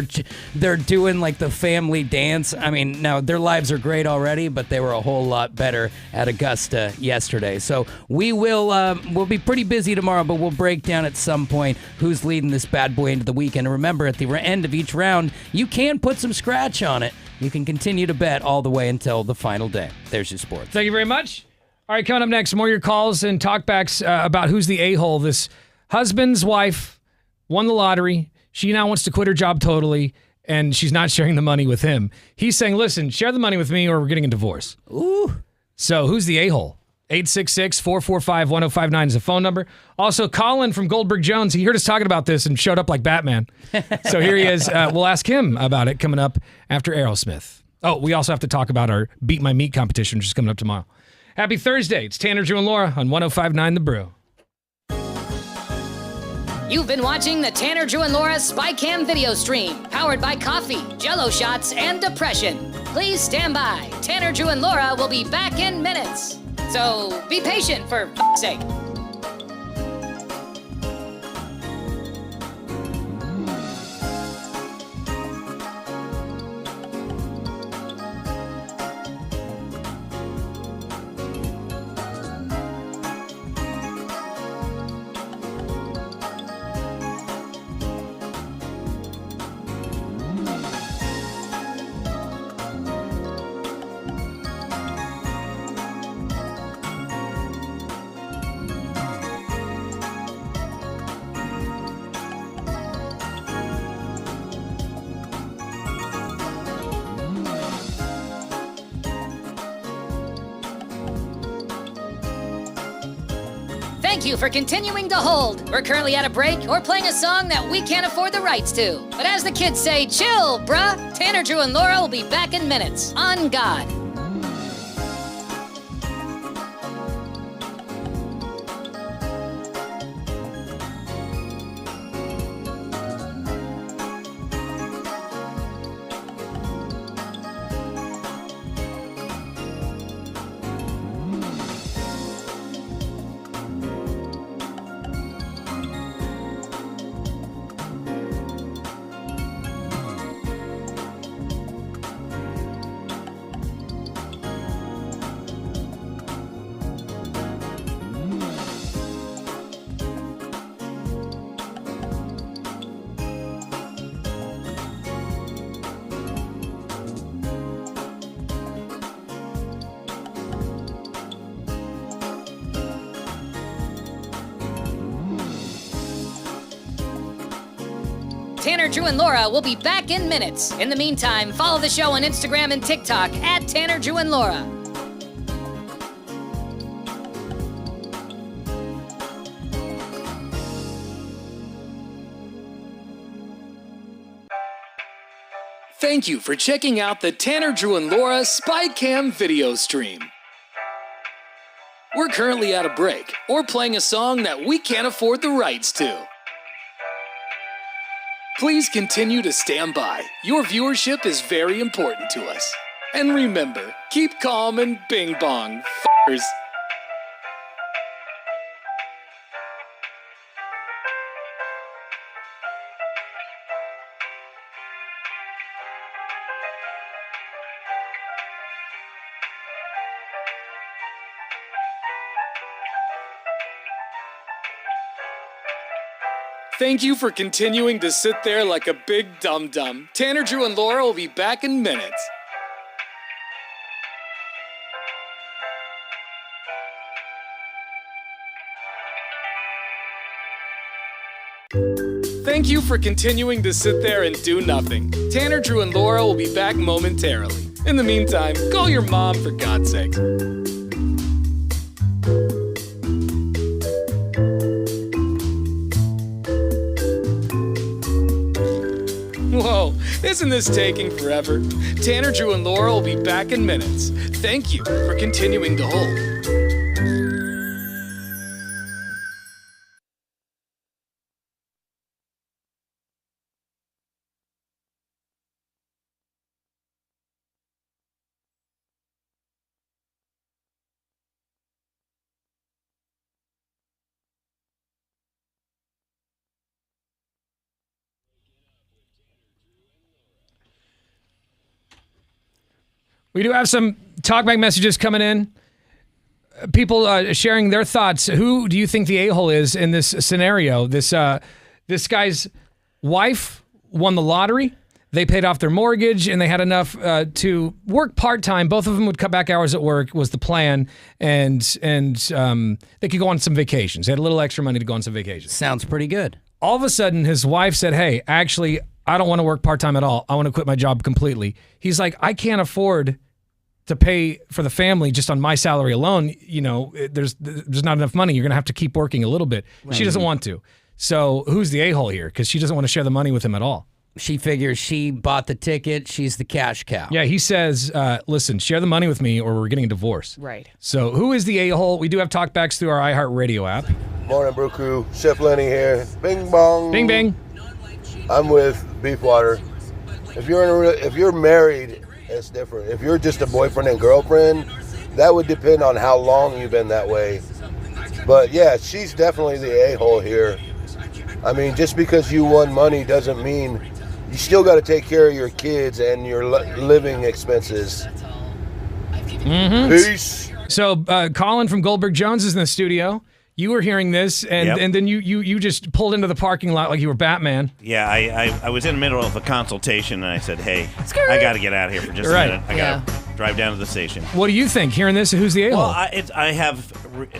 they're doing like the family dance. I mean, now their lives are great already, but they were a whole lot better at Augusta yesterday. So we'll be pretty busy tomorrow, but we'll break down at some point who's leading this bad boy into the weekend. And remember, at the end of each round, you can put some scratch on it. You can continue to bet all the way until the final day. There's your sports. Thank you very much. All right, coming up next, more of your calls and talkbacks about who's the a-hole. This husband's wife won the lottery. She now wants to quit her job totally, and she's not sharing the money with him. He's saying, listen, share the money with me or we're getting a divorce. Ooh. So who's the a-hole? 866-445-1059 is the phone number. Also, Colin from Goldberg Jones, he heard us talking about this and showed up like Batman. So here he is. We'll ask him about it coming up after Aerosmith. Oh, we also have to talk about our Beat My Meat competition, which is coming up tomorrow. Happy Thursday. It's Tanner, Drew, and Laura on 105.9 The Brew. You've been watching the Tanner, Drew, and Laura SpyCam video stream, powered by coffee, Jell-O shots, and depression. Please stand by. Tanner, Drew, and Laura will be back in minutes. So be patient, for f***'s sake. Thank you for continuing to hold. We're currently at a break or playing a song that we can't afford the rights to. But as the kids say, chill, bruh. Tanner, Drew, and Laura will be back in minutes. On God. Tanner, Drew, and Laura will be back in minutes. In the meantime, follow the show on Instagram and TikTok at Tanner, Drew, and Laura. Thank you for checking out the Tanner, Drew, and Laura SpyCam video stream. We're currently at a break or playing a song that we can't afford the rights to. Please continue to stand by. Your viewership is very important to us. And remember, keep calm and bing bong, f***ers. Thank you for continuing to sit there like a big dum-dum. Tanner, Drew, and Laura will be back in minutes. Thank you for continuing to sit there and do nothing. Tanner, Drew, and Laura will be back momentarily. In the meantime, call your mom for God's sake. Whoa, isn't this taking forever? Tanner, Drew, and Laura will be back in minutes. Thank you for continuing to hold. We do have some talkback messages coming in. People sharing their thoughts. Who do you think the a-hole is in this scenario? This guy's wife won the lottery. They paid off their mortgage, and they had enough to work part-time. Both of them would cut back hours at work, was the plan, and they could go on some vacations. They had a little extra money to go on some vacations. Sounds pretty good. All of a sudden, his wife said, hey, actually, I don't want to work part-time at all. I want to quit my job completely. He's like, I can't afford to pay for the family just on my salary alone. You know, there's not enough money. You're going to have to keep working a little bit. Right. She doesn't want to. So who's the a-hole here? Because she doesn't want to share the money with him at all. She figures she bought the ticket. She's the cash cow. Yeah, he says, listen, share the money with me or we're getting a divorce. Right. So who is the a-hole? We do have talkbacks through our iHeartRadio app. Morning, Brew Crew. Chef Lenny here. Bing bong. Bing bing. I'm with Beefwater. If you're married, it's different. If you're just a boyfriend and girlfriend, that would depend on how long you've been that way. But yeah, she's definitely the a-hole here. I mean, just because you won money doesn't mean you still got to take care of your kids and your living expenses. Mm-hmm. Peace. So Colin from Goldberg Jones is in the studio. You were hearing this, and then you just pulled into the parking lot like you were Batman. Yeah, I was in the middle of a consultation, and I said, hey, I got to get out of here for just a minute. I got to drive down to the station. What do you think, hearing this? Who's the a-hole? Well, I have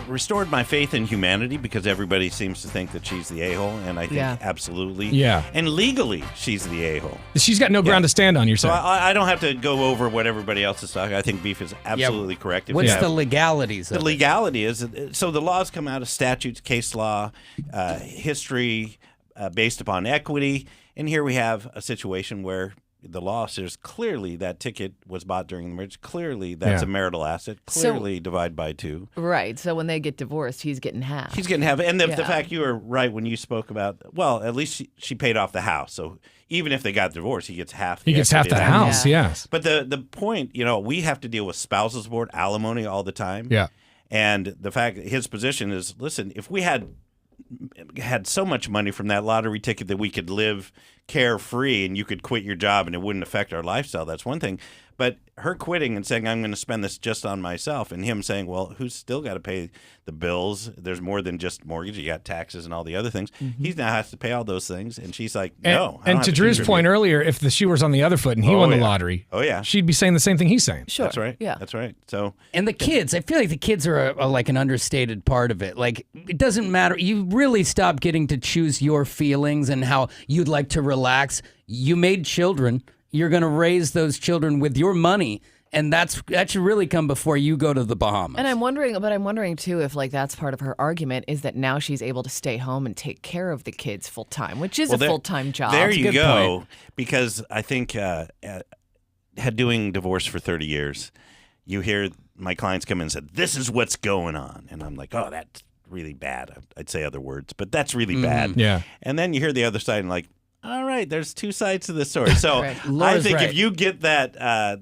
restored my faith in humanity because everybody seems to think that she's the a-hole, and I think absolutely. Yeah. And legally, she's the a-hole. She's got no ground to stand on, you're saying. So I don't have to go over what everybody else is talking. I think Beef is absolutely correct. What's the legalities of The legality is, so the laws come out of statutes, case law, history based upon equity. And here we have a situation where the law says clearly that ticket was bought during the marriage. Clearly that's a marital asset. Clearly divide by two. Right. So when they get divorced, he's getting half. He's getting half. And the fact you were right when you spoke about, well, at least she paid off the house. So even if they got divorced, he gets half. He gets half the house, yes. But the point, we have to deal with spousal support, alimony all the time. Yeah. And the fact that his position is, listen, if we had so much money from that lottery ticket that we could live carefree and you could quit your job and it wouldn't affect our lifestyle, that's one thing. But her quitting and saying, I'm going to spend this just on myself, and him saying, well, who's still got to pay the bills? There's more than just mortgage. You got taxes and all the other things. Mm-hmm. He now has to pay all those things. And she's like, no. I don't And have to Drew's point earlier, if the shoe was on the other foot and he won the lottery, she'd be saying the same thing he's saying. Sure. That's right. Yeah. That's right. So, and the kids, I feel like the kids are like an understated part of it. Like, it doesn't matter. You really stop getting to choose your feelings and how you'd like to relax. You made children. You're going to raise those children with your money. And that should really come before you go to the Bahamas. And I'm wondering too if that's part of her argument is that now she's able to stay home and take care of the kids full time, which is a full-time job. There you go. Because I think doing divorce for 30 years, you hear my clients come in and say, this is what's going on. And I'm like, oh, that's really bad. I'd say other words, but that's really bad. Yeah. And then you hear the other side and like, all right, there's two sides to this story. So Laura's I think right. if you get that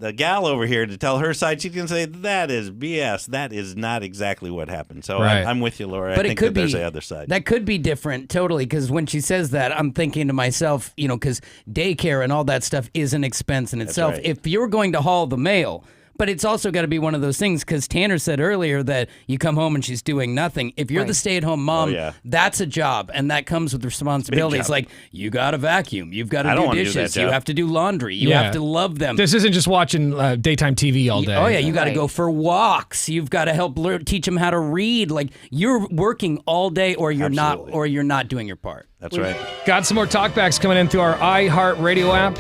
the gal over here to tell her side, she can say, that is BS. That is not exactly what happened. So I'm with you, Laura. But I think that there's the other side. That could be different, totally, because when she says that, I'm thinking to myself, because daycare and all that stuff is an expense in itself. right. If you're going to haul the mail, But it's also got to be one of those things, because Tanner said earlier that you come home and she's doing nothing. If you're the stay-at-home mom, that's a job, and that comes with responsibilities. Like, you got to vacuum, you've got to do dishes, you have to do laundry, you have to love them. This isn't just watching daytime TV all day. Oh, yeah, you got to go for walks. You've got to help teach them how to read. Like, you're working all day, or you're not doing your part. That's right. Got some more talkbacks coming in through our iHeartRadio app.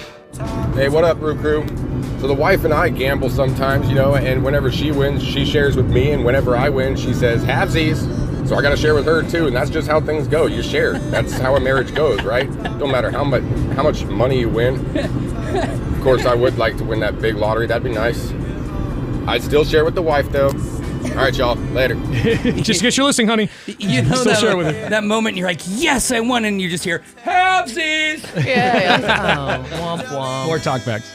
Hey, what up, Brew Crew? So the wife and I gamble sometimes, and whenever she wins, she shares with me, and whenever I win, she says, halvesies. So I got to share with her, too, and that's just how things go. You share. That's how a marriage goes, right? Don't matter how much money you win. Of course, I would like to win that big lottery. That'd be nice. I'd still share with the wife, though. All right, y'all. Later. Just in case you're listening, honey. You know Still share with her. that moment you're like, yes, I won, and you just hear, halvesies. Yeah. Womp womp. More talkbacks.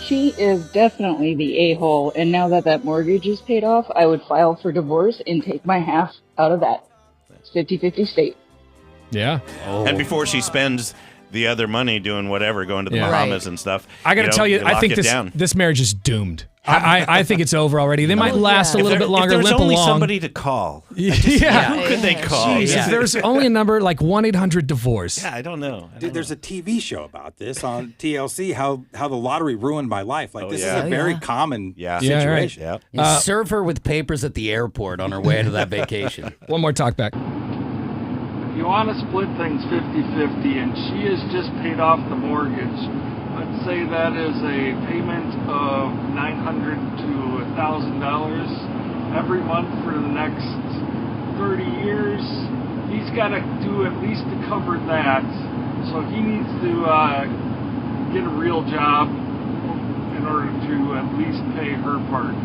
She is definitely the a-hole, and now that mortgage is paid off, I would file for divorce and take my half out of that. It's 50-50 state. Yeah. And before she spends the other money doing whatever, going to the Bahamas and stuff. I got to tell you, I think this marriage is doomed. I think it's over already. They might last a little bit longer, if there's limp only along. somebody to call. Who could they call? Jeez, if there's only a number like 1-800-DIVORCE. Yeah, I don't know. Dude, there's a TV show about this on TLC, how the lottery ruined my life. Like, this is a very common situation. Yeah. You serve her with papers at the airport on her way to that vacation. One more talkback. If you want to split things 50-50 and she has just paid off the mortgage, let's say that is a payment of $900 to $1,000 every month for the next 30 years, he's got to do at least to cover that. So he needs to get a real job in order to at least pay her part,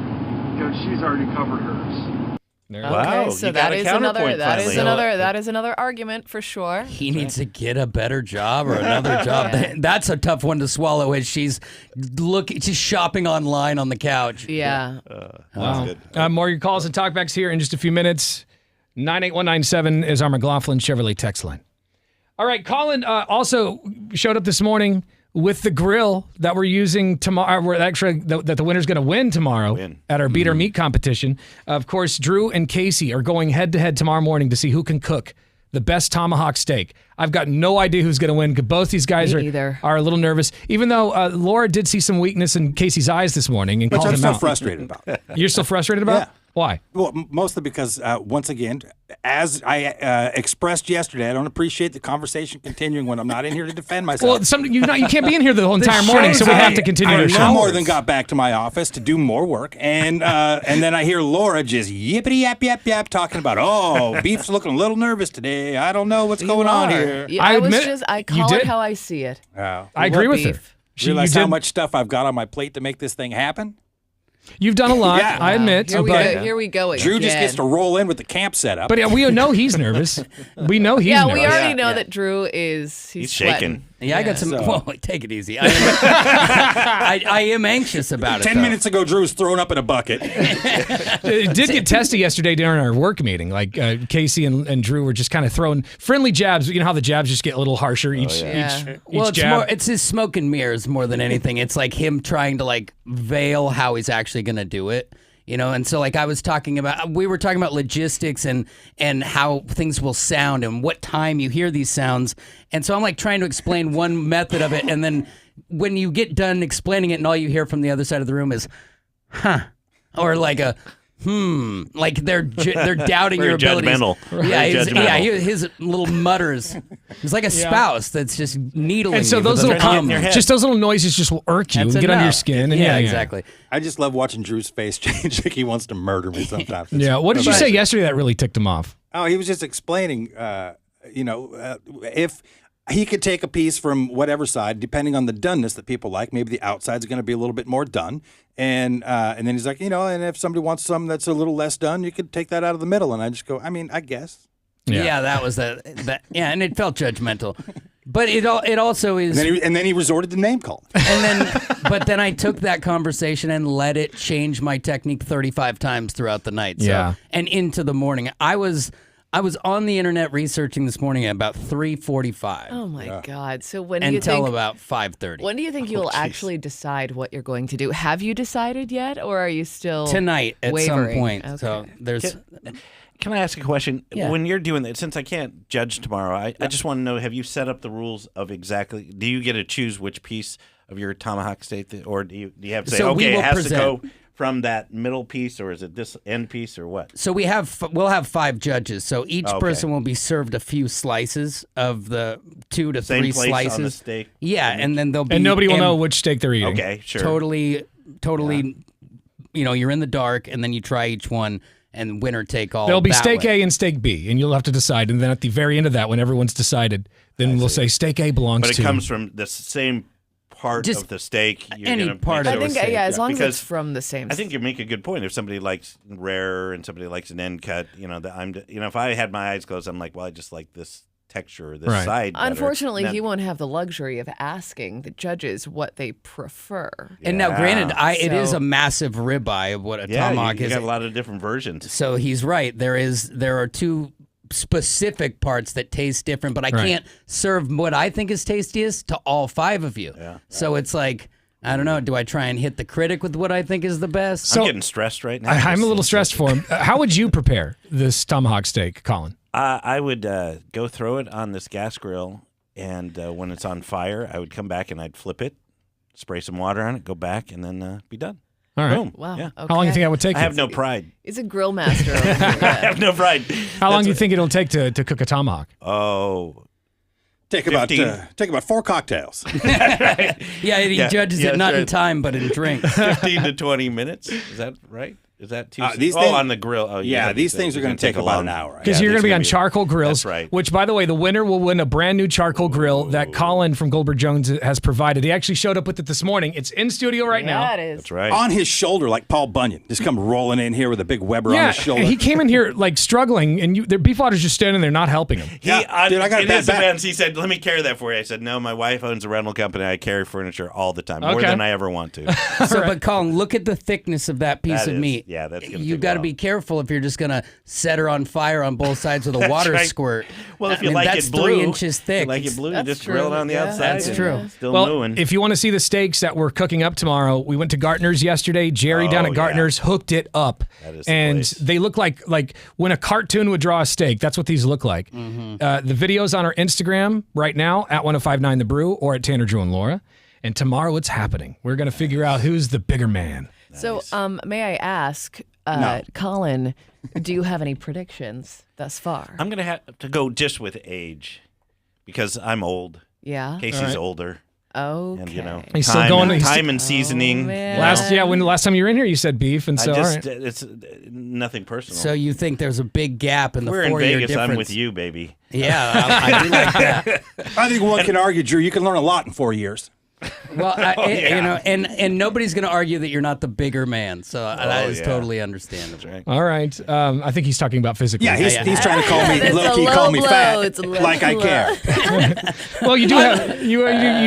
because she's already covered hers. Okay, so that is another argument for sure. He needs to get a better job or another job. That's a tough one to swallow. As she's shopping online on the couch. Yeah. Wow. More of your calls and talkbacks here in just a few minutes. 98197 is our McLaughlin Chevrolet text line. All right, Colin also showed up this morning with the grill that we're using tomorrow, that the winner's going to win tomorrow at our Beat Our Meat competition. Of course, Drew and Casey are going head-to-head tomorrow morning to see who can cook the best tomahawk steak. I've got no idea who's going to win, because both these guys are a little nervous, even though Laura did see some weakness in Casey's eyes this morning and called him out. Which I'm still frustrated about. You're still frustrated about? Yeah. Why? Well, mostly because, once again, as I expressed yesterday, I don't appreciate the conversation continuing when I'm not in here to defend myself. Well, you can't be in here the whole entire morning, so we have to continue the show. I no more than got back to my office to do more work, and then I hear Laura just yippity yap yap yap talking about, beef's looking a little nervous today. I don't know what's going on here. Yeah, I call it how I see it. I agree with her. Realize how much stuff I've got on my plate to make this thing happen? You've done a lot, I admit. Here we go again. Drew just gets to roll in with the camp setup. But we know he's nervous. We know he's nervous. We already know that Drew is he's shaking. Yeah, I got some. Whoa, take it easy. I am anxious about it. 10 minutes ago, Drew was thrown up in a bucket. It did get testy yesterday during our work meeting. Like Casey and Drew were just kind of throwing friendly jabs. You know how the jabs just get a little harsher each Well, jab. it's his smoke and mirrors more than anything. It's like him trying to veil how he's actually going to do it. And so we were talking about logistics and how things will sound and what time you hear these sounds. And so I'm trying to explain one method of it. And then when you get done explaining it and all you hear from the other side of the room is, huh, or they're doubting your abilities. Judgmental. Yeah, his little mutters. He's like a spouse that's just needling. And so you those with little noises just will irk you and get under your skin. And exactly. I just love watching Drew's face change. Like he wants to murder me sometimes. What did you say yesterday that really ticked him off? Oh, he was just explaining, if he could take a piece from whatever side, depending on the doneness that people like. Maybe the outside's going to be a little bit more done. And then he's like, and if somebody wants some that's a little less done, you could take that out of the middle. And I just go, I guess. Yeah, that was that. Yeah, and it felt judgmental. But it also is. And then he resorted to name calling. But then I took that conversation and let it change my technique 35 times throughout the night. So, and into the morning. I was on the internet researching this morning at about 3:45. Oh my God! So when do you until think? about 5:30 When do you think you'll actually decide what you're going to do? Have you decided yet, or are you still tonight at wavering? some point? Okay. So there's. Can I ask a question? Yeah. When you're doing that, since I can't judge tomorrow, I just want to know: have you set up the rules of exactly? Do you get to choose which piece of your tomahawk steak, or do you have to say, So we okay, will it has present- to go from that middle piece, or is it this end piece, or what? So we'll have 5 judges. So each Okay. person will be served a few slices of the 2 to Same 3 place slices. on the steak? Yeah, and then they'll be And nobody will know which steak they're eating. Okay, sure. Totally. You're in the dark, and then you try each one, and winner take all. There'll be that steak way. A and steak B, and you'll have to decide. And then at the very end of that, when everyone's decided, then we'll say steak A belongs But it to. comes from the same part Just of the steak. You're any gonna part make of I sure think it's- as long as because it's from the same. I think you make a good point. If somebody likes rare and somebody likes an end cut, if I had my eyes closed, I'm like, well, I just like this texture or this side. better. Unfortunately, And he then- won't have the luxury of asking the judges what they prefer. And now, granted, it is So- a massive ribeye of what a Yeah, tomahawk you is. got a lot of different versions. So he's right. There are 2 specific parts that taste different, but I Right. can't serve what I think is tastiest to all 5 of you. Yeah. So it's like, I don't know. Do I try and hit the critic with what I think is the best? So- I'm getting stressed right now. I'm a little stressed for him. How would you prepare this tomahawk steak, Colin? I would go throw it on this gas grill, and when it's on fire, I would come back and I'd flip it, spray some water on it, go back, and then be done. All right. Boom. Wow. Yeah. Okay. How long do you think that would take I you? have no pride. He's a grill master. over I here. have no pride. How long do you think it'll take to cook a tomahawk? Oh, Take about 4 cocktails. Yeah, he judges yeah, it not that's in right. time, but in drinks. 15 to 20 minutes. Is that right? Is that too? These oh, things- on the grill. Oh, Yeah, these things are going to take a about long- an hour. Because Yeah, you're going to these be are on charcoal grills, That's right. which, by the way, the winner will win a brand new charcoal grill that Colin from Goldberg Jones has provided. He actually showed up with it this morning. It's in studio right now. Yeah, it is. That's right. On his shoulder, like Paul Bunyan. Just come rolling in here with a big Weber on his shoulder. he came in here like struggling, and the Beefwater's just standing there not helping him. Dude, I got a in his bad back. events, he said, "Let me carry that for you." I said, "No, my wife owns a rental company. I carry furniture all the time, more Okay. than I ever want to." So, but Colin, look at the thickness of that piece That of is- meat. yeah, that's gonna You take a got to while. be careful if you're just going to set her on fire on both sides with a water right. squirt. Well, if I you mean, like that's it blue, 3 inches if you thick. like it blue, you That's just grill it true. on the Yeah, outside. that's and true. Still Well, mooing. if you want to see the steaks that we're cooking up tomorrow, we went to Gartner's yesterday. Jerry down Oh, at Gartner's hooked it up. That is the and place. they look like when a cartoon would draw a steak. That's what these look like. The video's on our Instagram right now at 1059 The Brew or at Tanner, Drew, and Laura. And tomorrow it's happening. We're going to figure out who's the bigger man. So, may I ask, Colin, do you have any predictions thus far? I'm going to have to go just with age because I'm old. Yeah. Casey's All right. older. Okay. And, He's still going- he's time and seasoning. man. Last time you were in here, you said beef. And so, I just, all right. it's nothing personal. So you think there's a big gap in the We're in 4-year Vegas. difference? I'm with you, baby. Yeah, I do like that. I think one can argue, Drew, you can learn a lot in 4 years. Well, yeah. you know, and nobody's going to argue that you're not the bigger man, so that is yeah. totally understandable. Right. All right. I think he's talking about physically. Yeah, he's trying to call me That's a low-key, low call me blow. fat, It's a low like I blow. care. Well, you do have you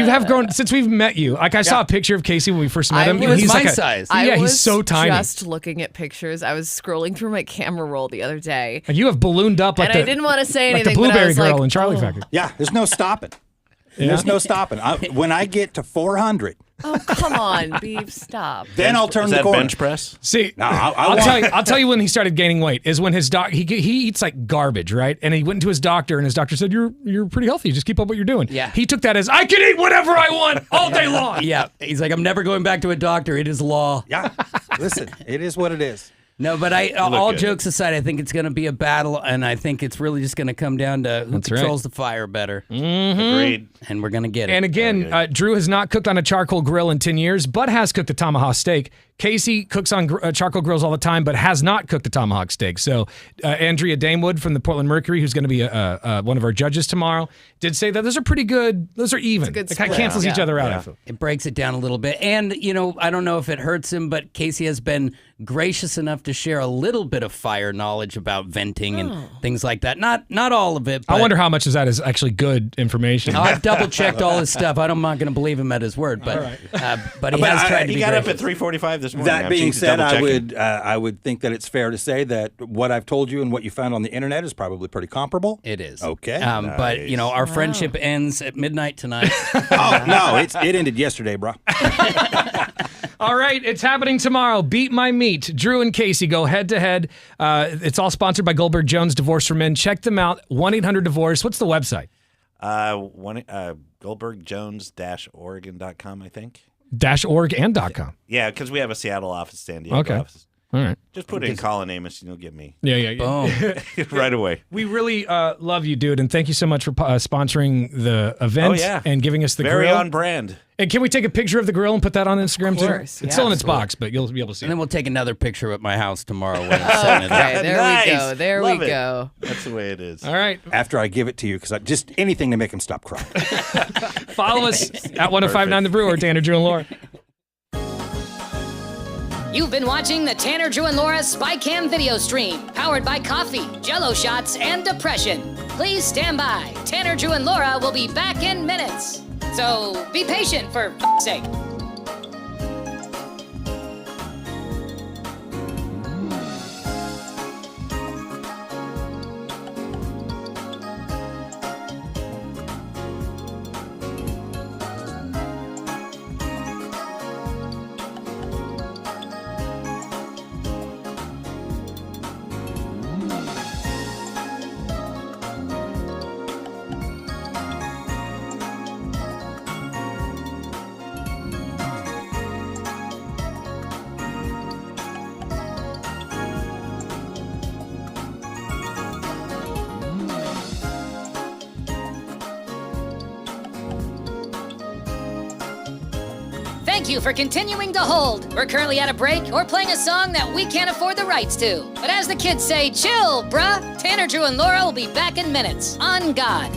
have grown since we've met you. Like I saw a picture of Casey when we first met him. He was he's my like size. I Yeah, was he's so tiny. just looking at pictures. I was scrolling through my camera roll the other day. And you have ballooned up like And I the didn't want to say like the anything, but I Blueberry was Girl like, in Charlie oh. Factory. Yeah, there's no stopping. Yeah. There's no stopping. When I get to 400, Oh, come on, Beef, stop. then I'll turn Is the that corner. bench press? See, No, I I'll want- tell you. I'll tell you when he started gaining weight is when his he eats like garbage, right? And he went into his doctor, and his doctor said, "You're pretty healthy. Just keep up what you're doing." Yeah. He took that as I can eat whatever I want all day long. Yeah, he's like, I'm never going back to a doctor. It is law. Yeah, listen, it is what it is. No, but all good. jokes aside, I think it's going to be a battle, and I think it's really just going to come down to who That's right. controls the fire better. Agreed. And we're going to get it. And again, Drew has not cooked on a charcoal grill in 10 years, but has cooked a tomahawk steak. Casey cooks on charcoal grills all the time, but has not cooked a tomahawk steak. So Andrea Damewood from the Portland Mercury, who's going to be one of our judges tomorrow, did say that those are pretty good. Those are even. good It kind of split. cancels each Yeah. other out. Yeah. I feel. It breaks it down a little bit. And, I don't know if it hurts him, but Casey has been gracious enough to share a little bit of fire knowledge about venting and things like that. Not all of it. But I wonder how much of that is actually good information. I've double checked all his stuff. I'm not going to believe him at his word, but but he has tried to be He got up gracious. at 3:45 this morning. That I'm being just said, double-checking. I would think that it's fair to say that what I've told you and what you found on the internet is probably pretty comparable. It is. Okay. But, our friendship ends at midnight tonight. Oh, no, it ended yesterday, bro. All right, it's happening tomorrow. Beat My Meat. Drew and Casey go head-to-head. It's all sponsored by Goldberg Jones Divorce for Men. Check them out, 1-800-DIVORCE. What's the website? Goldbergjones-Oregon.com, I think. -org and .com. Yeah, because we have a Seattle office, San Diego Okay. office. All right. Just put in Colin Amos and you'll get me. Yeah. Boom. Right away. We really love you, dude, and thank you so much for sponsoring the event and giving us the Very grill. on brand. And can we take a picture of the grill and put that on Instagram too? course, It's yeah. still in its box, but you'll be able to see And it. then we'll take another picture at my house tomorrow when it's setting it up. Okay, there we go. There Love we it. go. That's the way it is. All right. After I give it to you, because just anything to make him stop crying. Follow us at 1059 The Brewer, Tanner, Drew, and Laura. You've been watching the Tanner, Drew, and Laura SpyCam video stream, powered by coffee, Jello shots, and depression. Please stand by. Tanner, Drew, and Laura will be back in minutes. So be patient for f***'s sake. Thank you for continuing to hold. We're currently at a break or playing a song that we can't afford the rights to. But as the kids say, chill, bruh. Tanner, Drew, and Laura will be back in minutes. On God.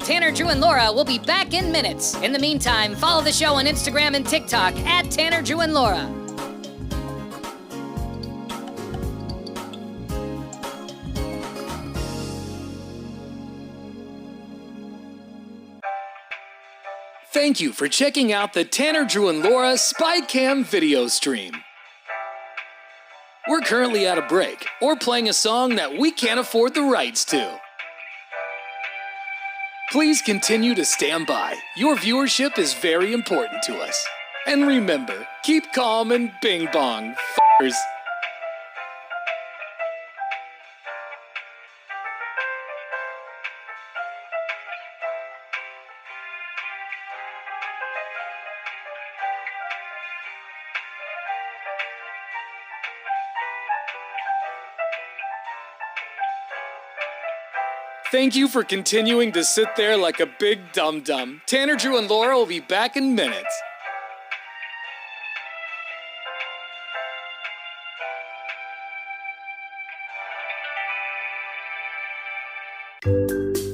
Tanner, Drew, and Laura will be back in minutes. In the meantime, follow the show on Instagram and TikTok at Tanner, Drew, and Laura. Thank you for checking out the Tanner, Drew, and Laura SpyCam video stream. We're currently at a break or playing a song that we can't afford the rights to. Please continue to stand by. Your viewership is very important to us. And remember, keep calm and bing bong, f***ers. Thank you for continuing to sit there like a big dum-dum. Tanner, Drew, and Laura will be back in minutes.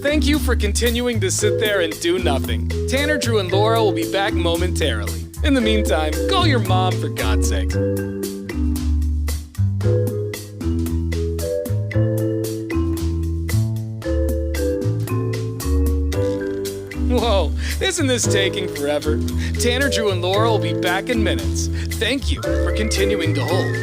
Thank you for continuing to sit there and do nothing. Tanner, Drew, and Laura will be back momentarily. In the meantime, call your mom for God's sake. Whoa, isn't this taking forever? Tanner, Drew, and Laura will be back in minutes. Thank you for continuing to hold.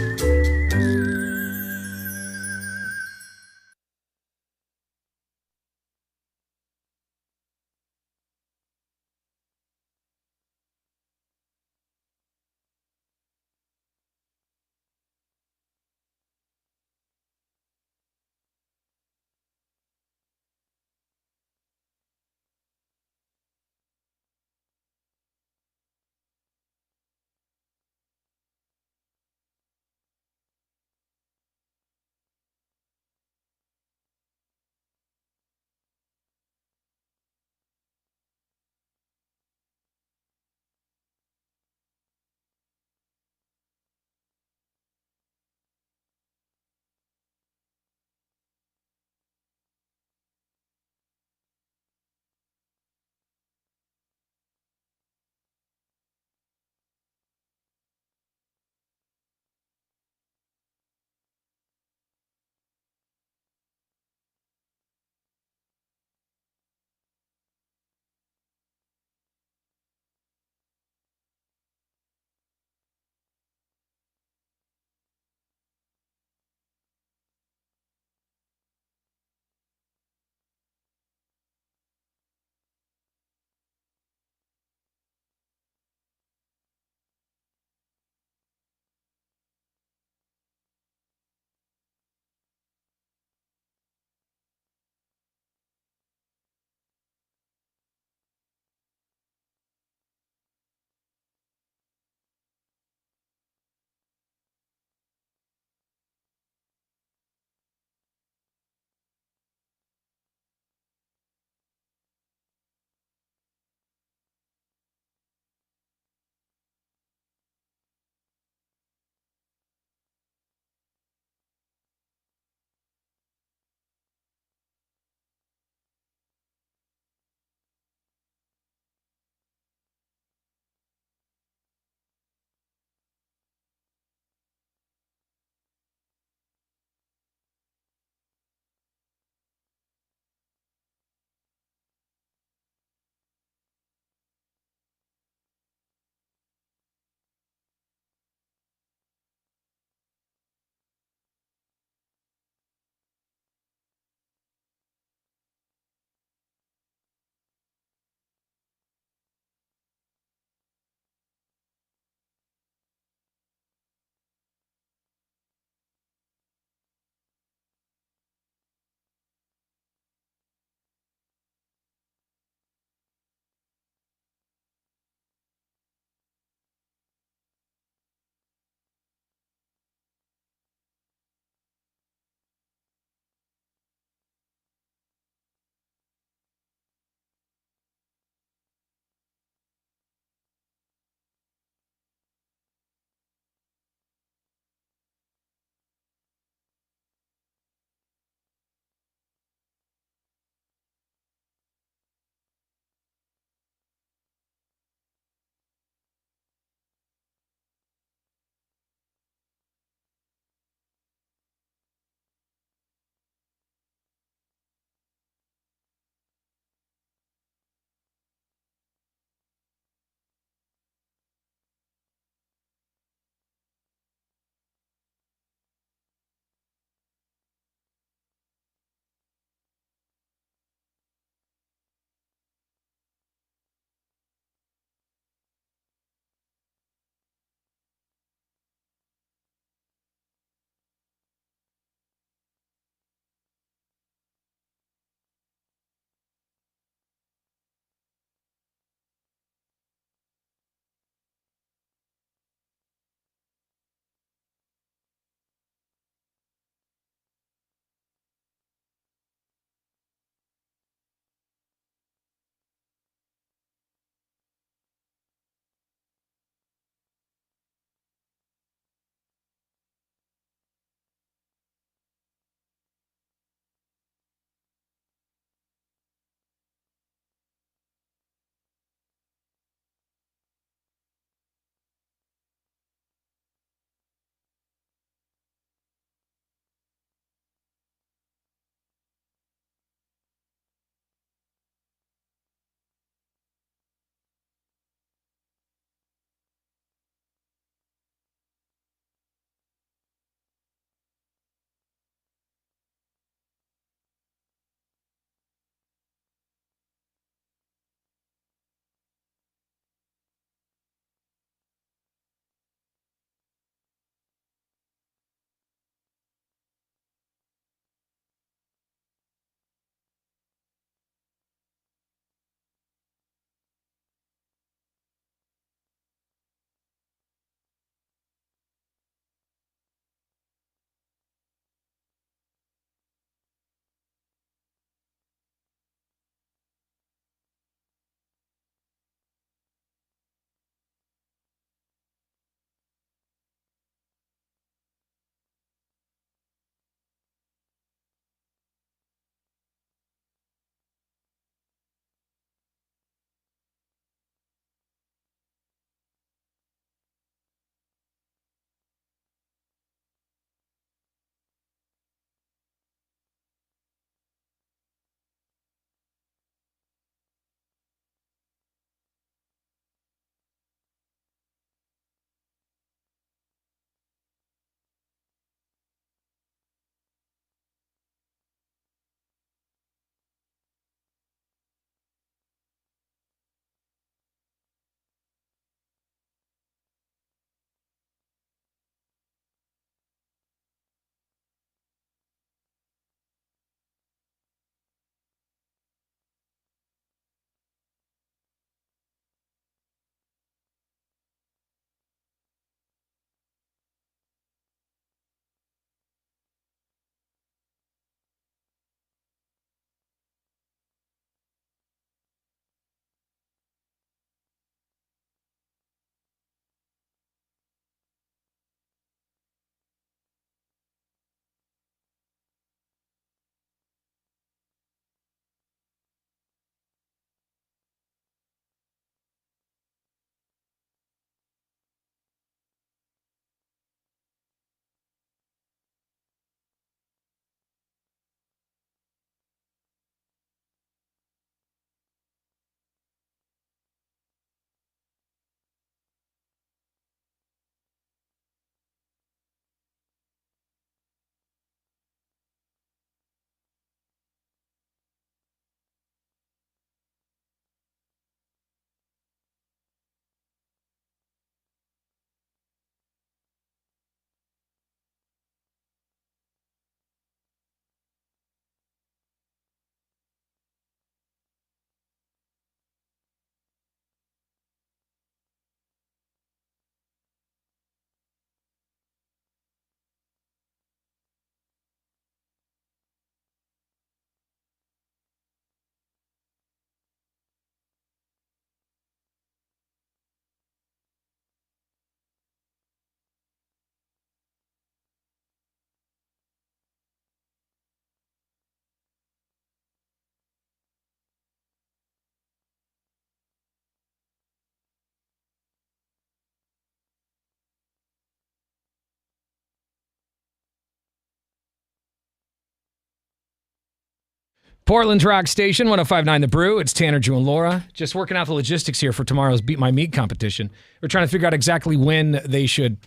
Portland's Rock Station, 105.9 The Brew. It's Tanner, Drew, and Laura. Just working out the logistics here for tomorrow's Beat My Meat competition. We're trying to figure out exactly when they should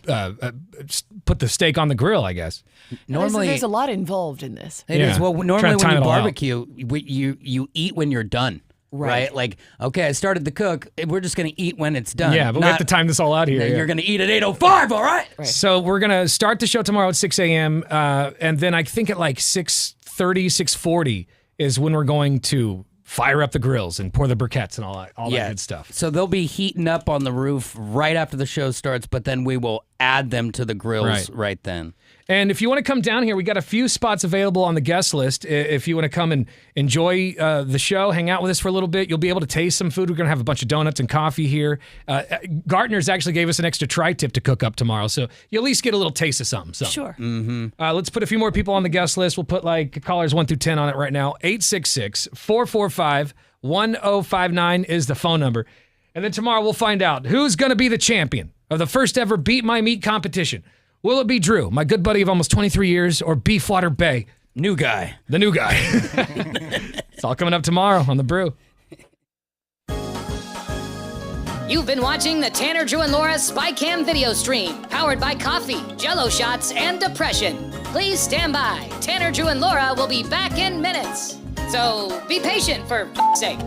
put the steak on the grill, I guess. Normally, there's a lot involved in this. It is. Well, normally Trying to when time you it all out. barbecue, you eat when you're done. Right. Like, okay, I started to cook. We're just going to eat when it's done. Yeah, but we have to time this all out here. You're going to eat at 8:05, all right? So we're going to start the show tomorrow at 6 a.m. And then I think at like 6:30, 6:40 is when we're going to fire up the grills and pour the briquettes and all that good stuff. So they'll be heating up on the roof right after the show starts, but then we will add them to the grills right then. And if you want to come down here, we got a few spots available on the guest list. If you want to come and enjoy the show, hang out with us for a little bit, you'll be able to taste some food. We're going to have a bunch of donuts and coffee here. Gartner's actually gave us an extra tri-tip to cook up tomorrow, so you at least get a little taste of something. Sure. Mm-hmm. Let's put a few more people on the guest list. We'll put like callers 1 through 10 on it right now. 866-445-1059 is the phone number. And then tomorrow we'll find out who's going to be the champion of the first ever Beat My Meat competition. Will it be Drew, my good buddy of almost 23 years, or Beefwater Bay? New guy. The new guy. It's all coming up tomorrow on The Brew. You've been watching the Tanner, Drew, and Laura SpyCam video stream, powered by coffee, Jell-O shots, and depression. Please stand by. Tanner, Drew, and Laura will be back in minutes. So be patient, for f***'s sake.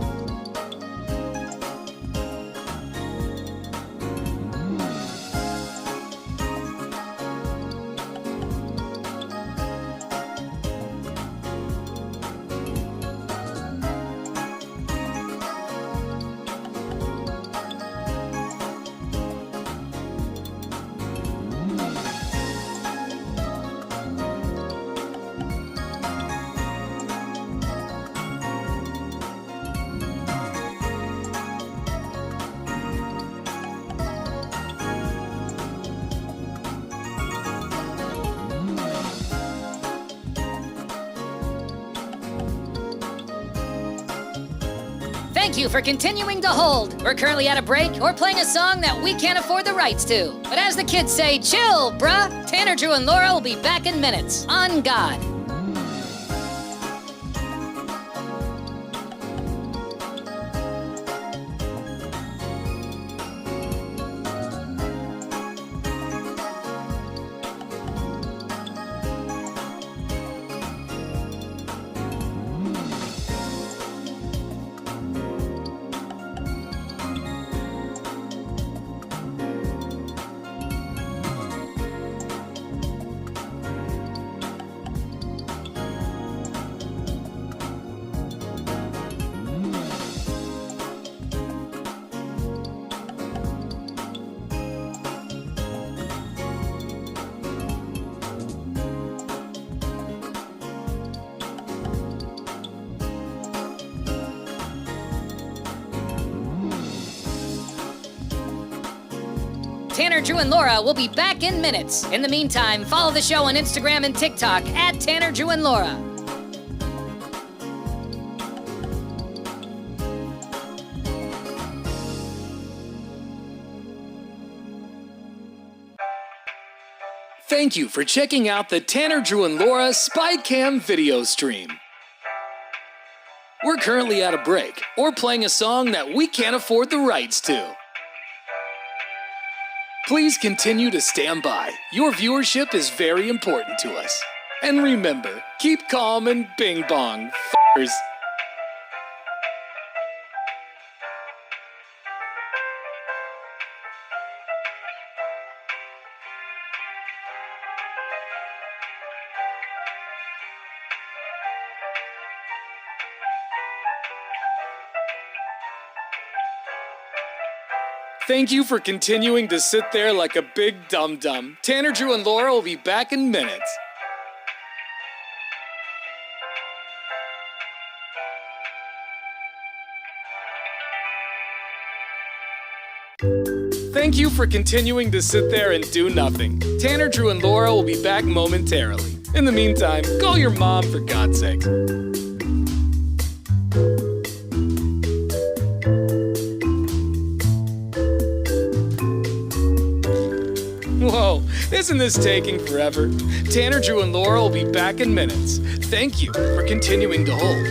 Thank you for continuing to hold. We're currently at a break or playing a song that we can't afford the rights to. But as the kids say, chill, bruh. Tanner, Drew, and Laura will be back in minutes. On God. Tanner, Drew, and Laura will be back in minutes. In the meantime, follow the show on Instagram and TikTok at Tanner, Drew, and Laura. Thank you for checking out the Tanner, Drew, and Laura SpyCam video stream. We're currently at a break or playing a song that we can't afford the rights to. Please continue to stand by. Your viewership is very important to us. And remember, keep calm and bing bong, f***ers. Thank you for continuing to sit there like a big dum-dum. Tanner, Drew, and Laura will be back in minutes. Thank you for continuing to sit there and do nothing. Tanner, Drew, and Laura will be back momentarily. In the meantime, call your mom for God's sake. Whoa, Isn't this taking forever? Tanner, Drew, and Laura will be back in minutes. Thank you for continuing to hold.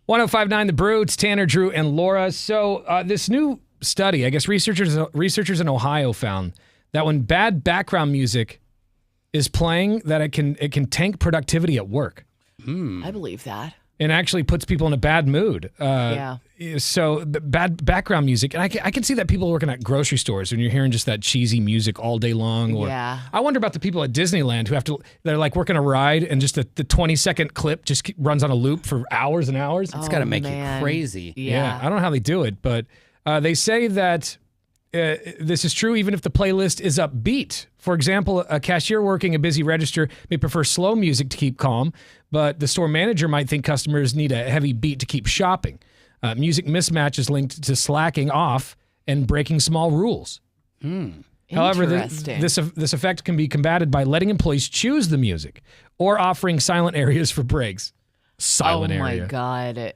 .1059 The Brew. It's Tanner, Drew, and Laura. So this new study, I guess researchers in Ohio found that when bad background music is playing, that it can tank productivity at work. I believe that. And actually puts people in a bad mood. Yeah. So bad background music, and I can see that people working at grocery stores when you're hearing just that cheesy music all day long. Or Yeah. I wonder about the people at Disneyland who they're like working a ride and just the 20-second clip just runs on a loop for hours and hours. It's got to make you crazy. Yeah, I don't know how they do it, but they say that this is true even if the playlist is upbeat. For example, a cashier working a busy register may prefer slow music to keep calm, but the store manager might think customers need a heavy beat to keep shopping. Music mismatch is linked to slacking off and breaking small rules. However, this effect can be combated by letting employees choose the music or offering silent areas for breaks. Silent area. Oh my God.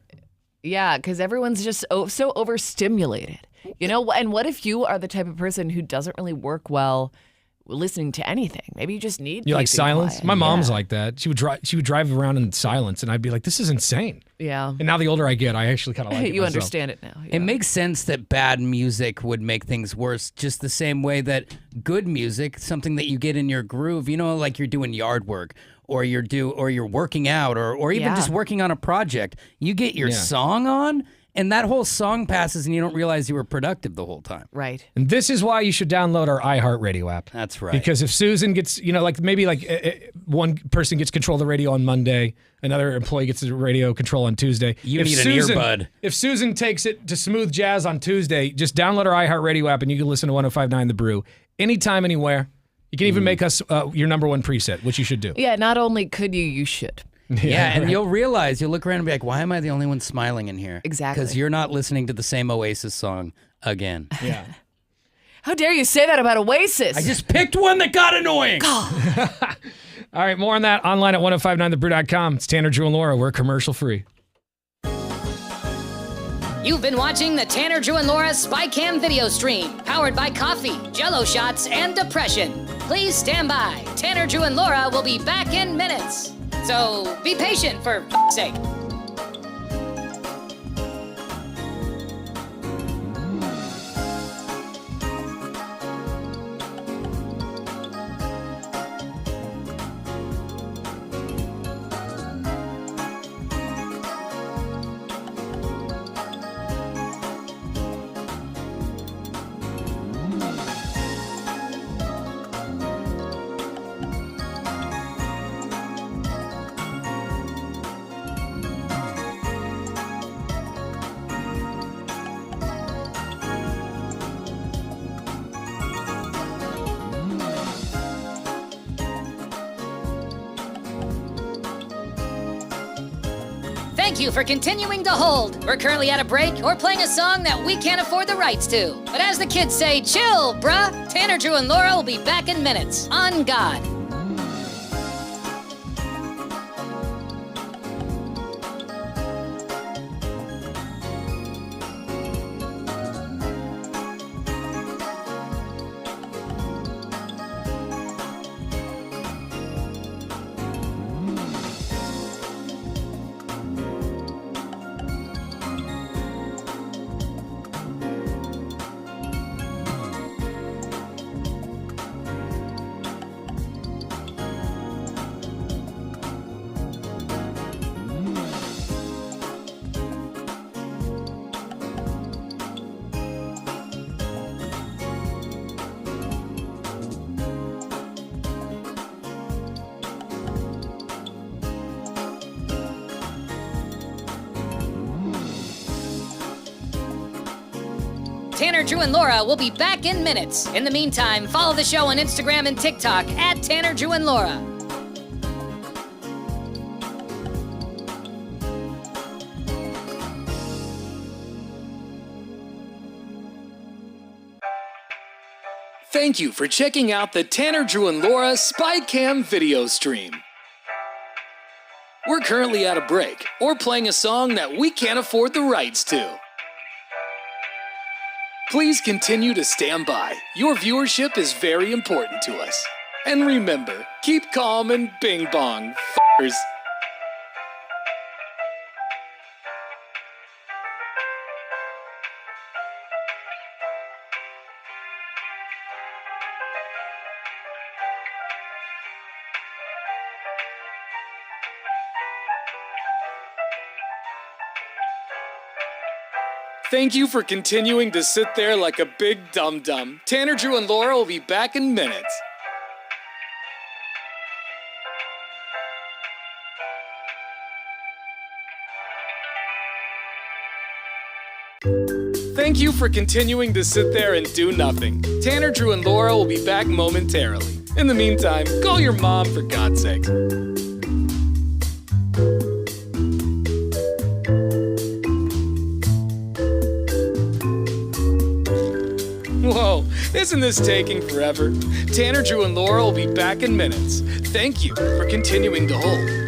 Yeah, because everyone's just so overstimulated. You know, and what if you are the type of person who doesn't really work well listening to anything? Maybe you just need You like peace and silence? quiet. My mom's like that. She would drive around in silence, and I'd be like, "This is insane." Yeah. And now the older I get, I actually kind of like it You myself. understand it now. It makes sense that bad music would make things worse, just the same way that good music, something that you get in your groove, you know, like you're doing yard work or you're working out or even Yeah. just working on a project. You get your Yeah. song on and that whole song passes and you don't realize you were productive the whole time. Right. And this is why you should download our iHeartRadio app. That's right. Because if Susan gets, one person gets control of the radio on Monday, another employee gets the radio control on Tuesday. You need an earbud. If Susan takes it to smooth jazz on Tuesday, just download our iHeartRadio app and you can listen to 1059 The Brew anytime, anywhere. You can even make us your number one preset, which you should do. Yeah, not only could you should. Yeah, and right. you'll realize, you'll look around and be like, why am I the only one smiling in here? Exactly. Because you're not listening to the same Oasis song again. Yeah. How dare you say that about Oasis? I just picked one that got annoying. All right, more on that online at 1059thebrew.com. It's Tanner, Drew, and Laura. We're commercial free. You've been watching the Tanner, Drew, and Laura SpyCam video stream, powered by coffee, Jell-O shots, and depression. Please stand by. Tanner, Drew, and Laura will be back in minutes. So be patient, for f***'s sake. Thank you for continuing to hold. We're currently at a break or playing a song that we can't afford the rights to. But as the kids say, chill, bruh. Tanner, Drew, and Laura will be back in minutes. On God. Tanner, Drew, and Laura will be back in minutes. In the meantime, follow the show on Instagram and TikTok at Tanner, Drew, and Laura. Thank you for checking out the Tanner, Drew, and Laura SpyCam video stream. We're currently at a break or playing a song that we can't afford the rights to. Please continue to stand by. Your viewership is very important to us. And remember, keep calm and bing bong, f***ers. Thank you for continuing to sit there like a big dum-dum. Tanner, Drew, and Laura will be back in minutes. Thank you for continuing to sit there and do nothing. Tanner, Drew, and Laura will be back momentarily. In the meantime, call your mom for God's sake. Whoa, isn't this taking forever? Tanner, Drew, and Laura will be back in minutes. Thank you for continuing to hold.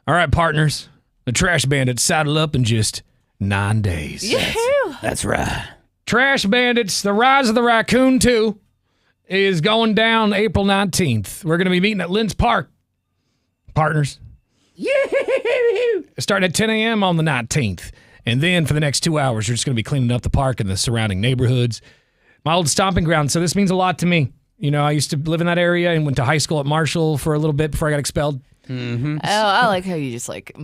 All right, partners. The Trash Bandits saddle up in just 9 days. Yoo-hoo! That's right. Trash Bandits, The Rise of the Raccoon 2 is going down April 19th. We're going to be meeting at Lynn's Park. Partners. Starting at 10 a.m. on the 19th. And then for the next 2 hours, you're just going to be cleaning up the park and the surrounding neighborhoods. My old stomping ground, so this means a lot to me. You know, I used to live in that area and went to high school at Marshall for a little bit before I got expelled. Mm-hmm. Oh, I like how you just like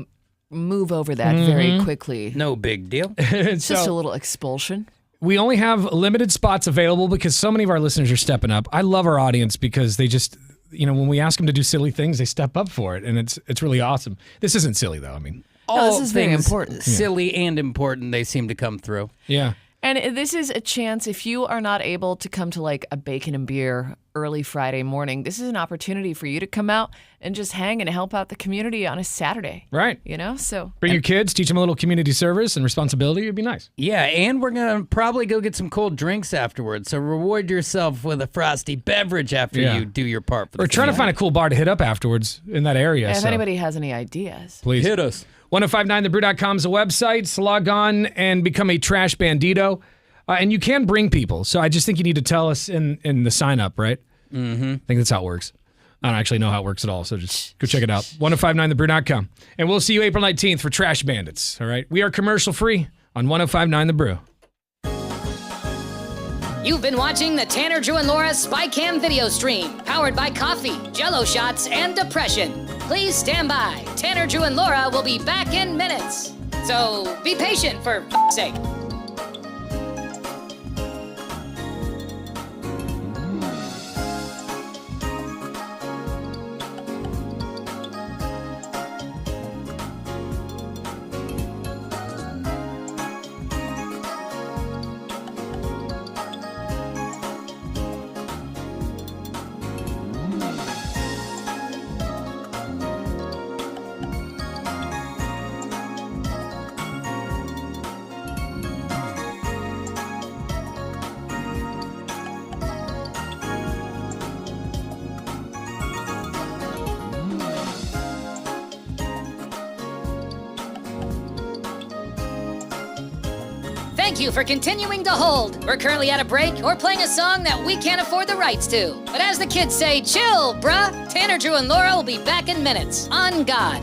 move over that very quickly. No big deal. It's just a little expulsion. We only have limited spots available because so many of our listeners are stepping up. I love our audience because they just, you know, when we ask them to do silly things, they step up for it, and it's really awesome. This isn't silly, though. I mean, this is very things important. Silly and important, they seem to come through. Yeah. And this is a chance, if you are not able to come to like a bacon and beer early Friday morning, this is an opportunity for you to come out and just hang and help out the community on a Saturday. Right. You know, so. Bring your kids, teach them a little community service and responsibility. It'd be nice. Yeah, and we're going to probably go get some cold drinks afterwards. So reward yourself with a frosty beverage after you do your part. For We're trying to find a cool bar to hit up afterwards in that area. If so anybody has any ideas. please hit us. 1059thebrew.com is a website. So log on and become a Trash Bandito. And you can bring people. So I just think you need to tell us in the sign up, right? Mm-hmm. I think that's how it works. I don't actually know how it works at all. So just go check it out. 1059thebrew.com. And we'll see you April 19th for Trash Bandits. All right. We are commercial free on 1059 The Brew. You've been watching the Tanner, Drew, and Laura SpyCam video stream, powered by coffee, Jell-O shots, and depression. Please stand by. Tanner, Drew, and Laura will be back in minutes. So be patient, for f***'s sake. Thank you for continuing to hold. We're currently at a break or playing a song that we can't afford the rights to. But as the kids say, chill, bruh. Tanner, Drew, and Laura will be back in minutes. On God.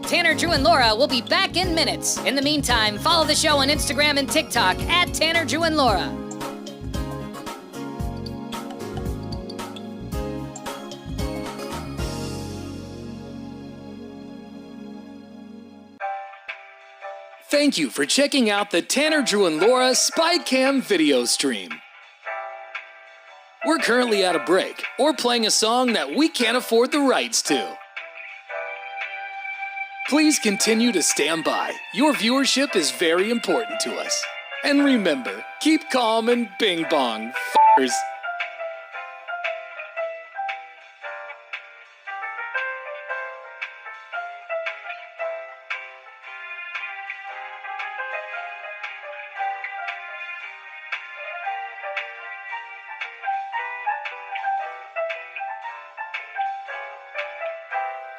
Tanner, Drew, and Laura will be back in minutes. In the meantime, follow the show on Instagram and TikTok at Tanner, Drew, and Laura. Thank you for checking out the Tanner, Drew, and Laura SpyCam video stream. We're currently at a break or playing a song that we can't afford the rights to. Please continue to stand by. Your viewership is very important to us. And remember, keep calm and bing bong, f***ers.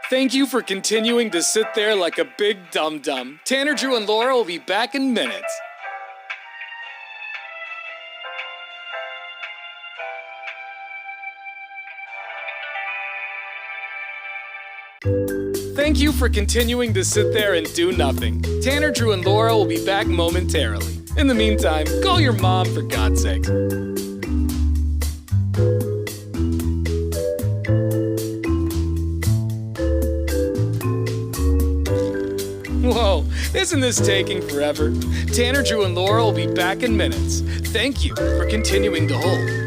Thank you for continuing to sit there like a big dum-dum. Tanner, Drew, and Laura will be back in minutes. Thank you for continuing to sit there and do nothing. Tanner, Drew, and Laura will be back momentarily. In the meantime, call your mom for God's sake. Whoa, isn't this taking forever? Tanner, Drew, and Laura will be back in minutes. Thank you for continuing to hold.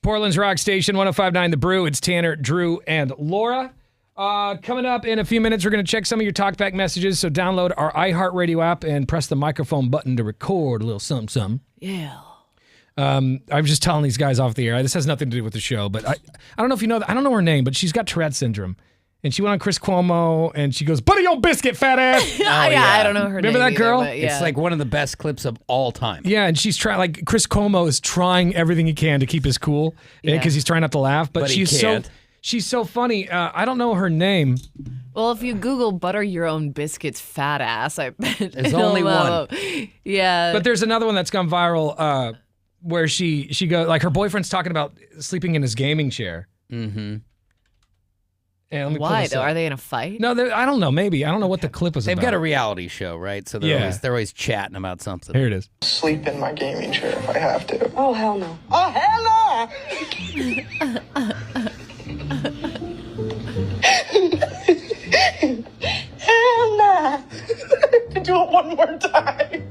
Portland's Rock Station, 105.9 The Brew. It's Tanner, Drew, and Laura. Coming up in a few minutes, we're going to check some of your talkback messages. So download our iHeartRadio app and press the microphone button to record a little something. Yeah. I'm just telling these guys off the air. This has nothing to do with the show, but I don't know if you know that. I don't know her name, but she's got Tourette syndrome. And she went on Chris Cuomo, and she goes, "Buddy, your biscuit, fat ass." I don't know her name. Remember that either, girl? but yeah. It's like one of the best clips of all time. Yeah, and she's trying, like, Chris Cuomo is trying everything he can to keep his cool because he's trying not to laugh. But he can't. She's so funny. I don't know her name. Well, if you Google butter your own biscuits fat ass, I bet There's only one. Yeah. But there's another one that's gone viral where she goes, like, her boyfriend's talking about sleeping in his gaming chair. Mm-hmm. And let me pull Why this though? up. Are they in a fight? No, I don't know. Maybe. I don't know what the clip was They've about. got a reality show, right? So they're always chatting about something. Here it is. Sleep in my gaming chair if I have to. Oh, hell no. Oh, hell no! Hell no! Do it one more time.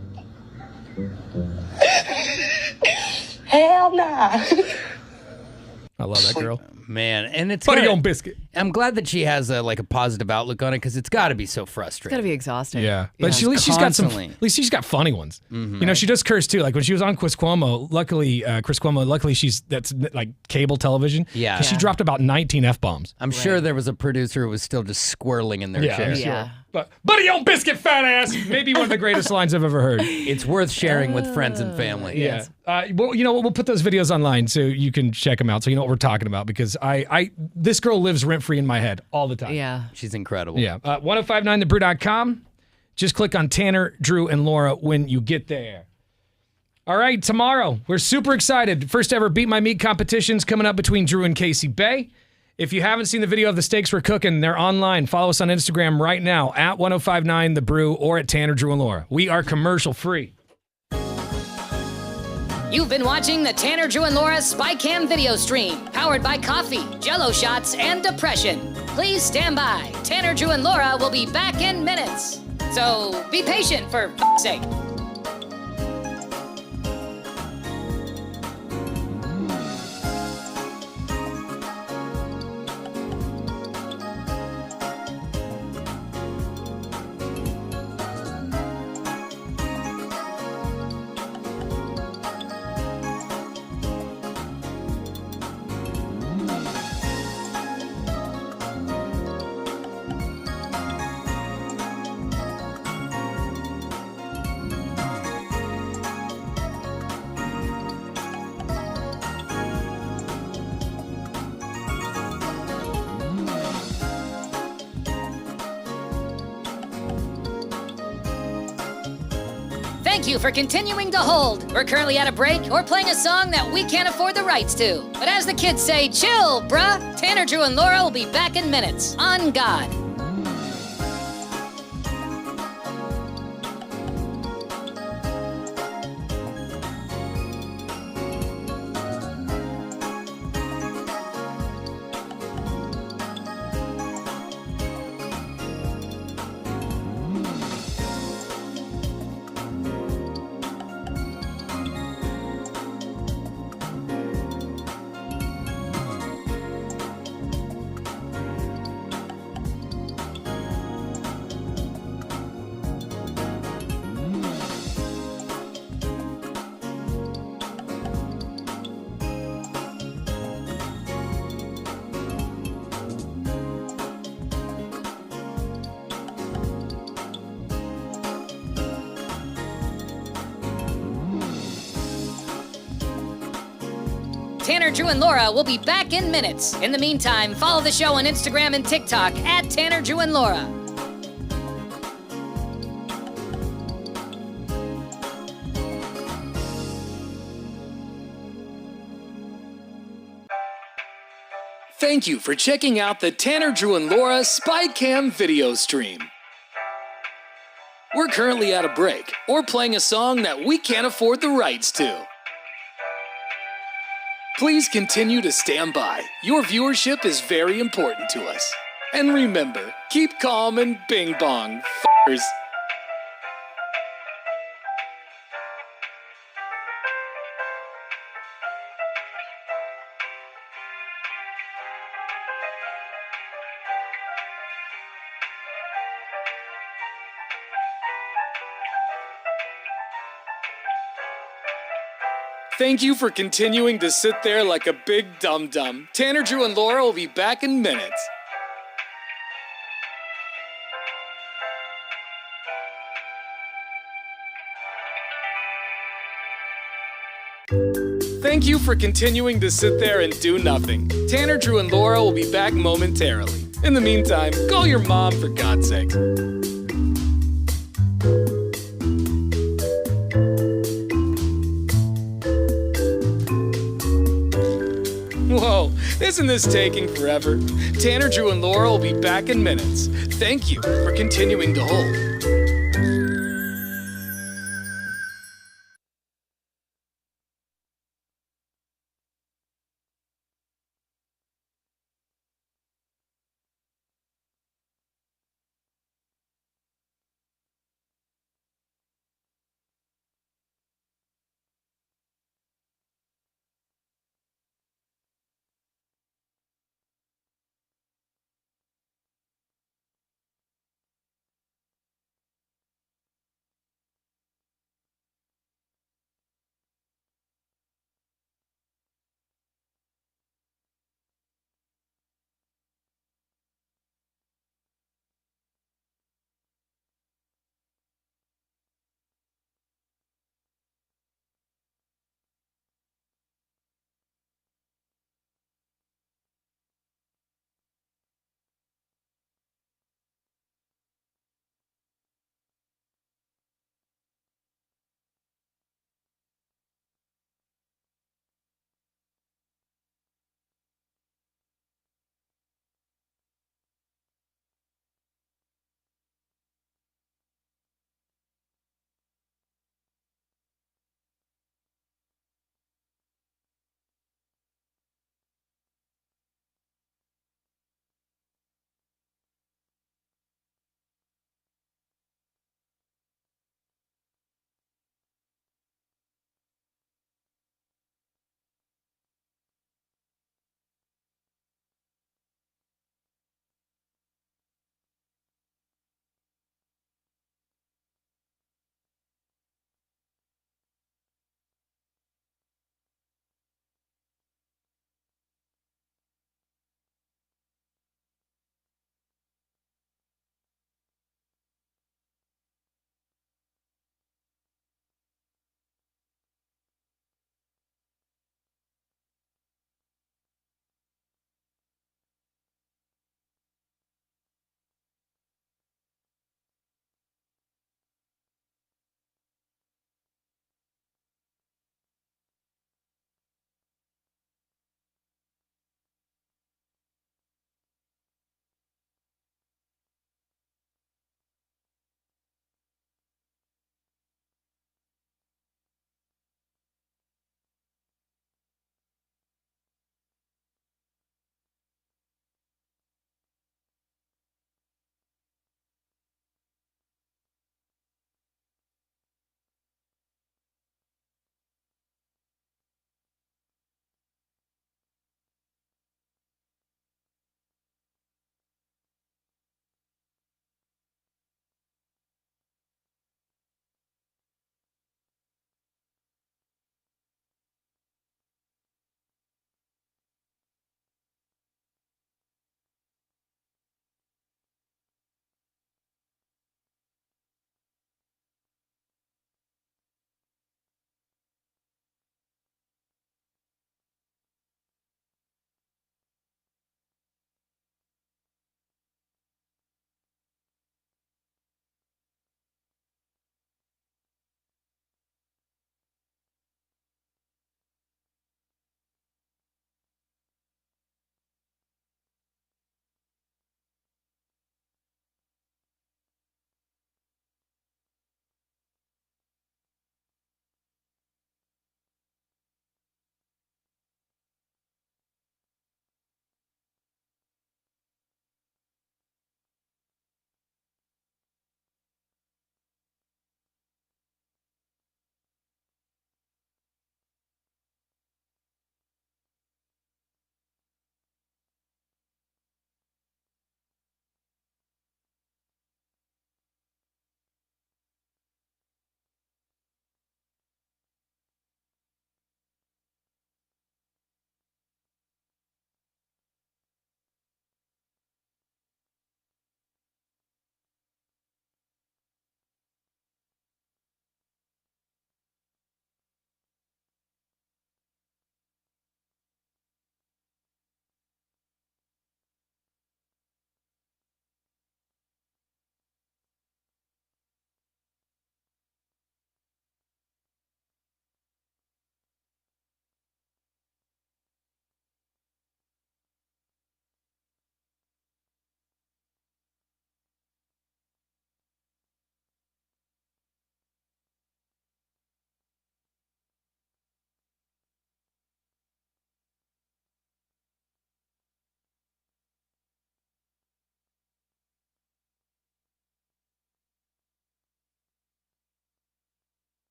Hell no! I love that girl. Man, and it's Buddy gotta- your own biscuit. I'm glad that she has a positive outlook on it because it's got to be so It's frustrating. got to be exhausting. Yeah, but at least she's got some. Constantly. At least she's got funny ones. Mhm. You know, she does curse too. Like when she was on Chris Cuomo. Luckily, that's like cable television. Yeah. 'Cause she dropped about 19 f-bombs. I'm sure there was a producer who was still just squirreling in their Yeah, chair. I'm sure. But buddy your own biscuit, fat ass. Maybe one of the greatest lines I've ever heard. It's worth sharing with friends and family. Yeah. Well, you know what? We'll put those videos online so you can check them out, so you know what we're talking about. Because this girl lives rent free in my head all the time. Yeah. She's incredible. Yeah. 1059thebrew.com. Just click on Tanner, Drew, and Laura when you get there. All right, tomorrow we're super excited. First ever Beat My Meat competitions coming up between Drew and Casey Bay. If you haven't seen the video of the steaks we're cooking, they're online. Follow us on Instagram right now at 1059 The Brew or at Tanner, Drew, and Laura. We are commercial free. You've been watching the Tanner, Drew, and Laura SpyCam video stream, powered by coffee, Jell-O shots, and depression. Please stand by. Tanner, Drew, and Laura will be back in minutes. So be patient, for f***'s sake. Thank you for continuing to hold. We're currently at a break or playing a song that we can't afford the rights to. But as the kids say, chill, bruh. Tanner, Drew, and Laura will be back in minutes. On God. Tanner, Drew, and Laura will be back in minutes. In the meantime, follow the show on Instagram and TikTok at Tanner, Drew, and Laura. Thank you for checking out the Tanner, Drew, and Laura SpyCam video stream. We're currently at a break or playing a song that we can't afford the rights to. Please continue to stand by. Your viewership is very important to us. And remember, keep calm and bing bong, f***ers. Thank you for continuing to sit there like a big dum-dum. Tanner, Drew, and Laura will be back in minutes. Thank you for continuing to sit there and do nothing. Tanner, Drew, and Laura will be back momentarily. In the meantime, call your mom for God's sake. Whoa, isn't this taking forever? Tanner, Drew, and Laura will be back in minutes. Thank you for continuing to hold.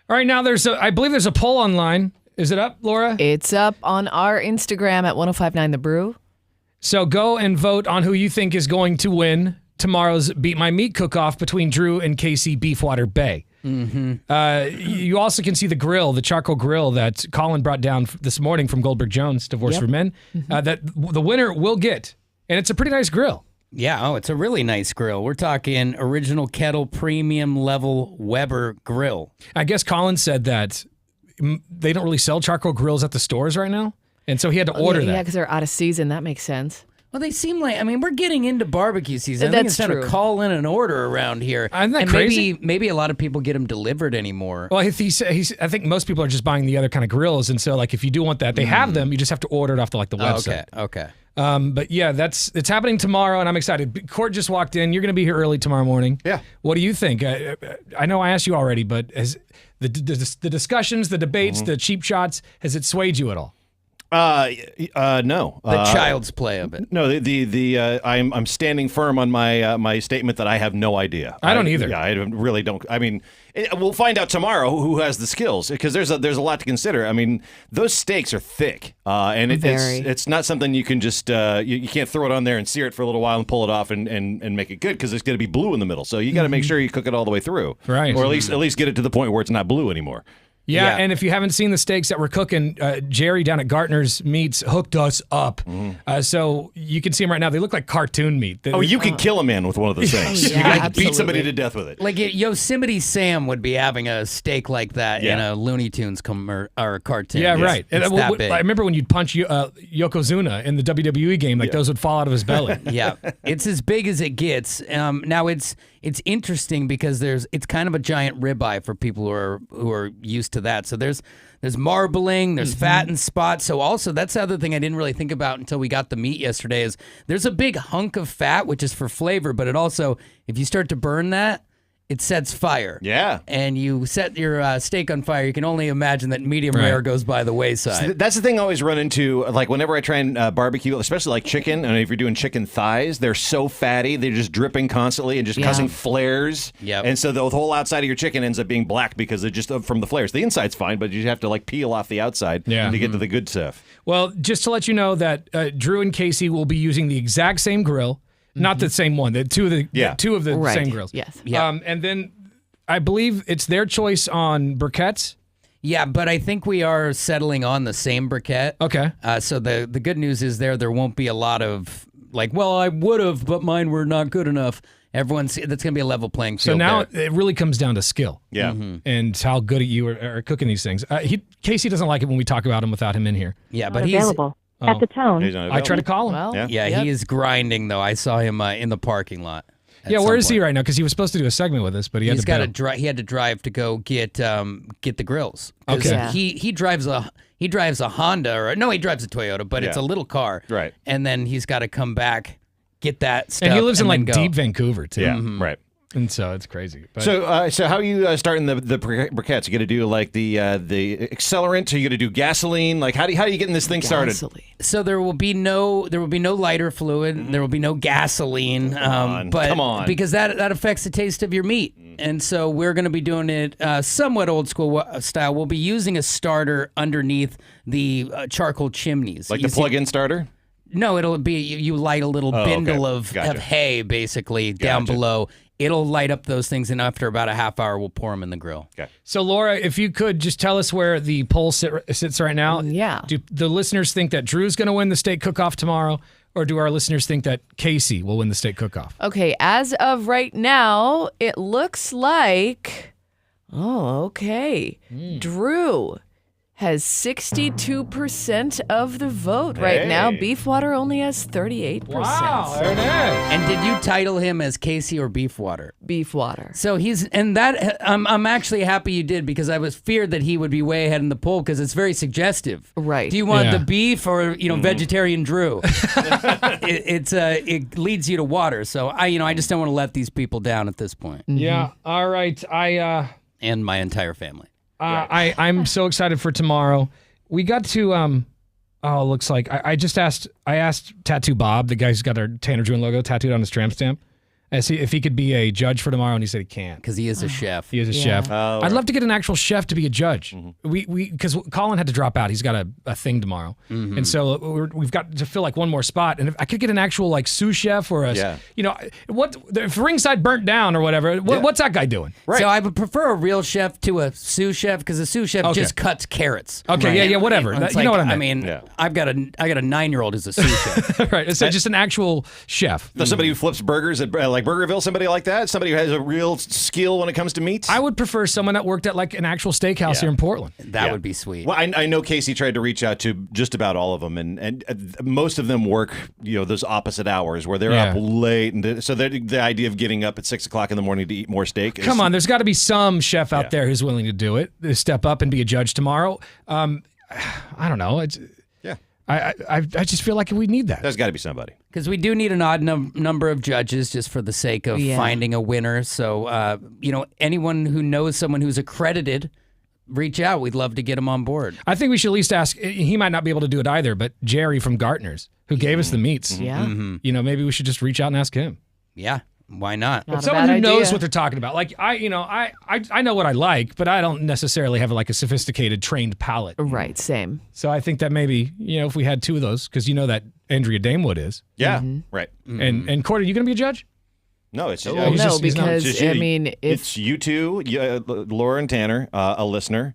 All right, now I believe there's a poll online. Is it up, Laura? It's up on our Instagram at 1059 The Brew. So go and vote on who you think is going to win tomorrow's Beat My Meat cook-off between Drew and Casey Beefwater Bay. Mm-hmm. You also can see the grill, the charcoal grill that Colin brought down this morning from Goldberg Jones, Divorce for Men, that the winner will get. And it's a pretty nice grill. Yeah, it's a really nice grill. We're talking original kettle, premium level Weber grill. I guess Colin said that they don't really sell charcoal grills at the stores right now. And so he had to order that. Yeah, because they're out of season. That makes sense. Well, they seem like, we're getting into barbecue season. I think it's time to call in an order around here. Isn't that and crazy? Maybe a lot of people get them delivered anymore. Well, I think most people are just buying the other kind of grills. And so, like, if you do want that, they have them. You just have to order it off the website. Okay. But yeah, it's happening tomorrow, and I'm excited. Court just walked in. You're going to be here early tomorrow morning. Yeah. What do you think? I know I asked you already, but has the discussions, the debates, the cheap shots, has it swayed you at all? No. The child's play of it. No, I'm standing firm on my statement that I have no idea. I don't either. Yeah, I really don't. We'll find out tomorrow who has the skills, because there's a lot to consider. Those steaks are thick, and it's not something you can just you can't throw it on there and sear it for a little while and pull it off and make it good, because it's going to be blue in the middle. So you got to make sure you cook it all the way through, right? Or at least get it to the point where it's not blue anymore. Yeah, and if you haven't seen the steaks that we're cooking, Jerry down at Gartner's Meats hooked us up. So you can see them right now. They look like cartoon meat. You can kill a man with one of those things. Yeah, you can beat somebody to death with it. Like Yosemite Sam would be having a steak like that in a Looney Tunes or cartoon. Yeah, right. It's And, that big. I remember when you'd punch Yokozuna in the WWE game, those would fall out of his belly. Yeah, it's as big as it gets. Now it's interesting because it's kind of a giant ribeye for people who are used to that. So there's marbling, there's fat and spots. So also that's the other thing I didn't really think about until we got the meat yesterday is there's a big hunk of fat, which is for flavor, but it also, if you start to burn that, it sets fire. Yeah. And you set your steak on fire, you can only imagine that medium rare goes by the wayside. So that's the thing I always run into, like whenever I try and barbecue, especially like chicken, and if you're doing chicken thighs, they're so fatty, they're just dripping constantly and just causing flares. Yep. And so the whole outside of your chicken ends up being black because they're just from the flares. The inside's fine, but you have to peel off the outside to get to the good stuff. Well, just to let you know that Drew and Casey will be using the exact same grill. Not the same one. The two of the same grills. Yes. And then I believe it's their choice on briquettes. Yeah, but I think we are settling on the same briquette. Okay. So the good news is there won't be a lot of I would have, but mine were not good enough. That's going to be a level playing field. So now there. it really comes down to skill. Yeah. And how good you are cooking these things. Casey doesn't like it when we talk about him without him in here. Yeah, Not but available. At the tone. I try to call him. Well, he is grinding though. I saw him in the parking lot. Yeah, where is he right now? Because he was supposed to do a segment with us, but he had to drive. He had to drive to go get the grills. Okay. Yeah. He drives a Honda he drives a Toyota, but it's a little car. Right. And then he's got to come back, get that stuff. And he lives in then go. deep Vancouver too. Yeah, right. And so it's crazy. But So how are you starting the briquettes? You got to do like the accelerant? Are you going to do gasoline? Like how are you getting this thing started? So there will be no lighter fluid. There will be no gasoline. Come on. Because that affects the taste of your meat. And so we're going to be doing it somewhat old school style. We'll be using a starter underneath the charcoal chimneys. Like the plug-in starter? No, it'll be you light a little bindle of hay basically down below. It'll light up those things, and after about a half hour, we'll pour them in the grill. Okay. So, Laura, if you could just tell us where the poll sits right now. Yeah. Do the listeners think that Drew's going to win the steak cook-off tomorrow, or do our listeners think that Casey will win the steak cook-off? Okay, as of right now, it looks like... Oh, okay. Drew has 62% of the vote right now. Beefwater only has 38%. Wow, there it is. And did you title him as Casey or Beefwater? Beefwater. So I'm actually happy you did, because I was feared that he would be way ahead in the poll because it's very suggestive. Right. Do you want the beef or vegetarian Drew? It leads you to water. So I just don't want to let these people down at this point. Yeah. All right. And my entire family. I'm so excited for tomorrow. We got to looks like I asked Tattoo Bob, the guy who's got our Tanner Drew logo tattooed on his tramp stamp. if he could be a judge for tomorrow, and he said he can't. Because he is a chef. He is a chef. I'd love to get an actual chef to be a judge. Because Colin had to drop out. He's got a thing tomorrow. And so we've got to fill like one more spot. And if I could get an actual like sous chef or if Ringside burnt down or whatever, what's that guy doing? Right. So I would prefer a real chef to a sous chef because a sous chef just cuts carrots. Okay, yeah, whatever. And it's You know what I I mean. mean, I got a 9-year-old who's a sous chef. Right. So just an actual chef. So somebody who flips burgers at like Burgerville, somebody like that, somebody who has a real skill when it comes to meats. I would prefer someone that worked at like an actual steakhouse here in Portland. That would be sweet. Well, I know Casey tried to reach out to just about all of them, and most of them work, those opposite hours where they're up late, and so the idea of getting up at 6 o'clock in the morning to eat more steak. Come on, there's got to be some chef out there who's willing to do it, to step up and be a judge tomorrow. I don't know. I just feel like we need that. There's got to be somebody. Because we do need an odd number of judges just for the sake of finding a winner. So, anyone who knows someone who's accredited, reach out. We'd love to get him on board. I think we should at least ask, he might not be able to do it either, but Jerry from Gartner's, who gave us the meats. Yeah. Maybe we should just reach out and ask him. Yeah. Why not? Not a Someone bad who knows idea. what they're talking about. Like I know what I like, but I don't necessarily have like a sophisticated trained palate. Right, same. So I think that maybe, if we had two of those, because that Andrea Damewood is. Yeah, right. And Court, are you going to be a judge? No, it's Well, he's no, just- he's not- because It's just- I mean, if it's you two, Laura and Tanner, a listener.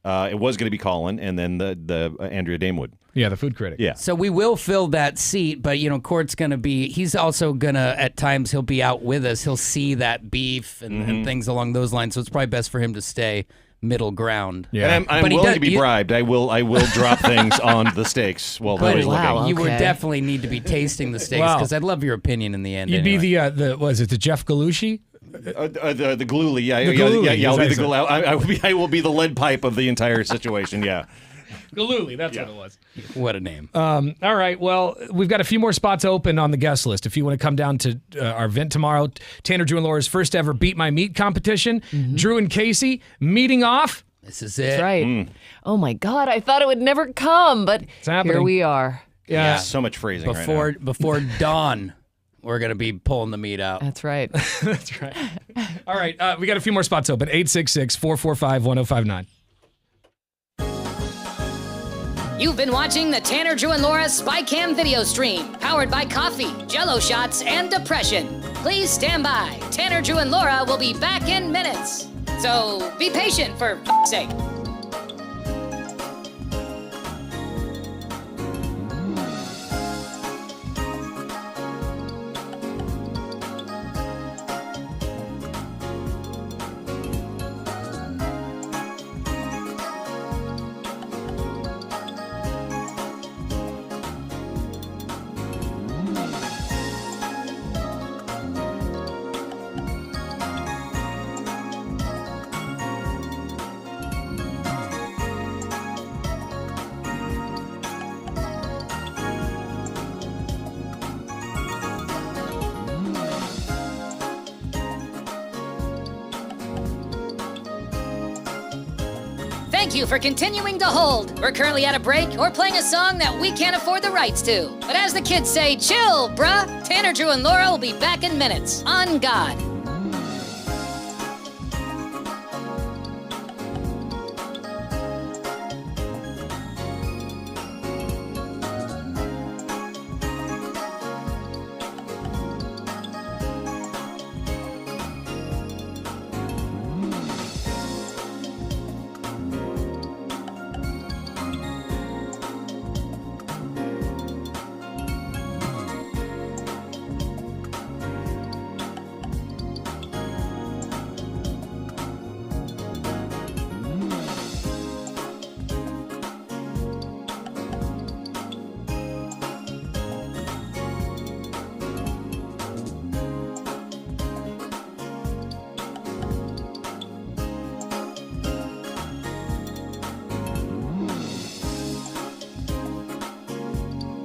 It was going to be Colin, and then the Andrea Damewood. Yeah, the food critic. Yeah. So we will fill that seat, but Court's going to he's also going to, at times, he'll be out with us. He'll see that beef and things along those lines. So it's probably best for him to stay middle ground. Yeah. And I'm willing to be bribed. I will drop things on the steaks while But nobody's looking. you would definitely need to be tasting the steaks Wow. because I'd love your opinion in the end. You'd anyway. be the Jeff Galushi? The Glooly, yeah, The Glooly, yeah. I'll be as the I Glooly. I will be the lead pipe of the entire situation. Yeah. Galooly, that's what it was. What a name. All right, well, we've got a few more spots open on the guest list. If you want to come down to our event tomorrow, Tanner, Drew, and Laura's first ever Beat My Meat competition. Drew and Casey meeting off. This is it. that's right. Oh my God, I thought it would never come, but happening. here we are. Yeah. So much phrasing Before dawn, we're going to be pulling the meat out. That's right. That's right. All right, we got a few more spots open. 866-445-1059. You've been watching the Tanner, Drew, and Laura SpyCam video stream, powered by coffee, Jello shots, and depression. Please stand by. Tanner, Drew, and Laura will be back in minutes. So be patient, for f***'s sake. Thank you for continuing to hold. We're currently at a break or playing a song that we can't afford the rights to. But as the kids say, chill, bruh. Tanner, Drew, and Laura will be back in minutes. On God.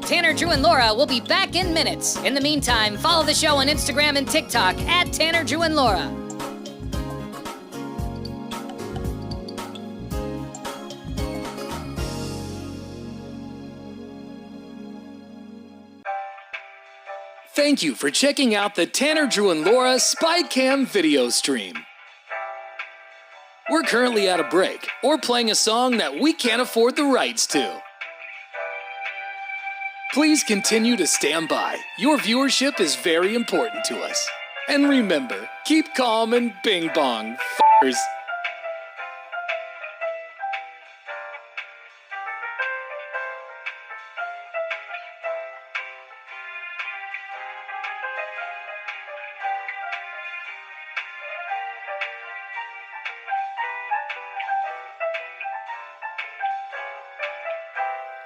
Tanner, Drew, and Laura will be back in minutes. In the meantime, follow the show on Instagram and TikTok at Tanner, Drew, and Laura. Thank you for checking out the Tanner, Drew, and Laura SpyCam video stream. We're currently at a break or playing a song that we can't afford the rights to. Please continue to stand by. Your viewership is very important to us. And remember, keep calm and bing bong, f***ers.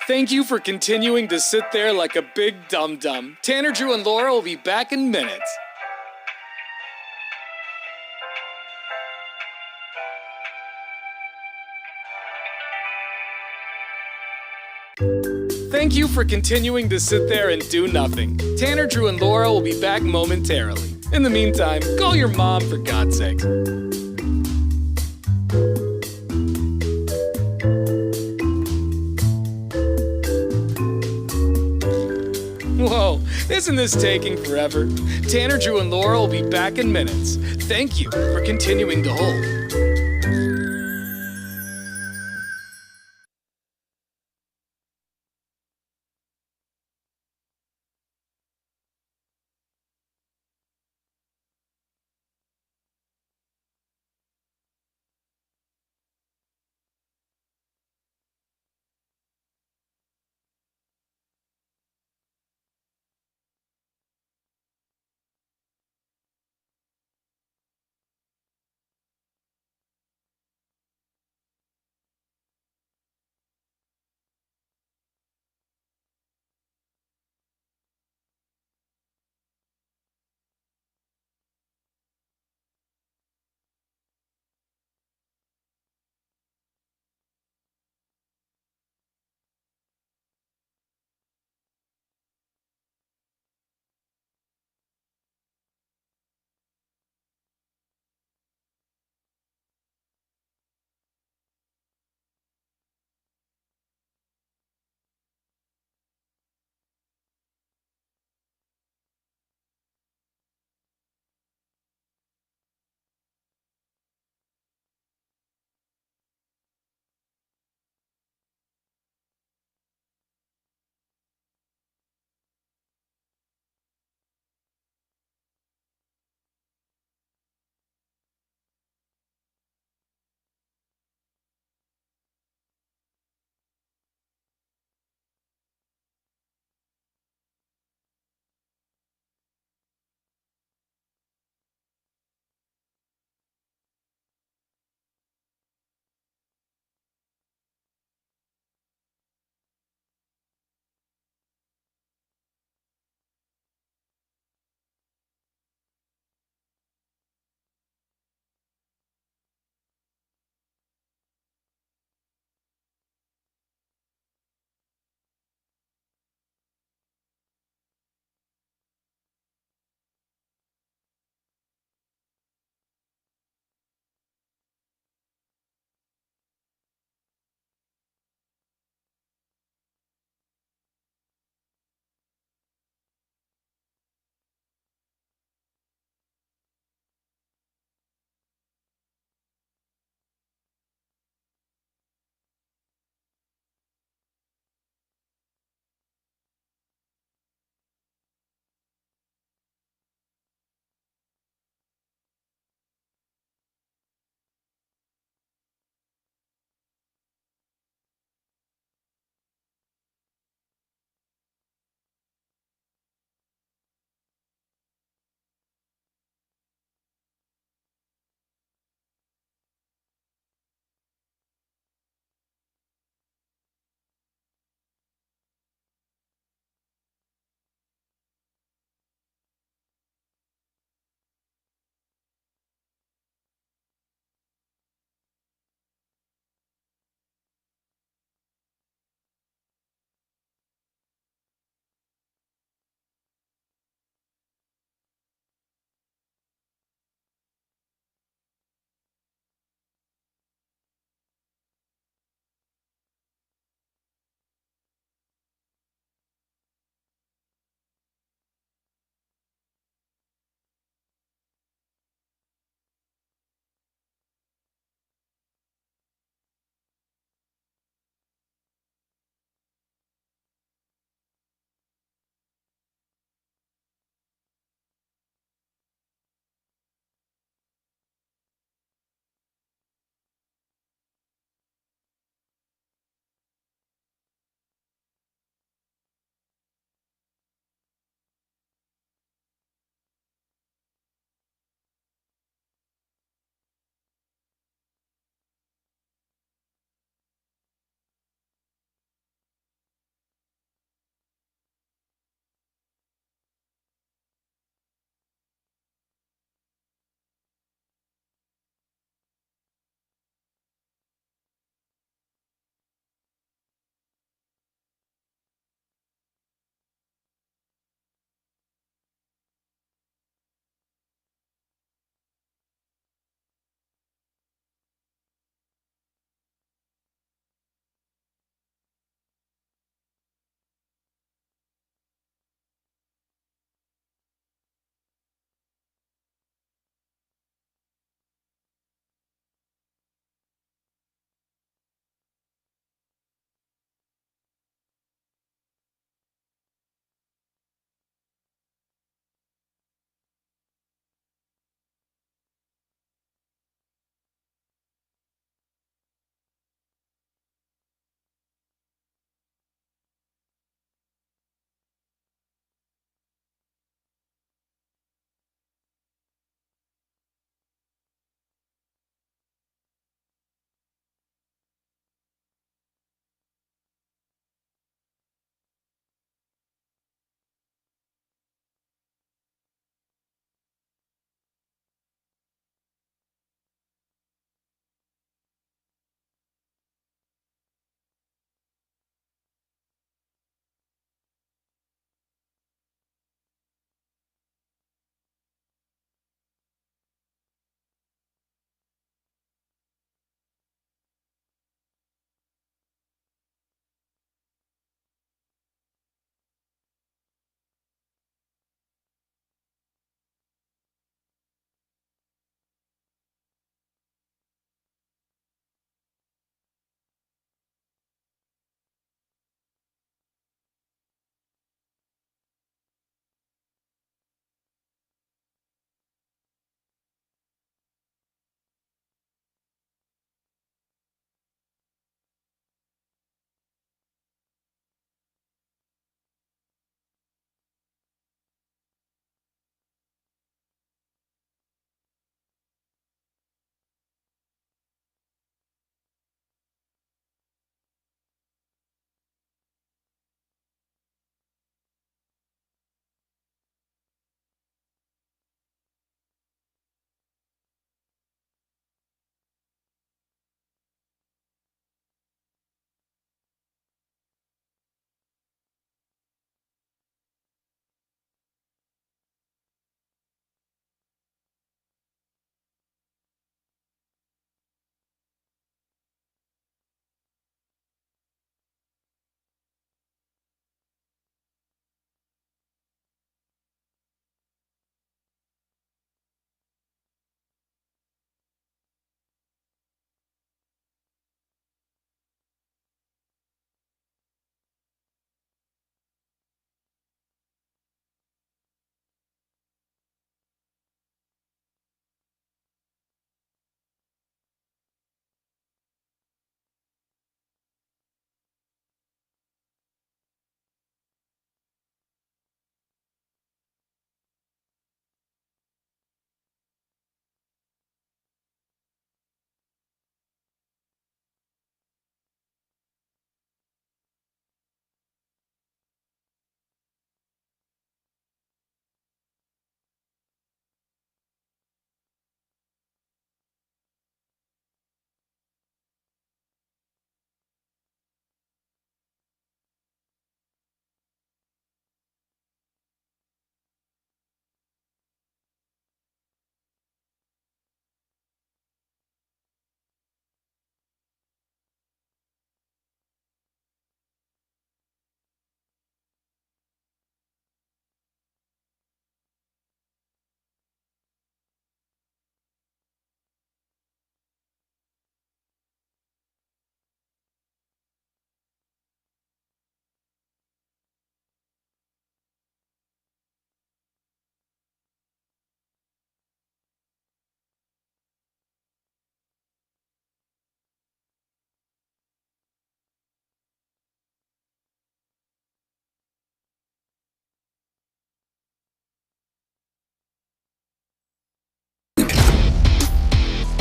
Thank you for continuing to sit there like a big dum-dum. Tanner, Drew, and Laura will be back in minutes. Thank you for continuing to sit there and do nothing. Tanner, Drew, and Laura will be back momentarily. In the meantime, call your mom for God's sake. Whoa, isn't this taking forever? Tanner, Drew, and Laura will be back in minutes. Thank you for continuing to hold.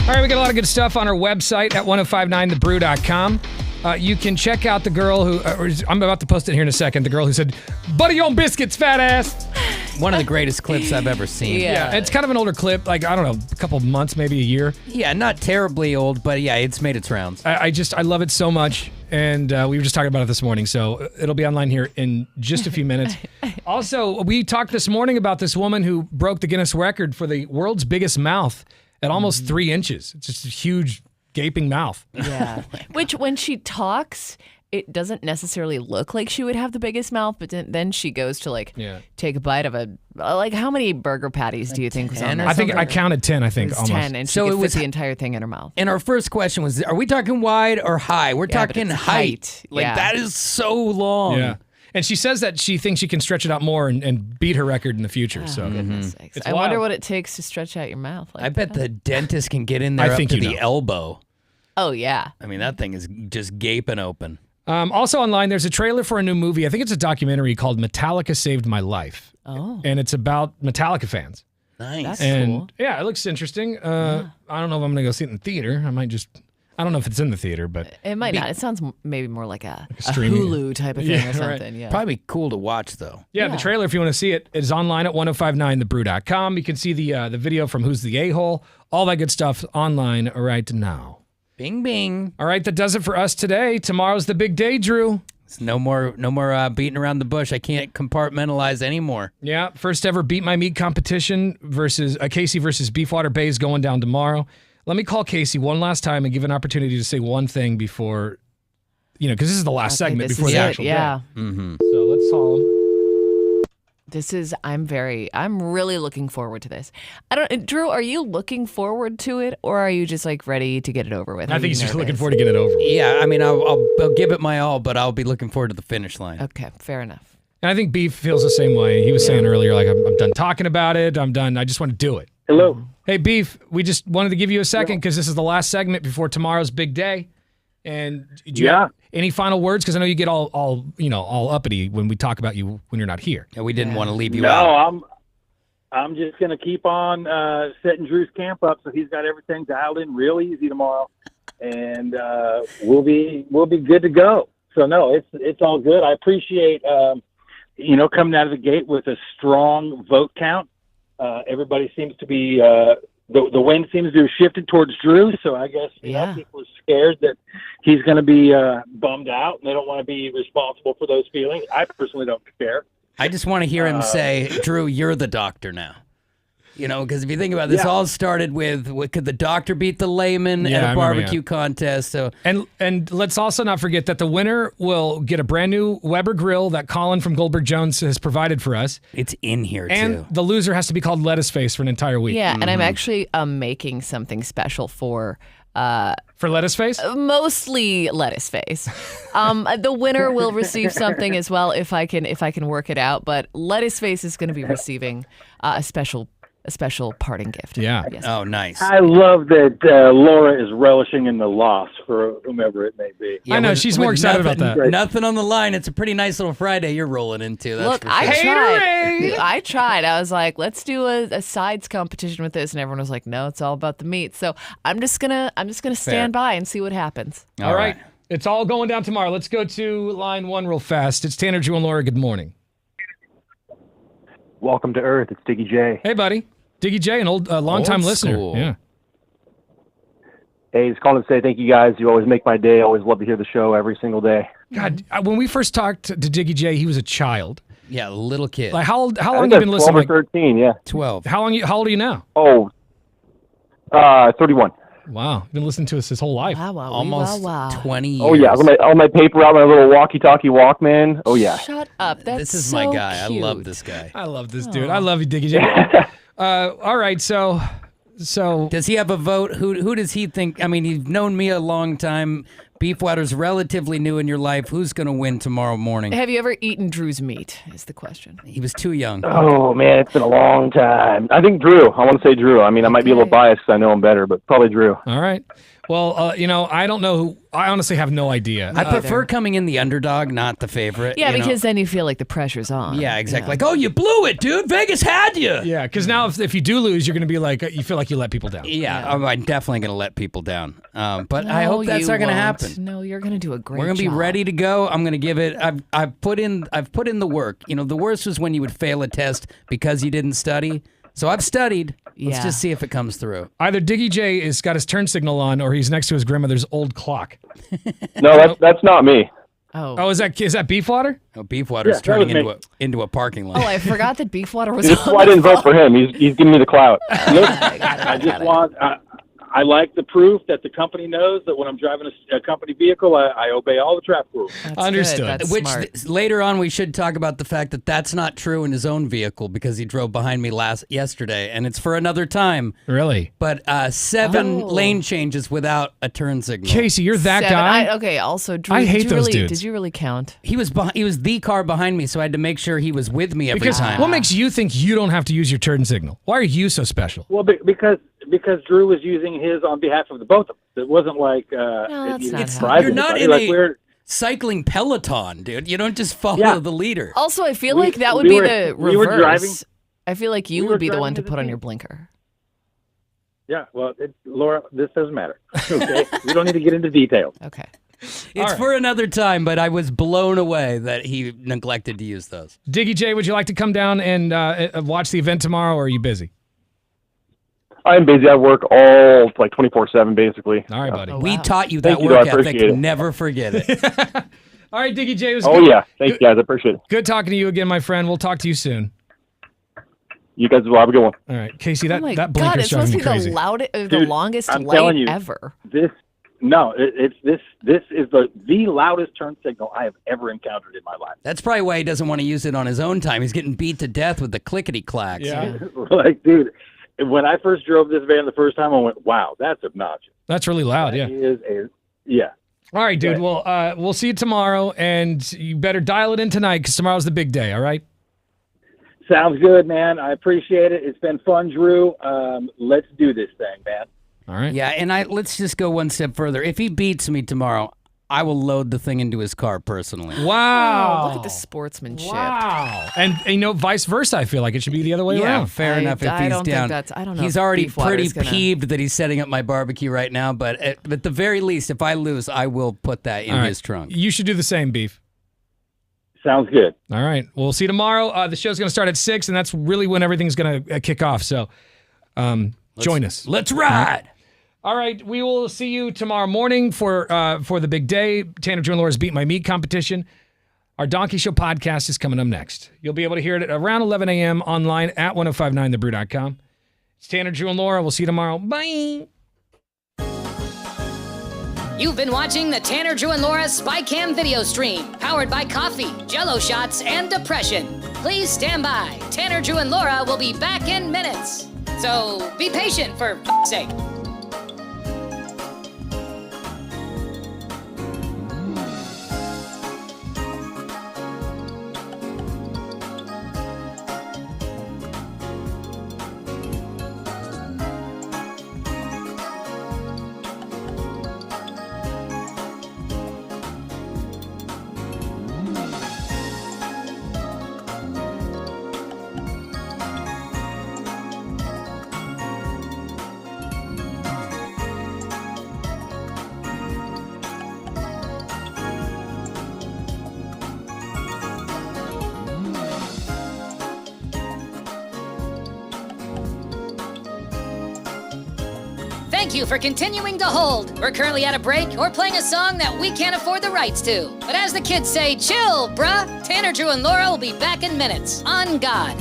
All right, we got a lot of good stuff on our website at 1059thebrew.com. You can check out the girl who, I'm about to post it here in a second, the girl who said, "Buddy on biscuits, fat ass." One of the greatest clips I've ever seen. Yeah, it's kind of an older clip, like, I don't know, a couple of months, maybe a year. Yeah, not terribly old, but yeah, it's made its rounds. I love it so much, and we were just talking about it this morning, so it'll be online here in just a few minutes. Also, we talked this morning about this woman who broke the Guinness record for the world's biggest mouth at almost 3 inches. It's just a huge, gaping mouth. Yeah. Which, when she talks, it doesn't necessarily look like she would have the biggest mouth, but then she goes to take a bite of how many burger patties do you think was on there? I think I counted 10, I think, it was almost. 10, and so it was the entire thing in her mouth. And our first question was, are we talking wide or high? We're Yeah, but talking it's height. height. Yeah. That is so long. Yeah. And she says that she thinks she can stretch it out more and beat her record in the future. So Goodness sakes. It's I wonder wild. what it takes to stretch out your mouth. I bet the dentist can get in there I think up to you the know. elbow. Oh, yeah. I mean, that thing is just gaping open. Also online, there's a trailer for a new movie. I think it's a documentary called Metallica Saved My Life. Oh. And it's about Metallica fans. Nice. That's And cool. yeah, it looks interesting. I don't know if I'm going to go see it in the theater. I don't know if it's in the theater, but It might not. It sounds maybe more like a streaming- Hulu type of thing Yeah, or right. something. Yeah. Probably cool to watch, though. yeah, the trailer, if you want to see it, is online at 1059thebrew.com. You can see the video from Who's the A-Hole, all that good stuff online right now. Bing, bing. All right, that does it for us today. Tomorrow's the big day, Drew. It's no more beating around the bush. I can't compartmentalize anymore. Yeah, first ever Beat My Meat competition versus Casey versus Beefwater Bay is going down tomorrow. Let me call Casey one last time and give an opportunity to say one thing before, because this is the last segment this before is the it, actual yeah. day. Mm-hmm. So let's call him. I'm really looking forward to this. Drew, are you looking forward to it, or are you just ready to get it over with? I think he's just looking forward to get it over with. Yeah, I mean, I'll give it my all, but I'll be looking forward to the finish line. Okay, fair enough. And I think Beef feels the same way. He was saying earlier, I'm done talking about it. I'm done. I just want to do it. Hello. Hey, Beef, we just wanted to give you a second because this is the last segment before tomorrow's big day. And do you have any final words? Because I know you get all uppity when we talk about you when you're not here. Yeah, we didn't want to leave you out. No, I'm just going to keep on setting Drew's camp up so he's got everything dialed in real easy tomorrow, and we'll be good to go. So no, it's all good. I appreciate coming out of the gate with a strong vote count. Everybody seems to be the wind seems to have shifted towards Drew, so I guess people are scared that he's going to be bummed out, and they don't want to be responsible for those feelings. I personally don't care. I just want to hear him say, Drew, you're the doctor now. Because if you think about it, this all started with, could the doctor beat the layman at a barbecue contest? So And let's also not forget that the winner will get a brand new Weber grill that Colin from Goldberg Jones has provided for us. It's in here, and too. The loser has to be called Lettuce Face for an entire week. Yeah, and I'm actually making something special for Lettuce Face? Mostly Lettuce Face. The winner will receive something as well if I can work it out, but Lettuce Face is going to be receiving a special parting gift. Yeah. Yes. Oh, nice. I love that Laura is relishing in the loss for whomever it may be. I know, she's more excited about that. Nothing on the line. It's a pretty nice little Friday you're rolling into. That's Look, for sure. I tried. I was like, let's do a sides competition with this, and everyone was like, no, it's all about the meat. So I'm just gonna stand by and see what happens. All right. It's all going down tomorrow. Let's go to line one real fast. It's Tanner, Drew, and Laura. Good morning. Welcome to Earth. It's Diggy J. Hey, buddy. Diggy J, an long-time listener. school. Yeah. Hey, just calling to say thank you guys. You always make my day. I always love to hear the show every single day. God, when we first talked to Diggy J, he was a child. Yeah, a little kid. Like how long I have think you been that's listening? 12 or 13, yeah. 12. How old are you now? Oh, 31. Wow, you've been listening to us his whole life. Wow, Almost 20 years. Oh, yeah. All my paper out, my little walkie-talkie Walkman. Oh, yeah. Shut up. That's This is so my guy. cute. I love this guy. I love this dude. I love you, Diggy J. All right, so does he have a vote? Who does he think? I mean, you've known me a long time. Beefwater's relatively new in your life. Who's going to win tomorrow morning? Have you ever eaten Drew's meat? Is the question. He was too young. Oh, man, it's been a long time. I think Drew. I want to say Drew. I mean, I might be a little biased because I know him better, but probably Drew. All right. Well, I don't know who. I honestly have no idea. I prefer coming in the underdog, not the favorite. Yeah, you know? because then you feel like the pressure's on. Yeah, exactly. Like, oh, you blew it, dude. Vegas had you. Yeah, because now if you do lose, you're going to be like, you feel like you let people down. Yeah, I'm definitely going to let people down. But No, I hope that's you not going to won't. happen. No, you're going to do a great job. We're going to be ready to go. I'm going to give it. I've put in the work. The worst was when you would fail a test because you didn't study. So I've studied. Let's Yeah. just see if it comes through. Either Diggy J has got his turn signal on, or he's next to his grandmother's old clock. No, that's not me. Oh, is that Beefwater? Oh, Beefwater's Yeah, that turning was me. into a parking lot. Oh, I forgot that Beefwater was This is on why I the didn't vote phone. for him. He's giving me the clout. I just want. I like the proof that the company knows that when I'm driving a company vehicle, I obey all the traffic rules. Understood. That's Which smart. later on we should talk about the fact that that's not true in his own vehicle because he drove behind me yesterday, and it's for another time. Really? But 7 Oh. lane changes without a turn signal. Casey, you're that 7. guy? Okay, also, Drew, I did hate you those really, dudes. Did you really count? He was the car behind me, so I had to make sure he was with me every Because time. what makes you think you don't have to use your turn signal? Why are you so special? Well, because Drew was using his on behalf of the both of us. It wasn't like that's it not was how- private. You're not Like, in like a we're cycling peloton, dude. You don't just follow Yeah. the leader. Also, I feel We- like that would we be were- the we were reverse. driving- I feel like you we would were be the one to driving as a put on team. your blinker. Yeah, well, Laura, this doesn't matter. Okay, we don't need to get into details. Okay. It's for another time, but I was blown away that he neglected to use those. Diggy J, would you like to come down and watch the event tomorrow, or are you busy? I'm busy. I work all 24/7 basically. All right, buddy. We taught you that Thank you, I work ethic. appreciate it. Never forget it. All right, Diggy J, it was Oh good. yeah, thanks guys. I appreciate it. Good talking to you again, my friend. We'll talk to you soon. You guys will have a good one. All right, Casey, Oh that my that God, blinker's it's supposed driving to me be crazy. the loudest, the Dude, longest I'm light telling you, ever. This is the loudest turn signal I have ever encountered in my life. That's probably why he doesn't want to use it on his own time. He's getting beat to death with the clickety clacks. Yeah. Like, dude, when I first drove this van the first time, I went, "Wow, that's obnoxious." That's really loud, yeah. Yeah. All right, dude. Well, we'll see you tomorrow, and you better dial it in tonight because tomorrow's the big day, all right? Sounds good, man. I appreciate it. It's been fun, Drew. Let's do this thing, man. All right. Yeah, and let's just go one step further. If he beats me tomorrow, I will load the thing into his car personally. Wow. Oh, look at the sportsmanship. Wow. And vice versa, I feel like it should be the other way Yeah, around. fair enough. If I he's don't think down, that's- I don't know He's if already Beefwater's pretty gonna- peeved that he's setting up my barbecue right now. But at the very least, if I lose, I will put that in All right. his trunk. You should do the same, Beef. Sounds good. All right. We'll see you tomorrow. The show's going to start at 6, and that's really when everything's going to kick off. So join us. Let's ride. All right. We will see you tomorrow morning for the big day. Tanner, Drew, and Laura's Beat My Meat competition. Our Donkey Show podcast is coming up next. You'll be able to hear it at around 11 a.m. online at 1059thebrew.com. It's Tanner, Drew, and Laura. We'll see you tomorrow. Bye. You've been watching the Tanner, Drew, and Laura SpyCam video stream, powered by coffee, Jell-O shots, and depression. Please stand by. Tanner, Drew, and Laura will be back in minutes. So be patient, for f***'s sake. Thank you for continuing to hold. We're currently at a break or playing a song that we can't afford the rights to. But as the kids say, chill, bruh. Tanner, Drew, and Laura will be back in minutes. On God.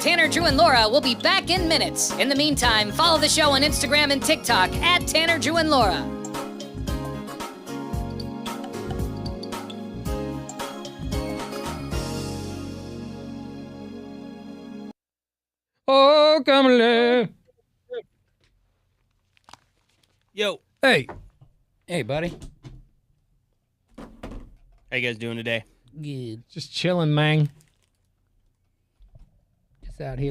Tanner, Drew, and Laura will be back in minutes. In the meantime, follow the show on Instagram and TikTok at Tanner, Drew, and Laura. Oh, come on. Yo. Hey. Hey, buddy. How you guys doing today? Good. Just chilling, man. Just out here